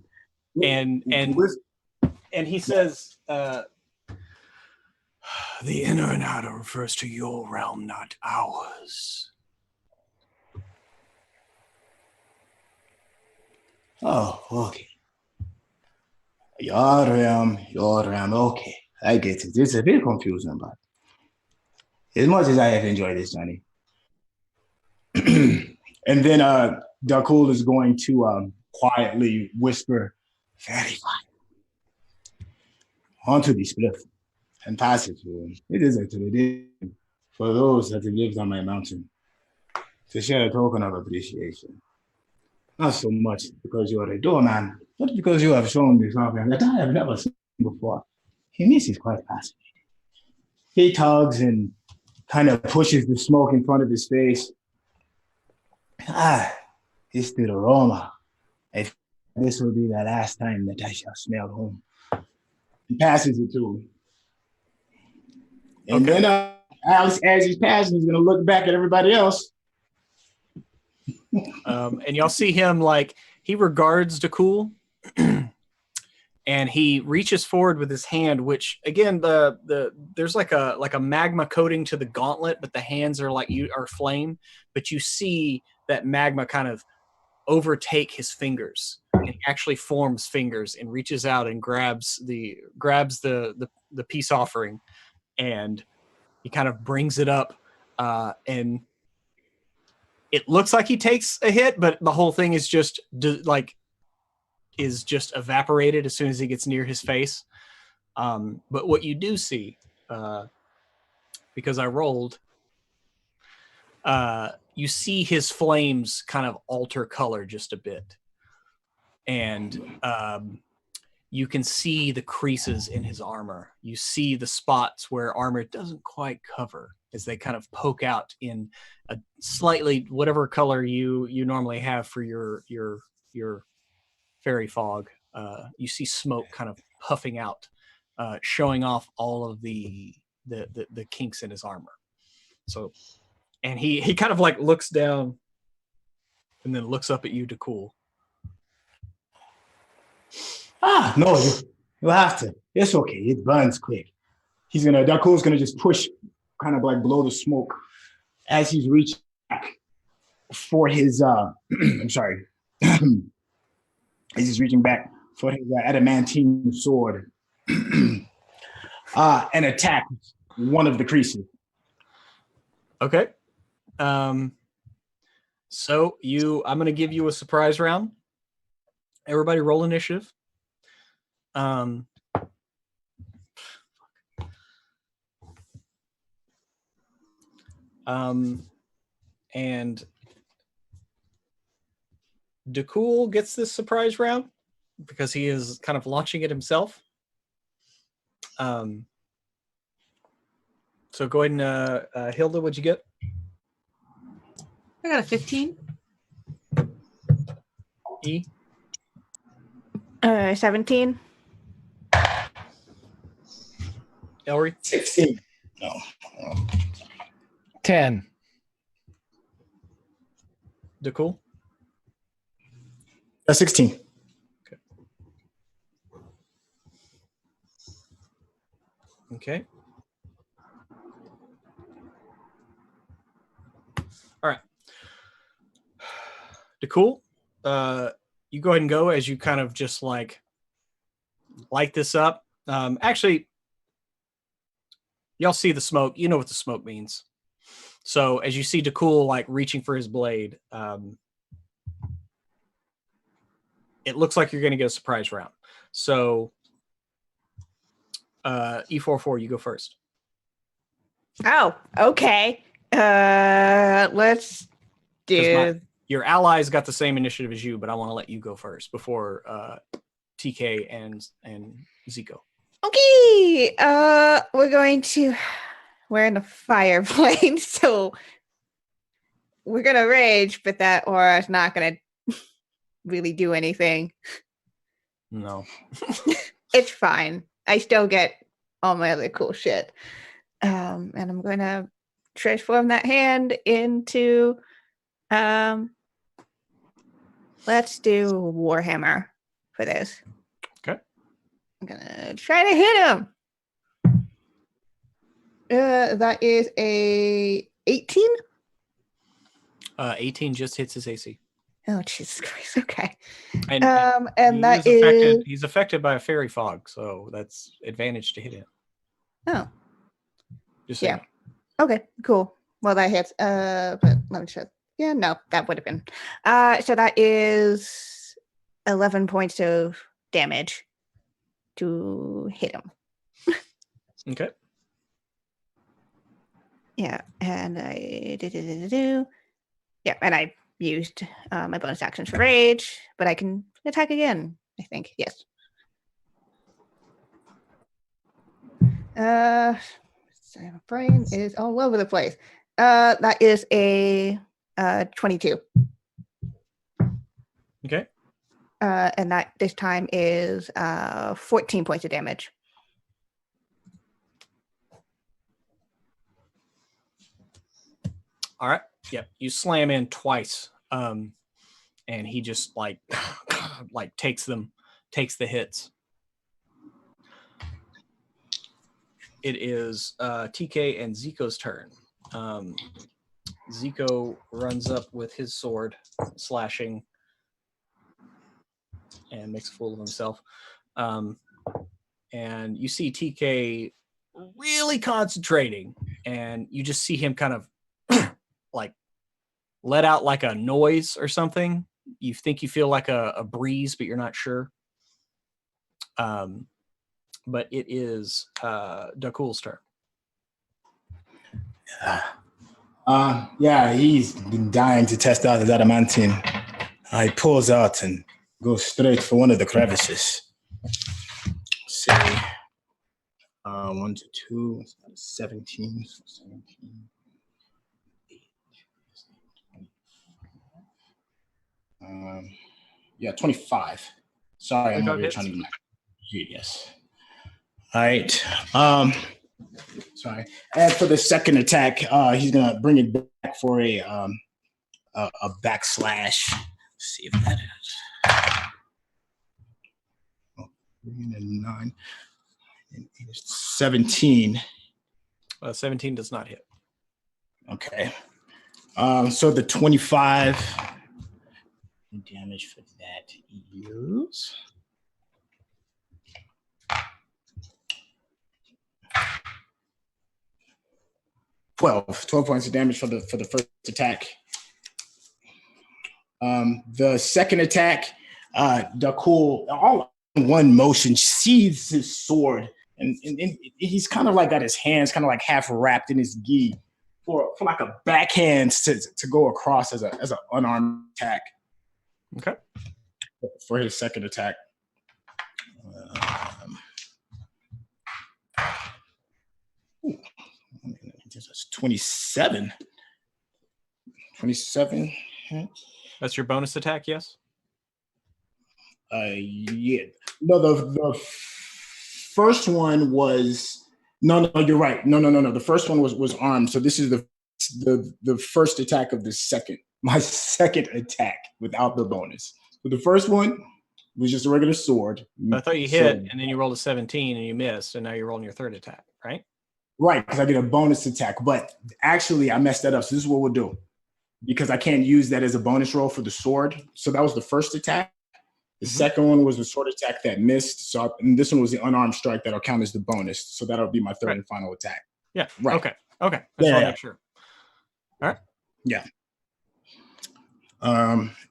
he says, the inner and outer refers to your realm, not ours. Oh, okay. Your realm, okay. I get it. It's a bit confusing, but as much as I have enjoyed this journey. And then Dakul is going to quietly whisper, very fine, onto the spliff and pass it to him. It is a tradition for those that have lived on my mountain to share a token of appreciation. Not so much because you are a doorman, but because you have shown me something that I have never seen before. He is quite fascinating. He tugs and kind of pushes the smoke in front of his face. It's the aroma. If this will be the last time that I shall smell home. He passes it to him. And then as he's passing, he's going to look back at everybody else. And y'all see him like he regards Dakul, and he reaches forward with his hand, which again there's like a magma coating to the gauntlet, but the hands are are flame. But you see that magma kind of overtake his fingers, and he actually forms fingers and reaches out and grabs the peace offering, and he kind of brings it up, and it looks like he takes a hit, but the whole thing is just evaporated as soon as he gets near his face. But what you do see, because I rolled, you see his flames kind of alter color just a bit. And you can see the creases in his armor. You see the spots where armor doesn't quite cover as they kind of poke out in a slightly whatever color you normally have for your fairy fog. You see smoke kind of puffing out, showing off all of the kinks in his armor. So, and he kind of like looks down and then looks up at you, Dakul. No, you have to. It's okay. It burns quick. Dakul's gonna just push, kind of like blow the smoke as he's reaching back for his I'm sorry. As he's reaching back for his adamantine sword and attack one of the creases. Okay. So I'm going to give you a surprise round. Everybody roll initiative. And Dakul gets this surprise round because he is kind of launching it himself. So go ahead and Hilda, what'd you get? I got a 15. E? 17. Ellery? 16. No. 10. Dakul? 16. Okay. All right. Dakul, you go ahead and go as you kind of just light this up. Actually, y'all see the smoke. You know what the smoke means. So as you see Dakul reaching for his blade, it looks like you're going to get a surprise round. So E44, you go first. Oh, okay. Let's do. Your allies got the same initiative as you, but I want to let you go first before TK and Zico. Okay. We're going to. We're in a fire plane, so we're gonna rage, but that aura is not gonna really do anything. No. It's fine. I still get all my other cool shit. And I'm gonna transform that hand into let's do Warhammer for this. Okay. I'm gonna try to hit him. That is a 18. 18 just hits his AC. Oh Jesus Christ! Okay. And that he is he's affected by a fairy fog, so that's advantage to hit him. oh Just yeah. saying. Okay, cool. Well, that hits. But let me check. Yeah, no, that would have been. So that is 11 points of damage to hit him. Okay. Yeah, and yeah, and I used my bonus actions for rage, but I can attack again. I think yes. So my brain is all over the place. That is a 22. Okay. And that this time is 14 points of damage. All right. Yep. You slam in twice. And he just like takes the hits. It is TK and Zico's turn. Zico runs up with his sword, slashing, and makes a fool of himself. And you see TK really concentrating, and you just see him kind of like let out like a noise or something. You think you feel like a breeze, but you're not sure. But it is Dakul's turn. Yeah, he's been dying to test out his adamantine. He pulls out and goes straight for one of the crevices. Let's see. 1 to 2, 17. 17. Yeah, 25. Sorry, I'm over here trying to do my yes. All right. Sorry. And for the second attack, he's gonna bring it back for a backslash. Let's see if that is. 3 and 9 and 8 is 17. 17 does not hit. Okay. So the 25 damage for that is 12 points of damage for the first attack. The second attack, Dakul, all in one motion, sheathes his sword, and he's kind of like got his hands kind of like half wrapped in his gi for like a backhand to go across as an unarmed attack. Okay. For his second attack. That's 27. 27. That's your bonus attack, yes? Yeah. No, the first one was no, you're right. No. The first one was armed. So this is the first attack of my second attack without the bonus. So the first one was just a regular sword. I thought you hit, and then you rolled a 17 and you missed, and now you're rolling your third attack, right? Right, because I did a bonus attack. But actually, I messed that up. So this is what we'll do. Because I can't use that as a bonus roll for the sword. So that was the first attack. The second one was the sword attack that missed. And this one was the unarmed strike that'll count as the bonus. So that'll be my third and final attack. Yeah. Right. Okay. I just want to make sure. All right. Yeah.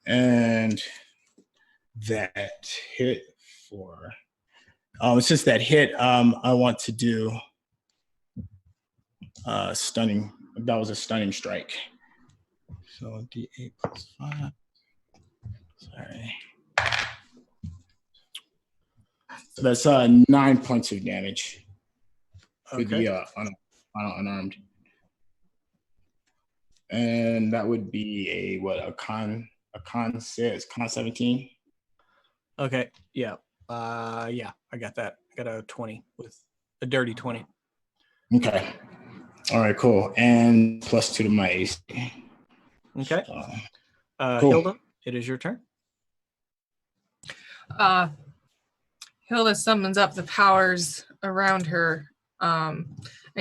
And that hit for Since that hit, I want to do stunning. That was a stunning strike. So D8 plus 5. Sorry. So that's 9 points of damage for the unarmed. And that would be a con 17. Okay. Yeah. Yeah, I got that. I got a 20 with a dirty 20. Okay. All right, cool. And +2 to my AC. Okay. Cool. Hilda, it is your turn. Hilda summons up the powers around her and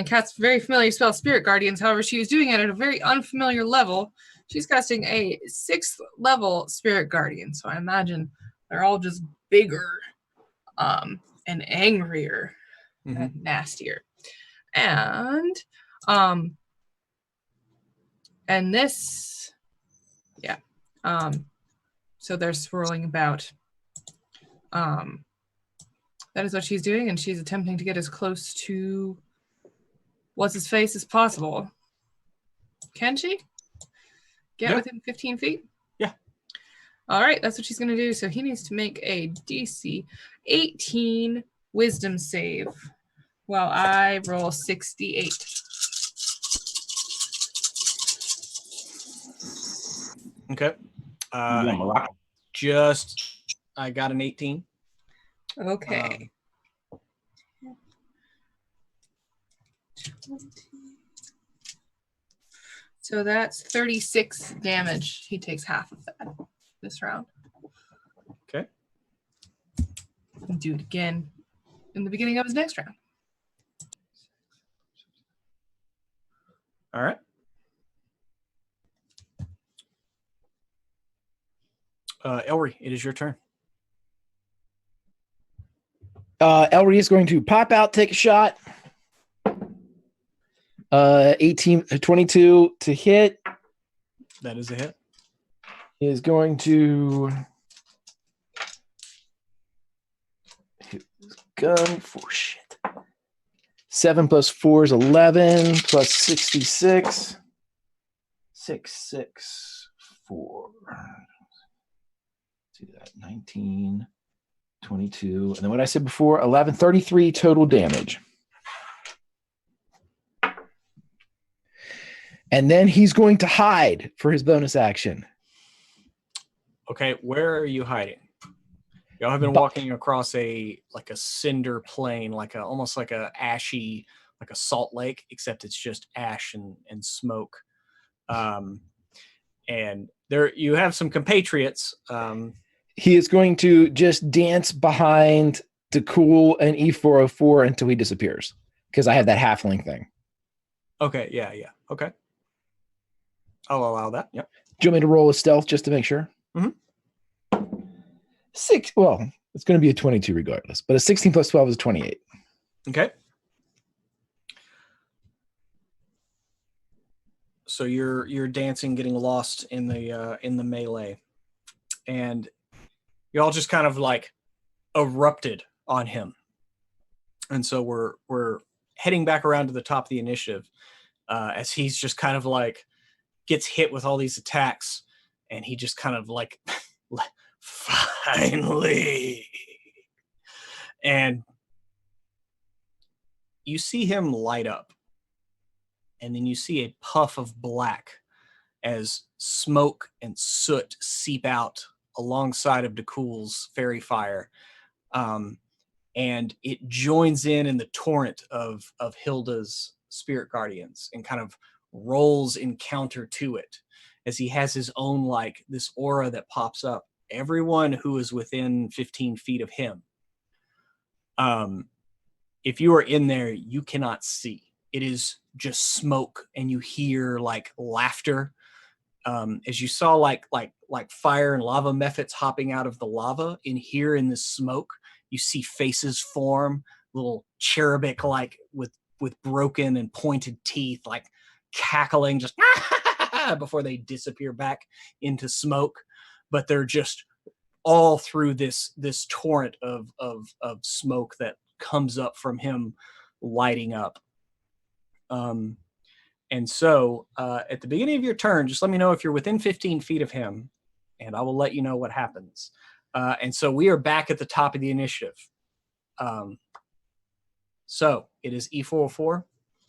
casts a very familiar spell, Spirit Guardians. However, she was doing it at a very unfamiliar level. She's casting a 6th level Spirit Guardian. So I imagine they're all just bigger and angrier and nastier. And this, yeah. So they're swirling about. That is what she's doing, and she's attempting to get as close to what's his face as possible. Can she get within 15 feet? Yeah. All right, that's what she's going to do. So he needs to make a DC 18 wisdom save while I roll 68. Okay. I got an 18. Okay. So that's 36 damage. He takes half of that this round. Okay. And do it again in the beginning of his next round. All right. Elry, it is your turn. Elry is going to pop out, take a shot. 22 to hit. That is a hit. He is going to hit his gun for shit. 7 plus 4 is 11 plus 66. 6, 6, 4. Let's do that. 19, 22. And then what I said before, 11, 33 total damage. And then he's going to hide for his bonus action. Okay, where are you hiding? Y'all have been walking across a cinder plain, almost like a ashy, like a salt lake, except it's just ash and smoke. And there you have some compatriots. He is going to just dance behind Dakul and E404 until he disappears, because I have that halfling thing. Okay, yeah. Okay. I'll allow that. Yep. Do you want me to roll a stealth just to make sure? Mm-hmm. 6. Well, it's going to be a 22 regardless, but a 16 plus 12 is 28. Okay. So you're dancing, getting lost in the melee, and you all just kind of like erupted on him, and so we're heading back around to the top of the initiative as he's just kind of like gets hit with all these attacks, and he just kind of like finally, and you see him light up. And then you see a puff of black as smoke and soot seep out alongside of Dakul's fairy fire. And it joins in the torrent of Hilda's spirit guardians and kind of rolls in counter to it as he has his own, like, this aura that pops up. Everyone who is within 15 feet of him. If you are in there, you cannot see. It is just smoke, and you hear like laughter. As you saw like fire and lava mephits hopping out of the lava, in here in this smoke, you see faces form, little cherubic like with broken and pointed teeth, like cackling just before they disappear back into smoke. But they're just all through this torrent of smoke that comes up from him lighting up. And so at the beginning of your turn, just let me know if you're within 15 feet of him, and I will let you know what happens. And so we are back at the top of the initiative. So it is E404.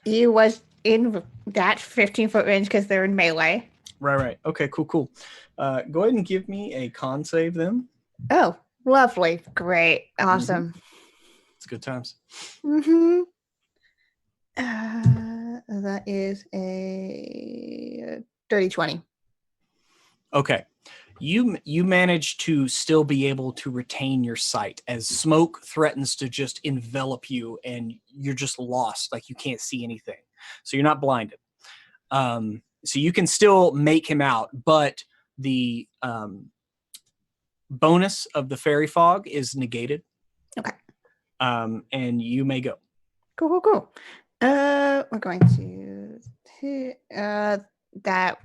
E was in that 15-foot range because they're in melee. Right. Okay, cool. Go ahead and give me a con save then. Oh, lovely. Great. Awesome. It's good times. Mm-hmm. That is a 30-20. Okay. You manage to still be able to retain your sight as smoke threatens to just envelop you and you're just lost, like you can't see anything. So you're not blinded. So you can still make him out, but the bonus of the fairy fog is negated. Okay. And you may go. Cool. We're going to hit, that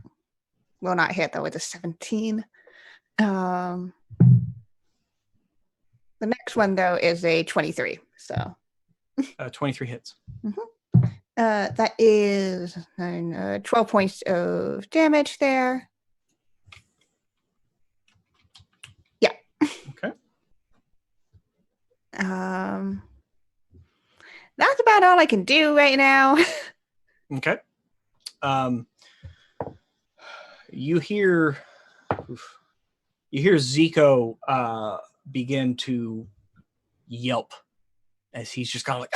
will not hit though with a 17. The next one though is a 23. So 23 hits. That is 12 points of damage there. Yeah. Okay. That's about all I can do right now. Okay. You hear Zico begin to yelp as he's just kind of like,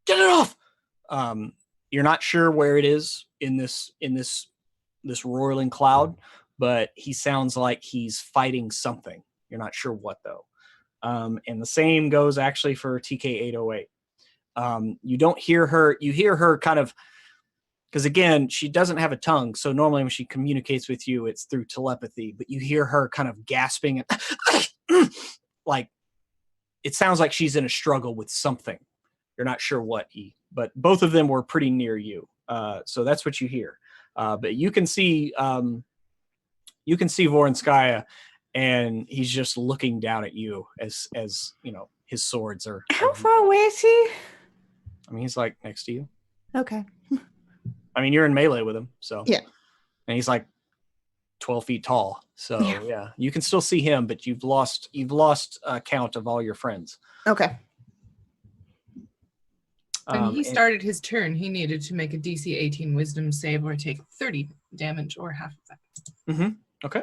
get it off. You're not sure where it is in this roiling cloud, but he sounds like he's fighting something. You're not sure what though. And the same goes actually for TK-808. You don't hear her. You hear her kind of, because again, she doesn't have a tongue. So normally when she communicates with you, it's through telepathy, but you hear her kind of gasping and like, it sounds like she's in a struggle with something. You're not sure what, but both of them were pretty near you. So that's what you hear. But you can see Voronskaya, and he's just looking down at you as you know, his swords are. How far away is he? I mean, he's like next to you. Okay. I mean, you're in melee with him, so yeah. And he's like 12 feet tall, so yeah, you can still see him, but you've lost count of all your friends. Okay. When he started his turn, he needed to make a DC 18 Wisdom save or take 30 damage or half of that. Okay.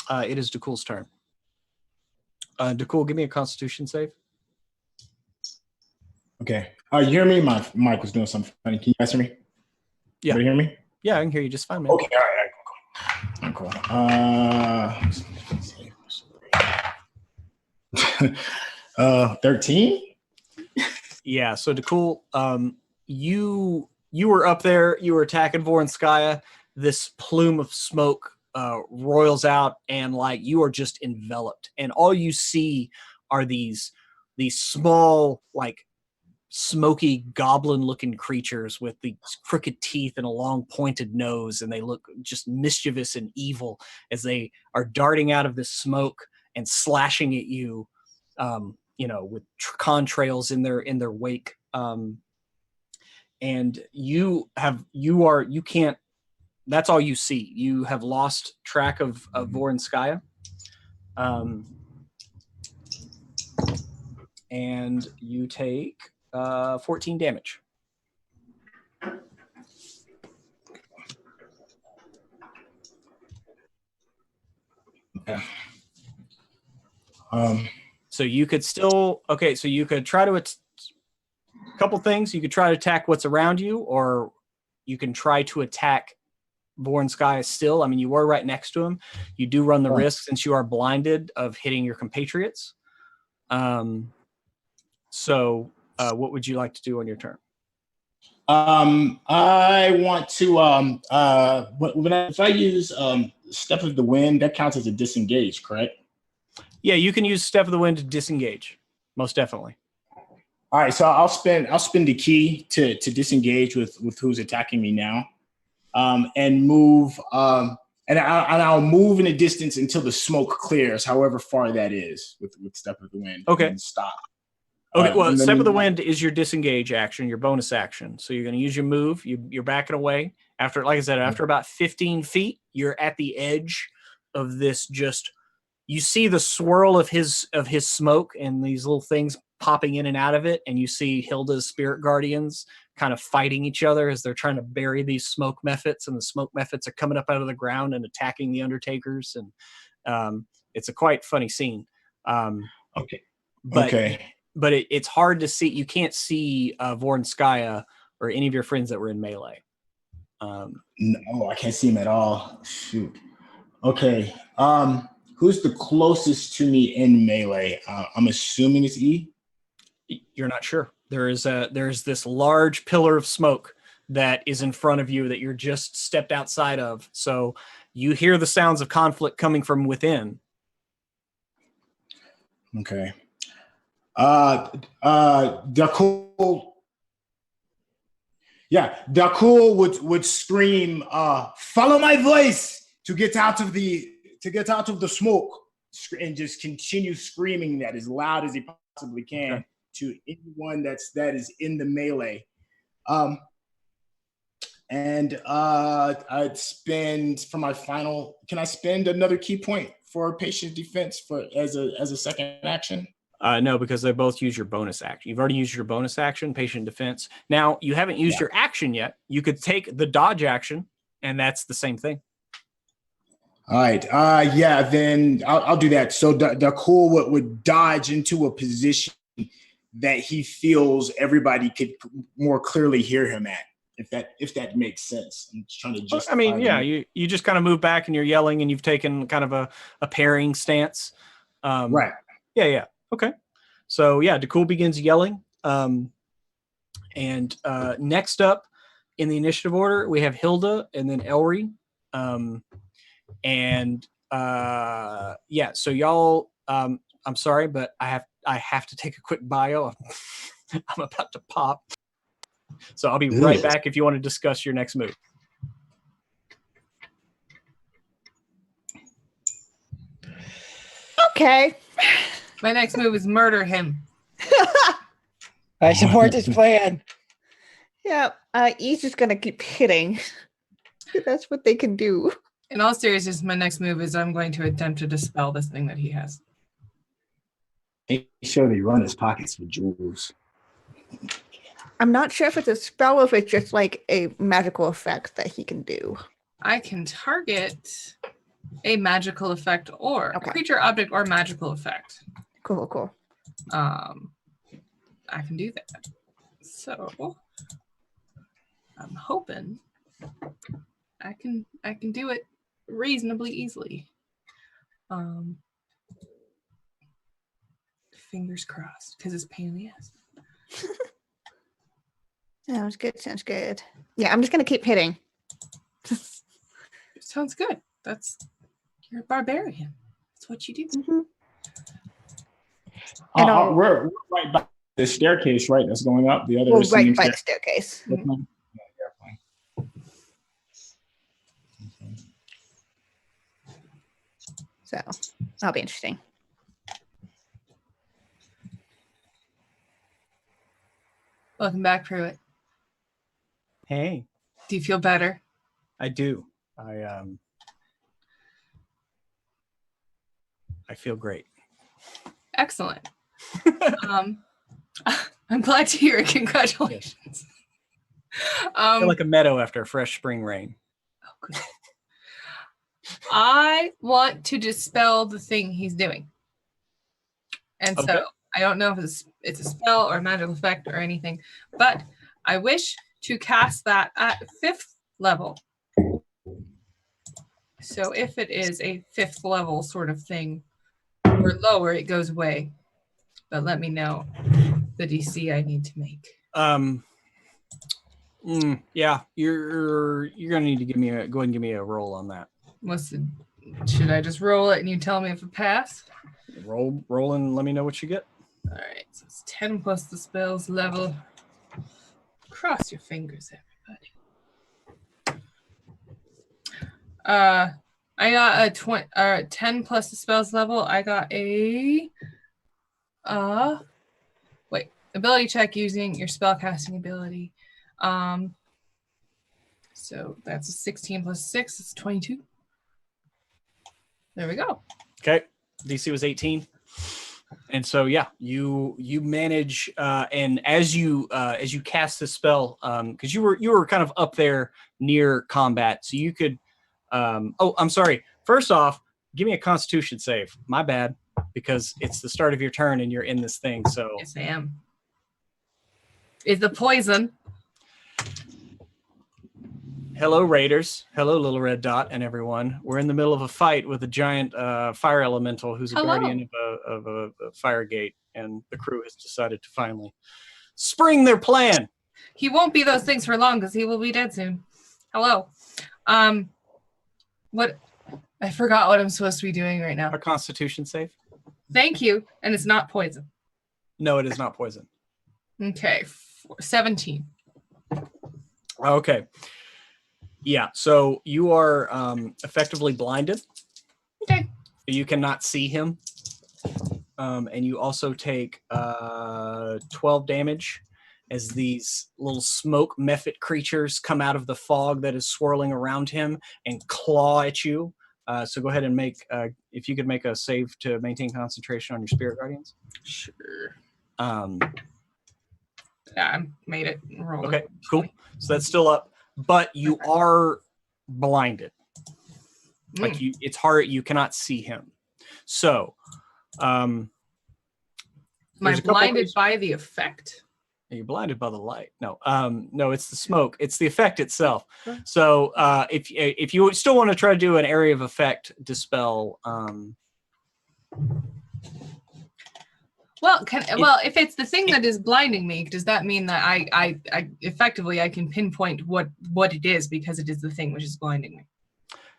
It is Dakul's turn. Dakul, give me a Constitution save. Okay. You hear me? My mic was doing something funny. Can you guys hear me? Yeah. You hear me? Yeah, I can hear you just fine, man. Okay. All right. Cool. 13. Yeah. So Dakul, you were up there. You were attacking Voronskaya. This plume of smoke roils out, and like you are just enveloped, and all you see are these small, like smoky goblin-looking creatures with the crooked teeth and a long pointed nose, and they look just mischievous and evil as they are darting out of this smoke and slashing at you, you know, with contrails in their wake. And you can't. That's all you see. You have lost track of Voronskaya. And you take 14 damage. Okay. So you could still, so you could try to, a couple things. You could try to attack what's around you, or you can try to attack Voronskaya still. I mean, you were right next to him. You do run the risk, since you are blinded, of hitting your compatriots. So what would you like to do on your turn? I want to if I use Step of the Wind, that counts as a disengage, correct? Yeah, you can use Step of the Wind to disengage. Most definitely. All right, so I'll spend the key to disengage with who's attacking me now, and move. And I'll move in a distance until the smoke clears, however far that is, with Step of the Wind. Okay. And stop. Okay, well, Step of the Wind is your disengage action, your bonus action. So you're going to use your move. You're backing away. After, like I said, after about 15 feet, you're at the edge of this. Just you see the swirl of his smoke and these little things popping in and out of it, and you see Hilda's spirit guardians kind of fighting each other as they're trying to bury these smoke mephits, and the smoke mephits are coming up out of the ground and attacking the Undertakers, and it's a quite funny scene. Okay. But it's hard to see. You can't see Vornskaya or any of your friends that were in melee. No, I can't see him at all. Shoot. Okay. Who's the closest to me in melee? I'm assuming it's E. You're not sure. There's this large pillar of smoke that is in front of you that you're just stepped outside of. So you hear the sounds of conflict coming from within. Okay. Dakul. Yeah, Dakul would scream, "Follow my voice!" to get out of the smoke, and just continue screaming that as loud as he possibly can to anyone that is in the melee. And I'd spend for my final. Can I spend another key point for patient defense as a second action? No, because they both use your bonus action. You've already used your bonus action, patient defense. Now, you haven't used your action yet. You could take the dodge action, and that's the same thing. All right. Yeah, then I'll do that. So Dakul would dodge into a position that he feels everybody could more clearly hear him at, if that makes sense. I'm just trying to just. I mean, yeah, you just kind of move back and you're yelling, and you've taken kind of a pairing stance. Right. Yeah. Okay. So yeah, Dakul begins yelling. And next up in the initiative order, we have Hilda and then Elry. So y'all, I'm sorry, but I have to take a quick bio. I'm about to pop. So I'll be right back if you want to discuss your next move. Okay. My next move is murder him. I support this plan. Yeah, E's just gonna keep hitting. That's what they can do. In all seriousness, my next move is I'm going to attempt to dispel this thing that he has. Make sure they run his pockets for jewels. I'm not sure if it's a spell or if it's just like a magical effect that he can do. I can target a magical effect or a creature, object, or magical effect. Cool. I can do that. So I'm hoping I can do it reasonably easily. Fingers crossed, because it's pain in the ass. Sounds good. Yeah, I'm just gonna keep hitting. Sounds good. You're a barbarian. That's what you do. Mm-hmm. We're right by the staircase, right? That's going up. The other right by the staircase. Mm-hmm. So that'll be interesting. Welcome back, Pruitt. Hey. Do you feel better? I do. I feel great. Excellent. I'm glad to hear it. Congratulations. I feel like a meadow after a fresh spring rain. Oh, good. I want to dispel the thing he's doing. And so I don't know if it's a spell or a magical effect or anything, but I wish to cast that at 5th level. So if it is a 5th level sort of thing or lower, it goes away. But let me know the DC I need to make. Yeah, you're gonna need to go ahead and give me a roll on that. Should I just roll it and you tell me if it passed? Roll and let me know what you get. All right, so it's 10 plus the spell's level. Cross your fingers, everybody. I got a 10 plus the spell's level. I got a ability check using your spellcasting ability. So that's a 16 plus 6. It's 22. There we go. Okay. DC was 18. And so yeah, you manage and as you cast the spell, because you were kind of up there near combat, so you could I'm sorry. First off, give me a Constitution save. My bad, because it's the start of your turn and you're in this thing. So Yes, I am. Is the poison? Hello, Raiders. Hello, Little Red Dot and everyone. We're in the middle of a fight with a giant fire elemental who's a guardian of a fire gate, and the crew has decided to finally spring their plan. He won't be those things for long because he will be dead soon. Hello. What? I forgot what I'm supposed to be doing right now. A Constitution save? Thank you. And it's not poison. No, it is not poison. Okay. 17. Okay. Yeah, so you are effectively blinded. Okay. You cannot see him. And you also take 12 damage as these little smoke mephit creatures come out of the fog that is swirling around him and claw at you. So go ahead and make, if you could make a save to maintain concentration on your spirit guardians. Sure. Yeah, I made it. Roll. Okay, cool. So that's still up, but you are blinded. Like it's hard. You cannot see him. So, am I blinded by the effect? You're blinded by the light. No, no, it's the smoke. It's the effect itself. So, if you still want to try to do an area of effect dispel, well, if it's the thing that is blinding me, does that mean that I effectively I can pinpoint what it is because it is the thing which is blinding me?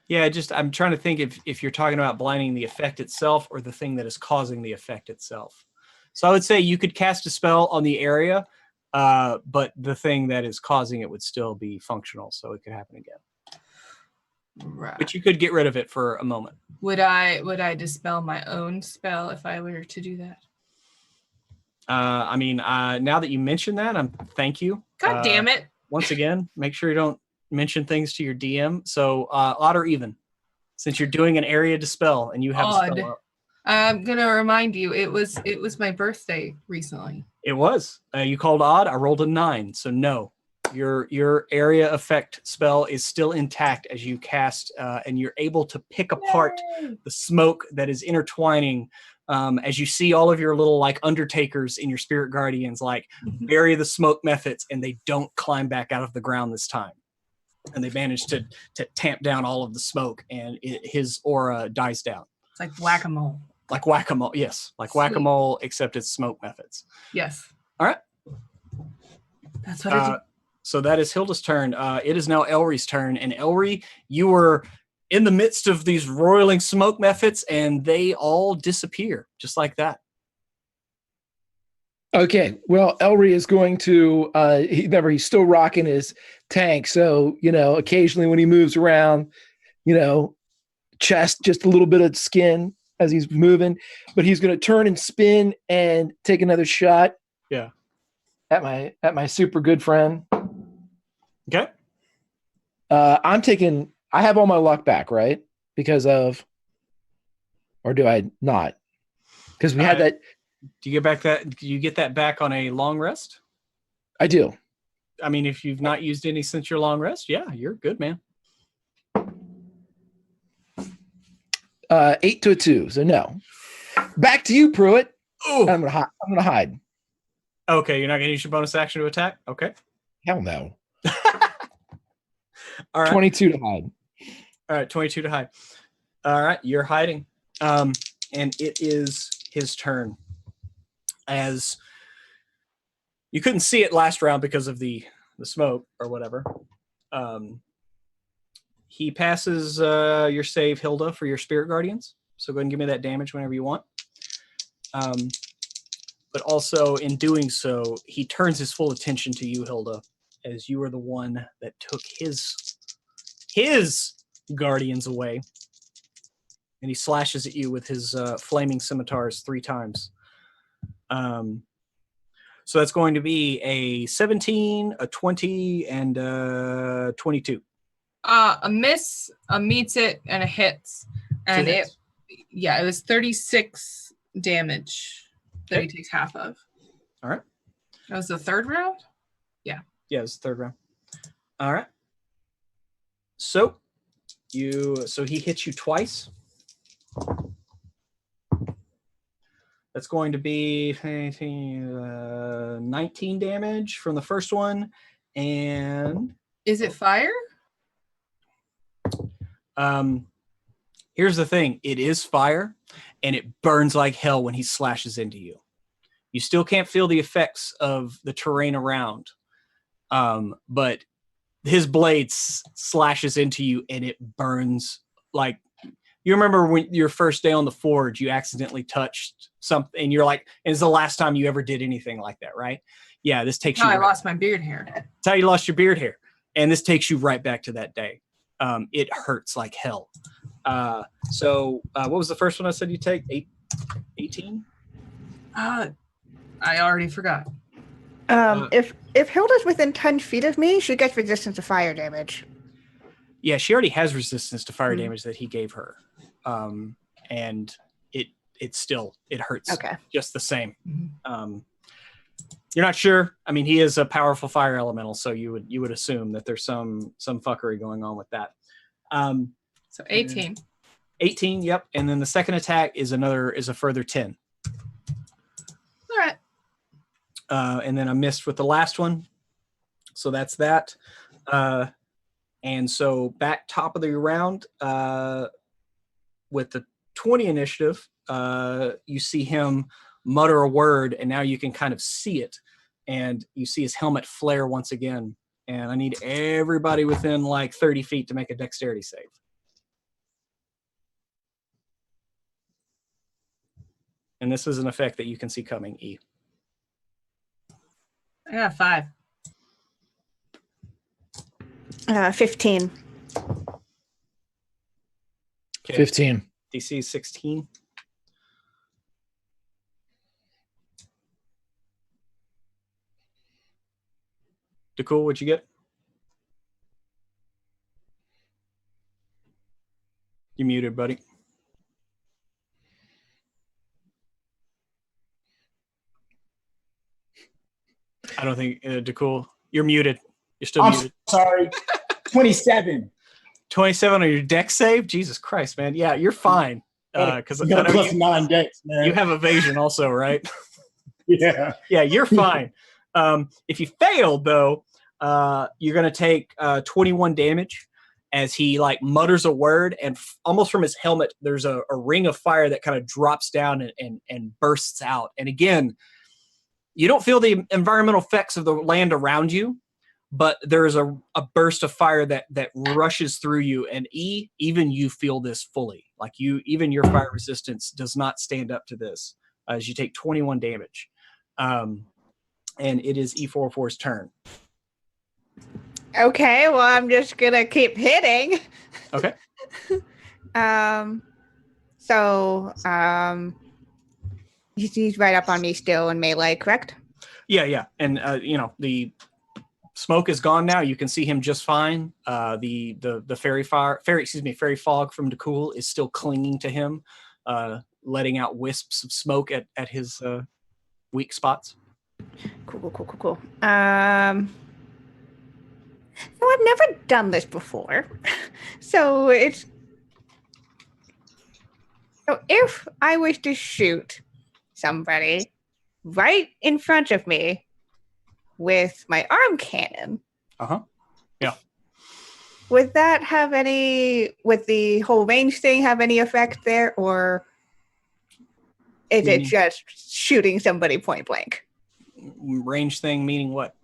Yeah, I'm trying to think if you're talking about blinding the effect itself or the thing that is causing the effect itself. So I would say you could cast a spell on the area, but the thing that is causing it would still be functional, so it could happen again. Right. But you could get rid of it for a moment. Would I dispel my own spell if I were to do that? I mean, now that you mention that, thank you. God damn it. Once again, make sure you don't mention things to your DM. So odd or even, since you're doing an area dispel and you have a spell up. I'm gonna remind you, it was my birthday recently. It was. You called odd. I rolled a 9, so no. Your area effect spell is still intact as you cast, and you're able to pick apart the smoke that is intertwining. As you see all of your little like undertakers in your spirit guardians like bury the smoke methods, and they don't climb back out of the ground this time, and they manage to tamp down all of the smoke, and his aura dies down. It's like whack-a-mole. Like whack-a-mole, yes, like whack-a-mole, except it's smoke methods. Yes. All right. That's what I do. So that is Hilda's turn. It is now Elry's turn, and Elry, you were in the midst of these roiling smoke methods, and they all disappear just like that. Okay, well, Elry is going to, he's still rocking his tank. So, occasionally when he moves around, chest, just a little bit of skin as he's moving, but he's going to turn and spin and take another shot. Yeah. At my super good friend. Okay. I have all my luck back, right? Because of, or do I not? Because we had that. Do you get that back on a long rest? I do. I mean, if you've not used any since your long rest, yeah, you're good, man. 8 to a 2, so no. Back to you, Pruitt. Oh, I'm gonna hide. Okay, you're not gonna use your bonus action to attack? Okay. Hell no. All right. 22 to hide. All right, 22 to hide. All right, you're hiding. And it is his turn. As you couldn't see it last round because of the smoke or whatever. He passes your save, Hilda, for your spirit guardians. So go ahead and give me that damage whenever you want. but also in doing so, he turns his full attention to you, Hilda, as you are the one that took his guardians away. And he slashes at you with his flaming scimitars 3 times. So that's going to be a 17, a 20, and a 22. A miss, a meets it, and a hits. And it was 36 damage that he takes half of. All right. That was the 3rd round? Yeah, it was the 3rd round. All right. So he hits you twice. That's going to be 19 damage from the first one. And is it fire? Here's the thing. It is fire, and it burns like hell when he slashes into you. You still can't feel the effects of the terrain around. But his blade slashes into you, and it burns like... You remember when your first day on the forge, you accidentally touched something, and you're like, it's the last time you ever did anything like that, right? Yeah, this takes you... I lost my beard hair. That's how you lost your beard hair. And this takes you right back to that day. It hurts like hell. So what was the first one I said you take? 18? I already forgot. If Hilda's within 10 feet of me, she gets resistance to fire damage. Yeah, she already has resistance to fire damage that he gave her. And it still hurts just the same. You're not sure. I mean, he is a powerful fire elemental, so you would assume that there's some fuckery going on with that. So 18. 18, yep. And then the second attack is a further 10. All right. And then I missed with the last one. So that's that. And so back top of the round, with the 20 initiative, you see him mutter a word, and now you can kind of see it. And you see his helmet flare once again. And I need everybody within like 30 feet to make a dexterity save. And this is an effect that you can see coming, E. I got 5. 15. Okay. 15. DC 16. Cool, what'd you get? You muted, buddy. I don't think, DeCool, you're muted. You're still muted. Sorry. 27. 27 on your dex save? Jesus Christ, man. Yeah, you're fine. Because you got a plus 9 dex, man. You have evasion also, right? Yeah. Yeah, you're fine. If you failed, though, you're going to take 21 damage as he like mutters a word, and almost from his helmet, there's a ring of fire that kind of drops down and bursts out. And again, you don't feel the environmental effects of the land around you, but there's a burst of fire that rushes through you, and even you feel this fully. Like even your fire resistance does not stand up to this as you take 21 damage. And it is E44's turn. Okay, well, I'm just gonna keep hitting. Okay. He's right up on me still in melee, correct? Yeah. And the smoke is gone now. You can see him just fine. The fairy fog from DeCool is still clinging to him, letting out wisps of smoke at his weak spots. Cool. So I've never done this before. So if I wish to shoot somebody right in front of me with my arm cannon. Yeah. Would that have would the whole range thing have any effect there, or is it just shooting somebody point blank? Range thing meaning what?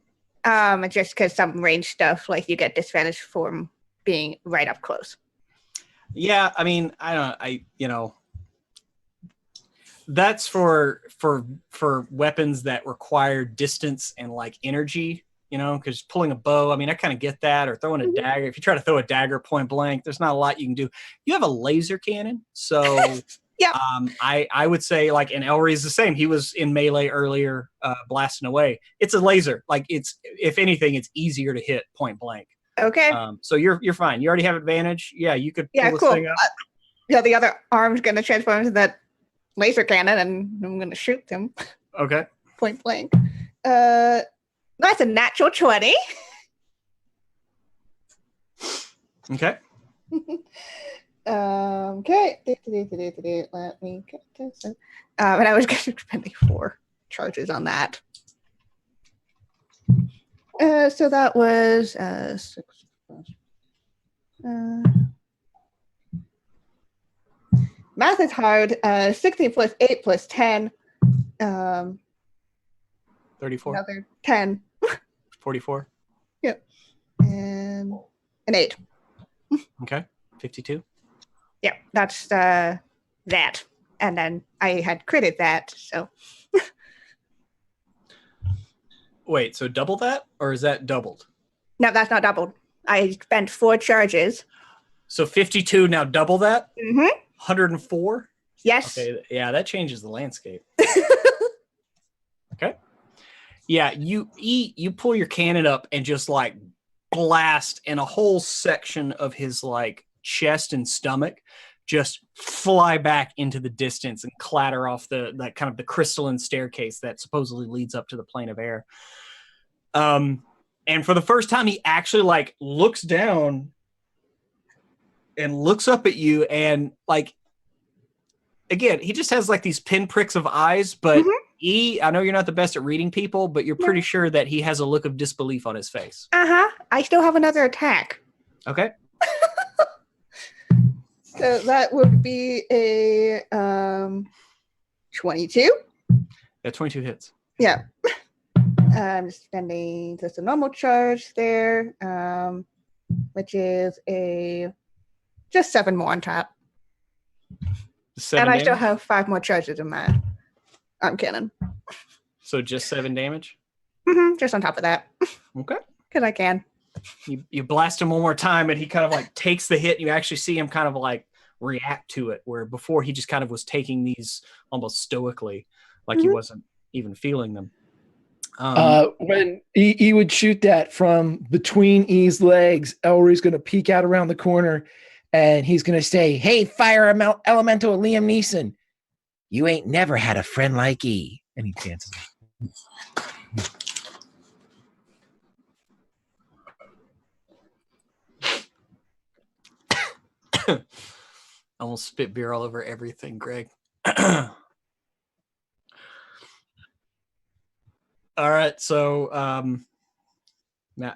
Just because some range stuff, like you get disadvantage from being right up close. Yeah, I mean, That's for weapons that require distance and like energy, you know, because pulling a bow, I mean, I kind of get that, or throwing a dagger. If you try to throw a dagger point blank, there's not a lot you can do. You have a laser cannon, so Yeah. I would say like, and Elry's the same. He was in melee earlier, blasting away. It's a laser. Like it's, if anything, it's easier to hit point blank. Okay. So you're fine. You already have advantage. Yeah, you could pull Yeah, this cool. thing up. Yeah, the other arm's gonna transform into that laser cannon, and I'm gonna shoot them Okay. point blank. That's a natural 20. Okay. Okay. Let me get this. And I was going to spend 4 charges on that. So that was 6 plus. Math is hard. 16 plus 8 plus 10. 34. Another 10. 44. Yep. And an 8. Okay. 52. Yeah, that's that. And then I had critted that, so. Wait, so double that, or is that doubled? No, that's not doubled. I spent 4 charges. So 52 now double that? Mm-hmm. 104? Yes. Okay, yeah, that changes the landscape. Okay. Yeah, you pull your cannon up and just like blast, and a whole section of his like chest and stomach just fly back into the distance and clatter off that kind of the crystalline staircase that supposedly leads up to the plane of air. And for the first time, he actually like looks down and looks up at you, and like, again, he just has like these pinpricks of eyes, but I know you're not the best at reading people, but you're pretty sure that he has a look of disbelief on his face. Uh-huh. I still have another attack. Okay. So that would be a 22. Yeah, 22 hits. Yeah. I'm spending just a normal charge there, which is just 7 more on top. 7 and I damage? still have 5 more charges in my arm cannon. So just 7 damage? Just on top of that. Okay. Because I can. You blast him one more time, and he kind of like takes the hit. You actually see him kind of like react to it, where before he just kind of was taking these almost stoically, like he wasn't even feeling them. When he would shoot that from between E's legs, Elry's going to peek out around the corner, and he's going to say, "Hey, fire elemental Liam Neeson, you ain't never had a friend like E." And he dances. I almost spit beer all over everything, Greg. All right, so now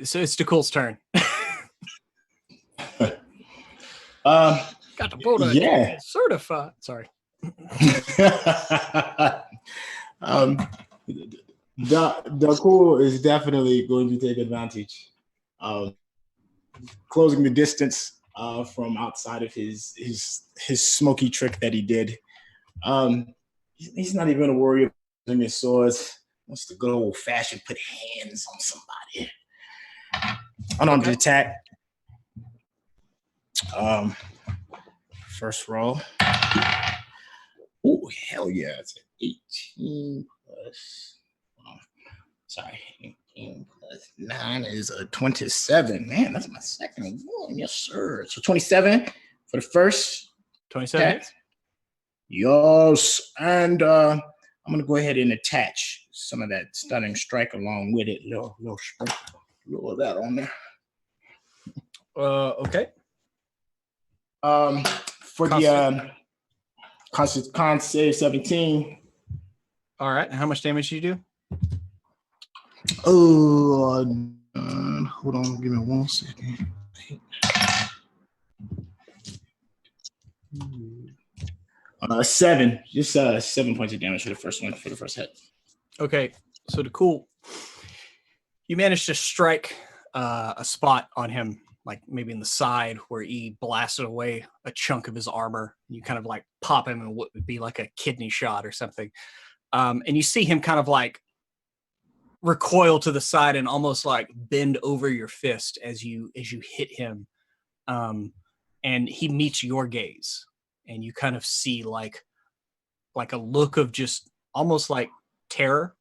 so it's DeCool's turn. Got the boat Yeah. certified. Sorry. DeCool is definitely going to take advantage of closing the distance from outside of his smoky trick that he did. He's not even going to worry about using his swords. He wants to go old fashioned, put hands on somebody. Unarmed attack. First roll. Oh, hell yeah. It's an 18 plus. Sorry. 18 plus 9 is a 27. Man, that's my second one. Yes, sir. So 27 for the first. 27 hits. Yes. And I'm going to go ahead and attach some of that stunning strike along with it. Little sprinkle. A little of that on there. Okay. For the con save 17. All right. How much damage do you do? Oh, hold on. Give me 1 second. 7. Just 7 points of damage for the first one, for the first hit. Okay. So DeCool, you managed to strike a spot on him like maybe in the side where he blasted away a chunk of his armor. You kind of like pop him in what would be like a kidney shot or something. And you see him kind of like recoil to the side and almost like bend over your fist as you hit him. And he meets your gaze, and you kind of see like a look of just almost like terror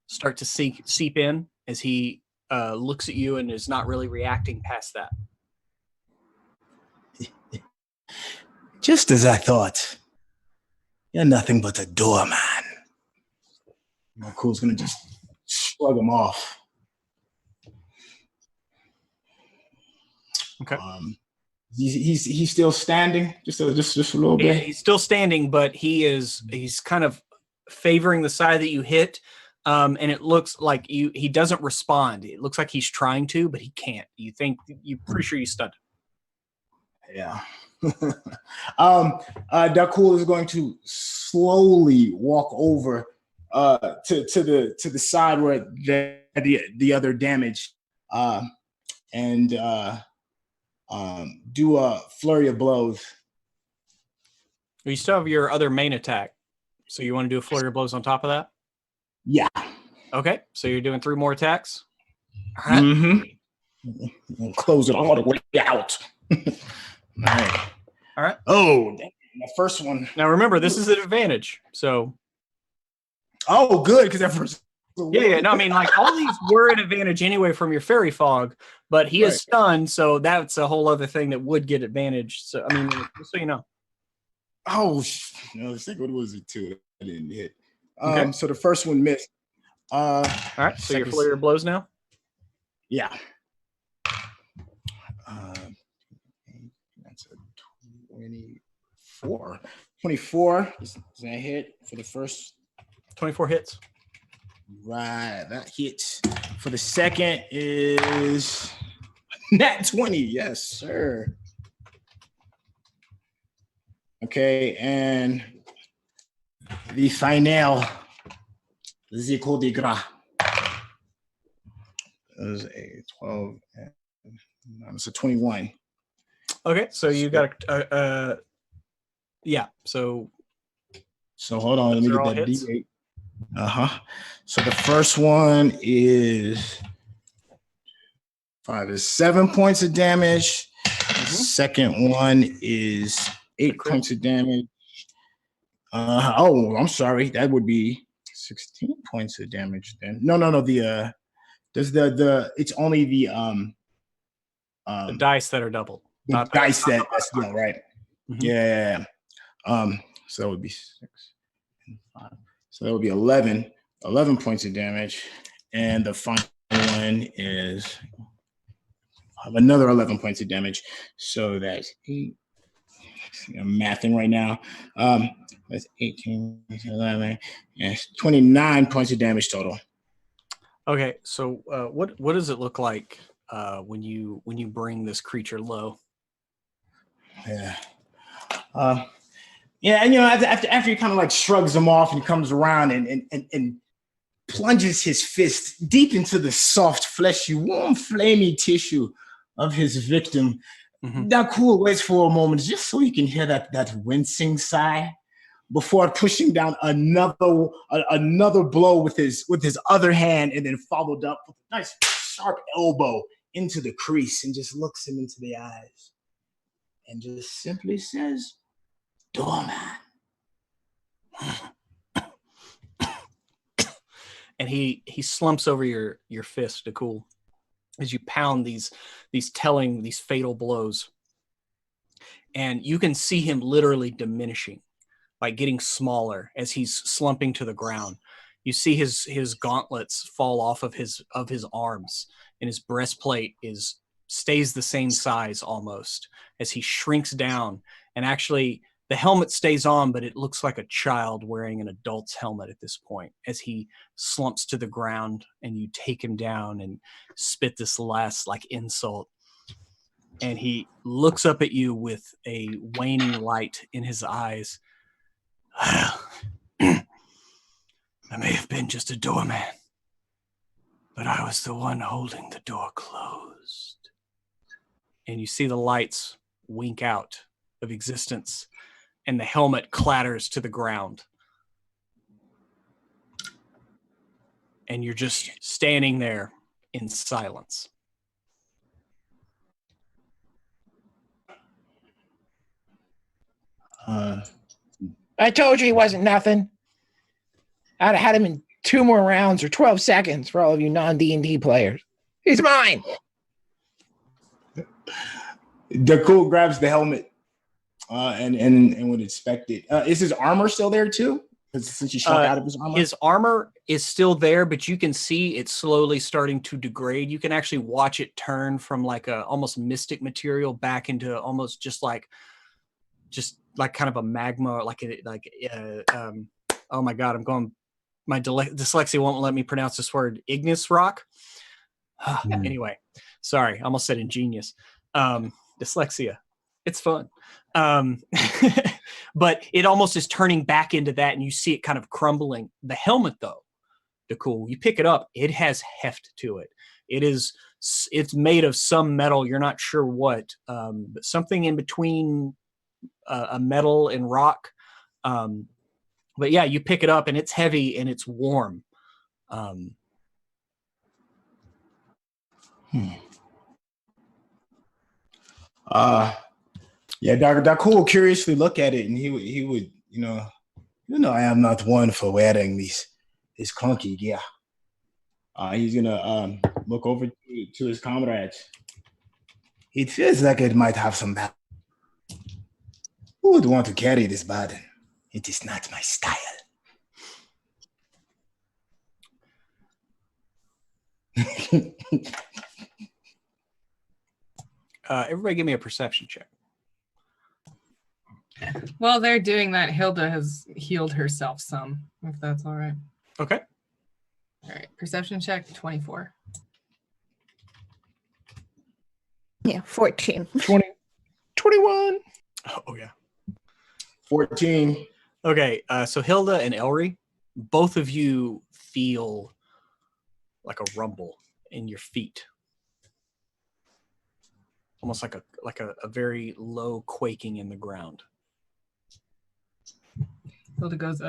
start to seep in as he looks at you and is not really reacting past that. Just as I thought. You're nothing but a doorman. Cool's gonna just shrug him off. Okay. He's still standing, just a little bit. He's still standing, but he's kind of favoring the side that you hit. And it looks like he doesn't respond. It looks like he's trying to, but he can't. You're pretty sure you stunned him. Yeah. Dakul is going to slowly walk over to the side where the other damage, and do a flurry of blows. You still have your other main attack, so you want to do a flurry of blows on top of that? Yeah. Okay, so you're doing 3 more attacks. All right. Mm-hmm. Close it all the way out. All right. Oh, dang, the first one. Now remember, this is an advantage. So. Oh, good, because that first. Yeah. No, I mean, like all these were an advantage anyway from your fairy fog, but he is stunned, so that's a whole other thing that would get advantage. So I mean, just so you know. Oh no, the second one was it too. I didn't hit. Okay. So the first one missed. All right. So your flurry of blows now. Yeah. That's a 24. 24 is that hit for the first? 24 hits. Right, that hits. For the second is nat 20. Yes, sir. Okay, and the final Zico de Gras is a 12 and it's a 21. Okay, so you got yeah. So hold on, let me get that hits? D8. So the first one is 5 is 7 points of damage. The second one is 8 points of damage. I'm sorry. That would be 16 points of damage then. No. There's it's only the dice that are doubled. The dice that's double, right? Mm-hmm. Yeah. So that would be 6 and 5. So that would be 11 points of damage. And the final one is another 11 points of damage. So that's 8. I'm mathing right now. That's 18, 11, and 29 points of damage total. Okay, so what does it look like when you bring this creature low? Yeah. And after he kind of like shrugs him off and comes around and plunges his fist deep into the soft, fleshy, warm, flamey tissue of his victim. Dakul waits for a moment just so he can hear that wincing sigh before pushing down another blow with his other hand, and then followed up with a nice sharp elbow into the crease, and just looks him into the eyes and just simply says, "Doorman." And he slumps over your fist, Dakul, as you pound these fatal blows. And you can see him literally diminishing, like getting smaller as he's slumping to the ground. You see his gauntlets fall off of his arms, and his breastplate stays the same size almost as he shrinks down. And actually, the helmet stays on, but it looks like a child wearing an adult's helmet at this point as he slumps to the ground, and you take him down and spit this last like insult. And he looks up at you with a waning light in his eyes. I may have been just a doorman, but I was the one holding the door closed. and you see the lights wink out of existence, and the helmet clatters to the ground. And you're just standing there in silence. I told you he wasn't nothing. I'd have had him in 2 more rounds or 12 seconds for all of you non-D&D players. He's mine. Dakul grabs the helmet and would inspect it. Is his armor still there too? Because since he shrunk out of his armor? His armor is still there, but you can see it's slowly starting to degrade. You can actually watch it turn from like a almost mystic material back into almost just like kind of a magma, oh my God, my dyslexia won't let me pronounce this word, igneous rock. Anyway, sorry, I almost said ingenious. Dyslexia, it's fun. But it almost is turning back into that, and you see it kind of crumbling. The helmet, though, Dakul, you pick it up, it has heft to it. It's made of some metal, you're not sure what, but something in between a metal and rock. But yeah, you pick it up and it's heavy and it's warm. Yeah, Dakul will curiously look at it, and he would, I am not one for wearing this clunky gear. He's gonna look over to his comrades. It feels like it might have some value. Who would want to carry this burden? It is not my style. Everybody give me a perception check. While they're doing that, Hilda has healed herself some, if that's all right. Okay. All right. Perception check, 24. Yeah, 14. 21. Oh, yeah. 14. Okay, so Hilda and Elry, both of you feel like a rumble in your feet. Almost like a very low quaking in the ground. Hilda goes,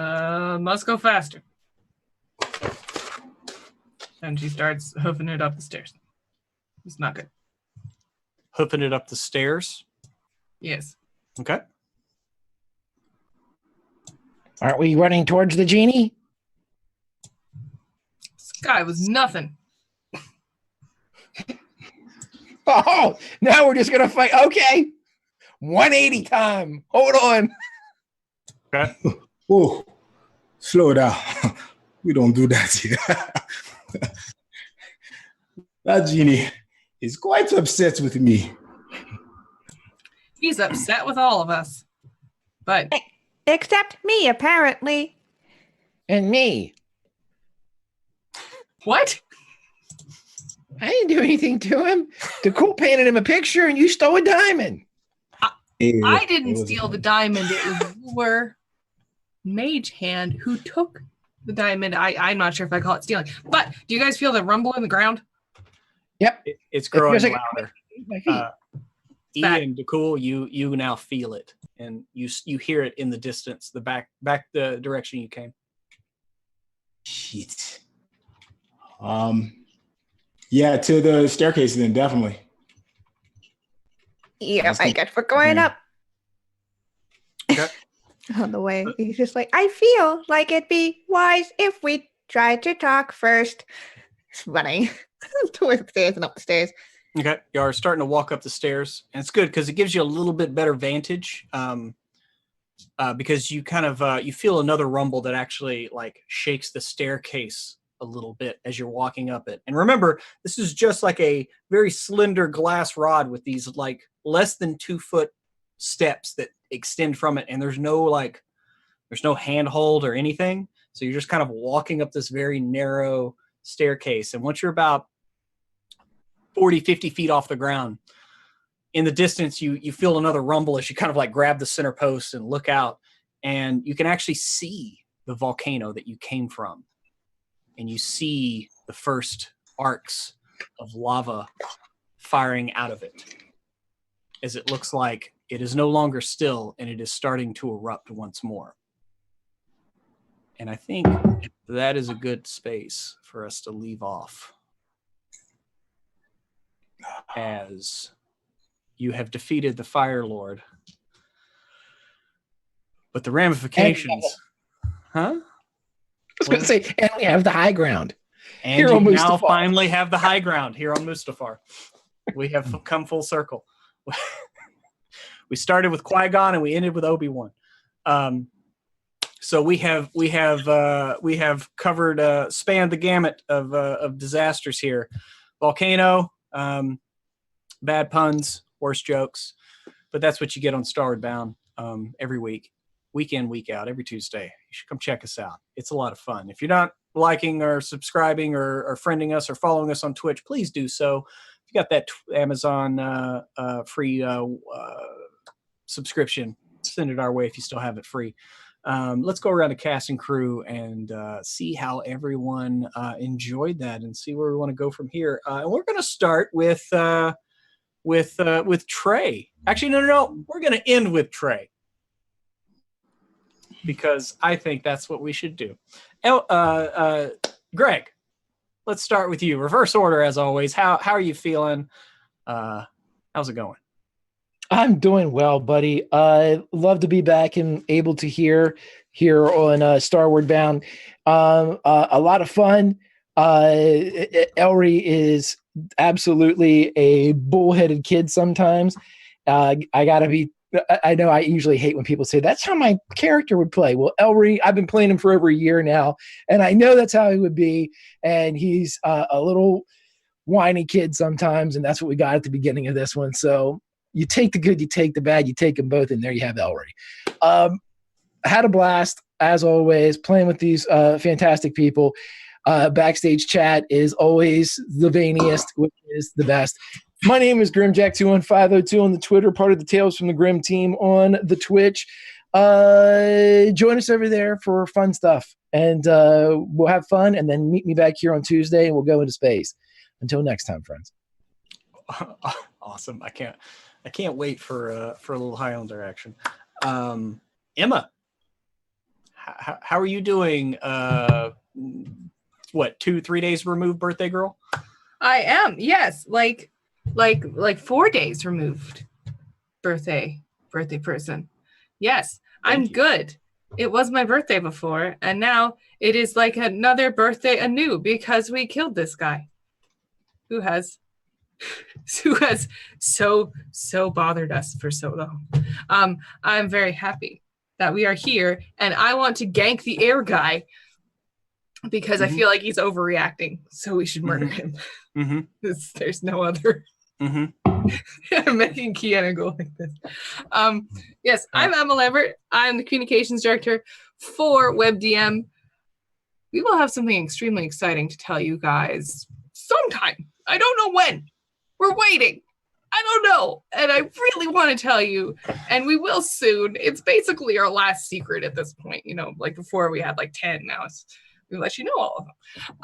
must go faster. And she starts hoofing it up the stairs. It's not good. Hoofing it up the stairs? Yes. Okay. Aren't we running towards the genie? Sky was nothing. Oh, now we're just going to fight. Okay. 180 time. Hold on. Okay. Oh, slow down. We don't do that here. That genie is quite upset with me. He's upset with all of us. But Except me, apparently. And me. what? I didn't do anything to him. Dakul painted him a picture and you stole a diamond. I didn't steal the diamond. It was your mage hand who took the diamond. I'm not sure if I call it stealing. But do you guys feel the rumble in the ground? Yep. It's growing feels like louder. My feet. Ian, Dakul, you now feel it, and you hear it in the distance, the back the direction you came. Shit. Yeah, to the staircase then, definitely. Yeah, I guess we're going up. Okay. On the way, he's just like, I feel like it'd be wise if we tried to talk first. It's running towards the stairs and up the stairs. Okay, you are starting to walk up the stairs, and it's good because it gives you a little bit better vantage. Because you kind of you feel another rumble that actually like shakes the staircase a little bit as you're walking up it. And remember, this is just like a very slender glass rod with these like less than 2 foot steps that extend from it, and there's no handhold or anything. So you're just kind of walking up this very narrow staircase, and once you're about 40-50 feet off the ground, in the distance you feel another rumble as you kind of like grab the center post and look out, and you can actually see the volcano that you came from, and you see the first arcs of lava firing out of it. as it looks like it is no longer still and it is starting to erupt once more. And I think that is a good space for us to leave off, as you have defeated the Fire Lord. But the ramifications, I was going to say, and we have the high ground. And here you on now Mustafar. finally have the high ground here on Mustafar. We have come full circle. We started with Qui-Gon and we ended with Obi-Wan. So we have covered spanned the gamut of disasters here. Volcano, bad puns, worse jokes, but that's what you get on Starward Bound every week. Week in, week out, every Tuesday. You should come check us out. It's a lot of fun. If you're not liking or subscribing or friending us or following us on Twitch, please do so. If you got that Amazon free subscription, send it our way if you still have it free. Let's go around to cast and crew and see how everyone enjoyed that and see where we want to go from here. And we're going to start with Trey. Actually, no. We're going to end with Trey, because I think that's what we should do. Greg, let's start with you. Reverse order as always. How are you feeling? How's it going? I'm doing well, buddy. Love to be back and able to hear here on Starward Bound. A lot of fun. Elry is absolutely a bullheaded kid sometimes. I gotta be. I know I usually hate when people say that's how my character would play. Well, Elry, I've been playing him for over a year now, and I know that's how he would be. And he's a little whiny kid sometimes, and that's what we got at the beginning of this one. So you take the good, you take the bad, you take them both, and there you have Elry. I had a blast, as always, playing with these fantastic people. Backstage chat is always the veiniest, which is the best. My name is Grimjack21502 on the Twitter, part of the Tales from the Grim team on the Twitch. Join us over there for fun stuff, and we'll have fun, and then meet me back here on Tuesday, and we'll go into space. Until next time, friends. Awesome. I can't wait for a little Highlander action. Emma, how are you doing? 2-3 days removed, birthday girl? I am, yes, like 4 days removed, birthday person. Yes, I'm good. It was my birthday before, and now it is like another birthday anew because we killed this guy who has so bothered us for so long. I'm very happy that we are here, and I want to gank the air guy because I feel like he's overreacting, so we should murder him. There's no other. I'm making Kiana go like this. Yes, I'm Emma Lambert. I'm the communications director for WebDM. We will have something extremely exciting to tell you guys sometime. I don't know when. We're waiting. I don't know. And I really want to tell you, and we will soon. It's basically our last secret at this point. Like before we had like 10. Now we let you know all of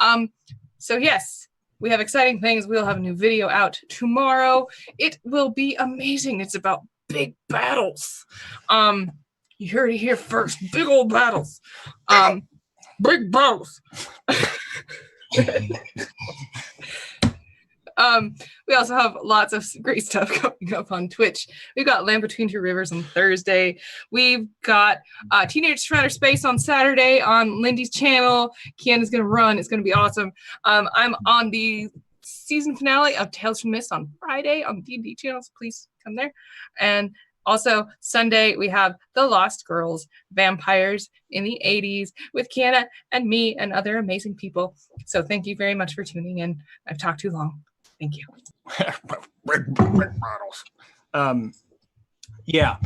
them. So yes, we have exciting things. We'll have a new video out tomorrow. It will be amazing. It's about big battles. You heard it here first. Big old battles. Big battles. We also have lots of great stuff coming up on Twitch. We've got Land Between Two Rivers on Thursday. We've got Teenage Outer Space on Saturday on Lindy's channel. Kiana's going to run. It's going to be awesome. I'm on the season finale of Tales from Mist on Friday on the D&D channels. Please come there. And also Sunday, we have The Lost Girls, Vampires in the 80s with Kiana and me and other amazing people. So thank you very much for tuning in. I've talked too long. Thank you. Yeah.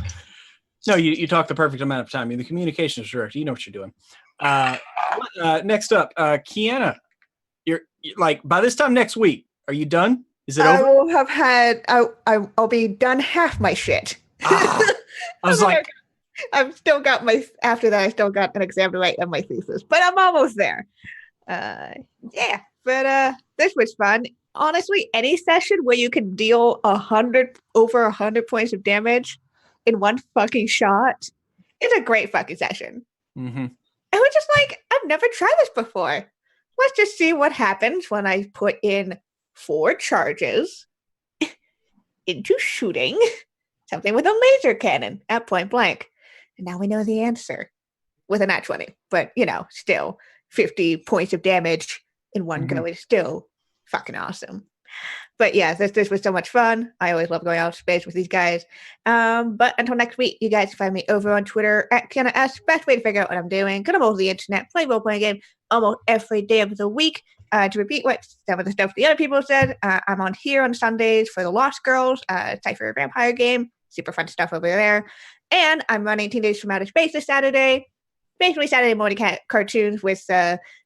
No, you talked the perfect amount of time. You're the communications director. You know what you're doing. Next up, Kiana. You're like, by this time next week, are you done? Is it over? I will have had. I'll be done half my shit. I was like, I've still got after that, I still got an exam to write on my thesis, but I'm almost there. Yeah, but this was fun. honestly, any session where you can deal over 100 points of damage in one fucking shot is a great fucking session. Mm-hmm. And we're just like, I've never tried this before. Let's just see what happens when I put in 4 charges into shooting something with a laser cannon at point blank. And now we know the answer with a nat 20. But, still 50 points of damage in one go is still fucking awesome. But yeah, this was so much fun. I always love going out of space with these guys. But until next week, you guys can find me over on Twitter at KianaS. Best way to figure out what I'm doing. Good over the internet, play role-playing game almost every day of the week. To repeat what some of the stuff the other people said, I'm on here on Sundays for the Lost Girls, Cypher Vampire game. Super fun stuff over there. And I'm running Teenage from Outer Space this Saturday. Basically Saturday morning cartoons with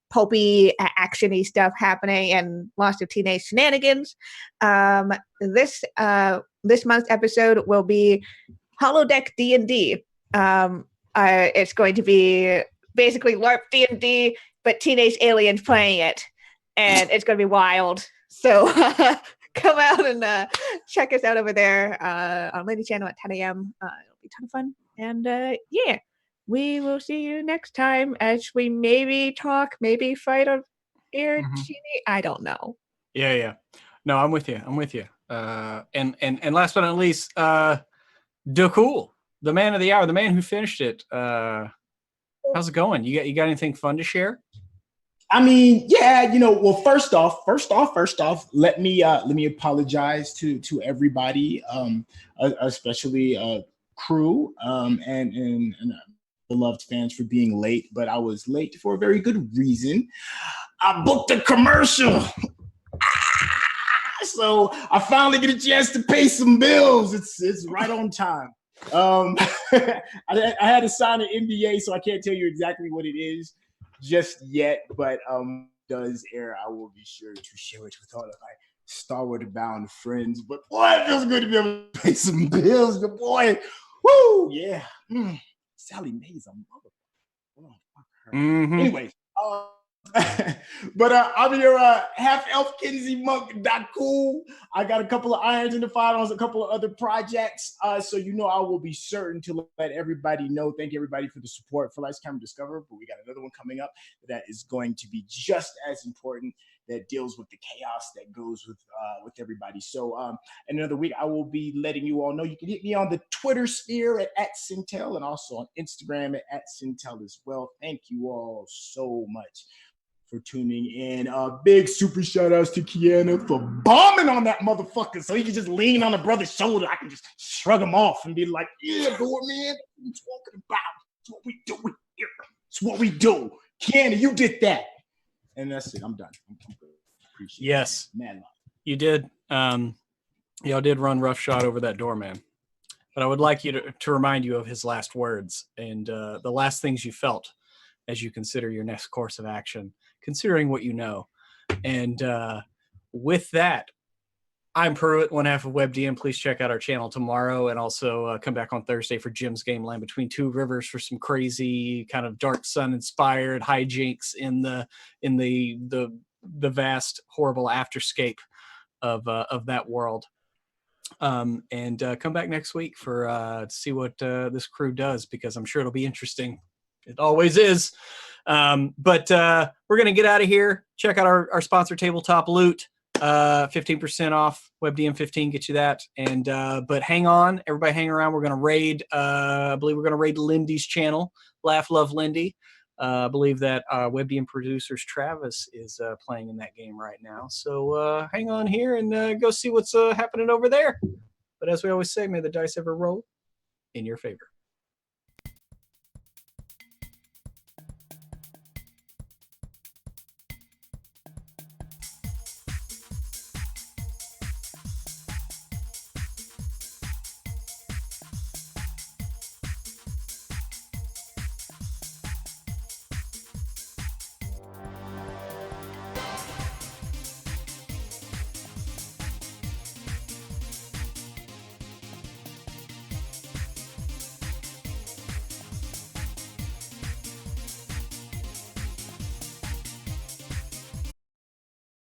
pulpy, action-y stuff happening and lots of teenage shenanigans. This month's episode will be Holodeck D&D. It's going to be basically LARP D&D, but teenage aliens playing it. And it's going to be wild. So come out and check us out over there on Lady Channel at 10 a.m. It'll be a ton of fun. And yeah. We will see you next time as we maybe fight on air. I don't know. Yeah. No, I'm with you. And last but not least, Cool, the man of the hour, the man who finished it. How's it going? You got anything fun to share? I mean, yeah, well, first off, let me apologize to everybody, especially crew, and beloved fans for being late, but I was late for a very good reason. I booked a commercial. So I finally get a chance to pay some bills. It's right on time. I had to sign an NDA, so I can't tell you exactly what it is just yet, but does air, I will be sure to share it with all of my Starward Bound friends. But boy, it feels good to be able to pay some bills. But boy, woo, yeah. Sally Mae's a motherfucker. Oh, fuck her. Anyway, but I'm your half-elf Kinsey Monk. Cool. I got a couple of irons in the fire on a couple of other projects. So I will be certain to let everybody know. Thank everybody for the support for Lights Camera Discover. But we got another one coming up that is going to be just as important, that deals with the chaos that goes with everybody. So in another week, I will be letting you all know. You can hit me on the Twitter sphere at Sintel, and also on Instagram at Sintel as well. Thank you all so much for tuning in. Big super shout outs to Kiana for bombing on that motherfucker, so he can just lean on a brother's shoulder. I can just shrug him off and be like, yeah, go man. What you talking about? It's what we do here. It's what we do. Kiana, you did that. And that's it. I'm done. I'm good. Appreciate yes, it. Man, you did. Y'all did run roughshod over that door, man. But I would like you to remind you of his last words and the last things you felt as you consider your next course of action, considering what you know. And with that, I'm Pruitt, one half of WebDM. Please check out our channel tomorrow, and also come back on Thursday for Jim's Game Land Between Two Rivers for some crazy kind of Dark Sun-inspired hijinks in the vast, horrible afterscape of that world. And come back next week for to see what this crew does, because I'm sure it'll be interesting. It always is. But we're gonna get out of here. Check out our sponsor, Tabletop Loot. 15% off. WebDM 15 get you that. And but hang on, everybody, hang around. We're gonna raid. I believe we're gonna raid Lindy's channel. Laugh Love Lindy. I believe that WebDM producers Travis is playing in that game right now. So hang on here and go see what's happening over there. But as we always say, may the dice ever roll in your favor.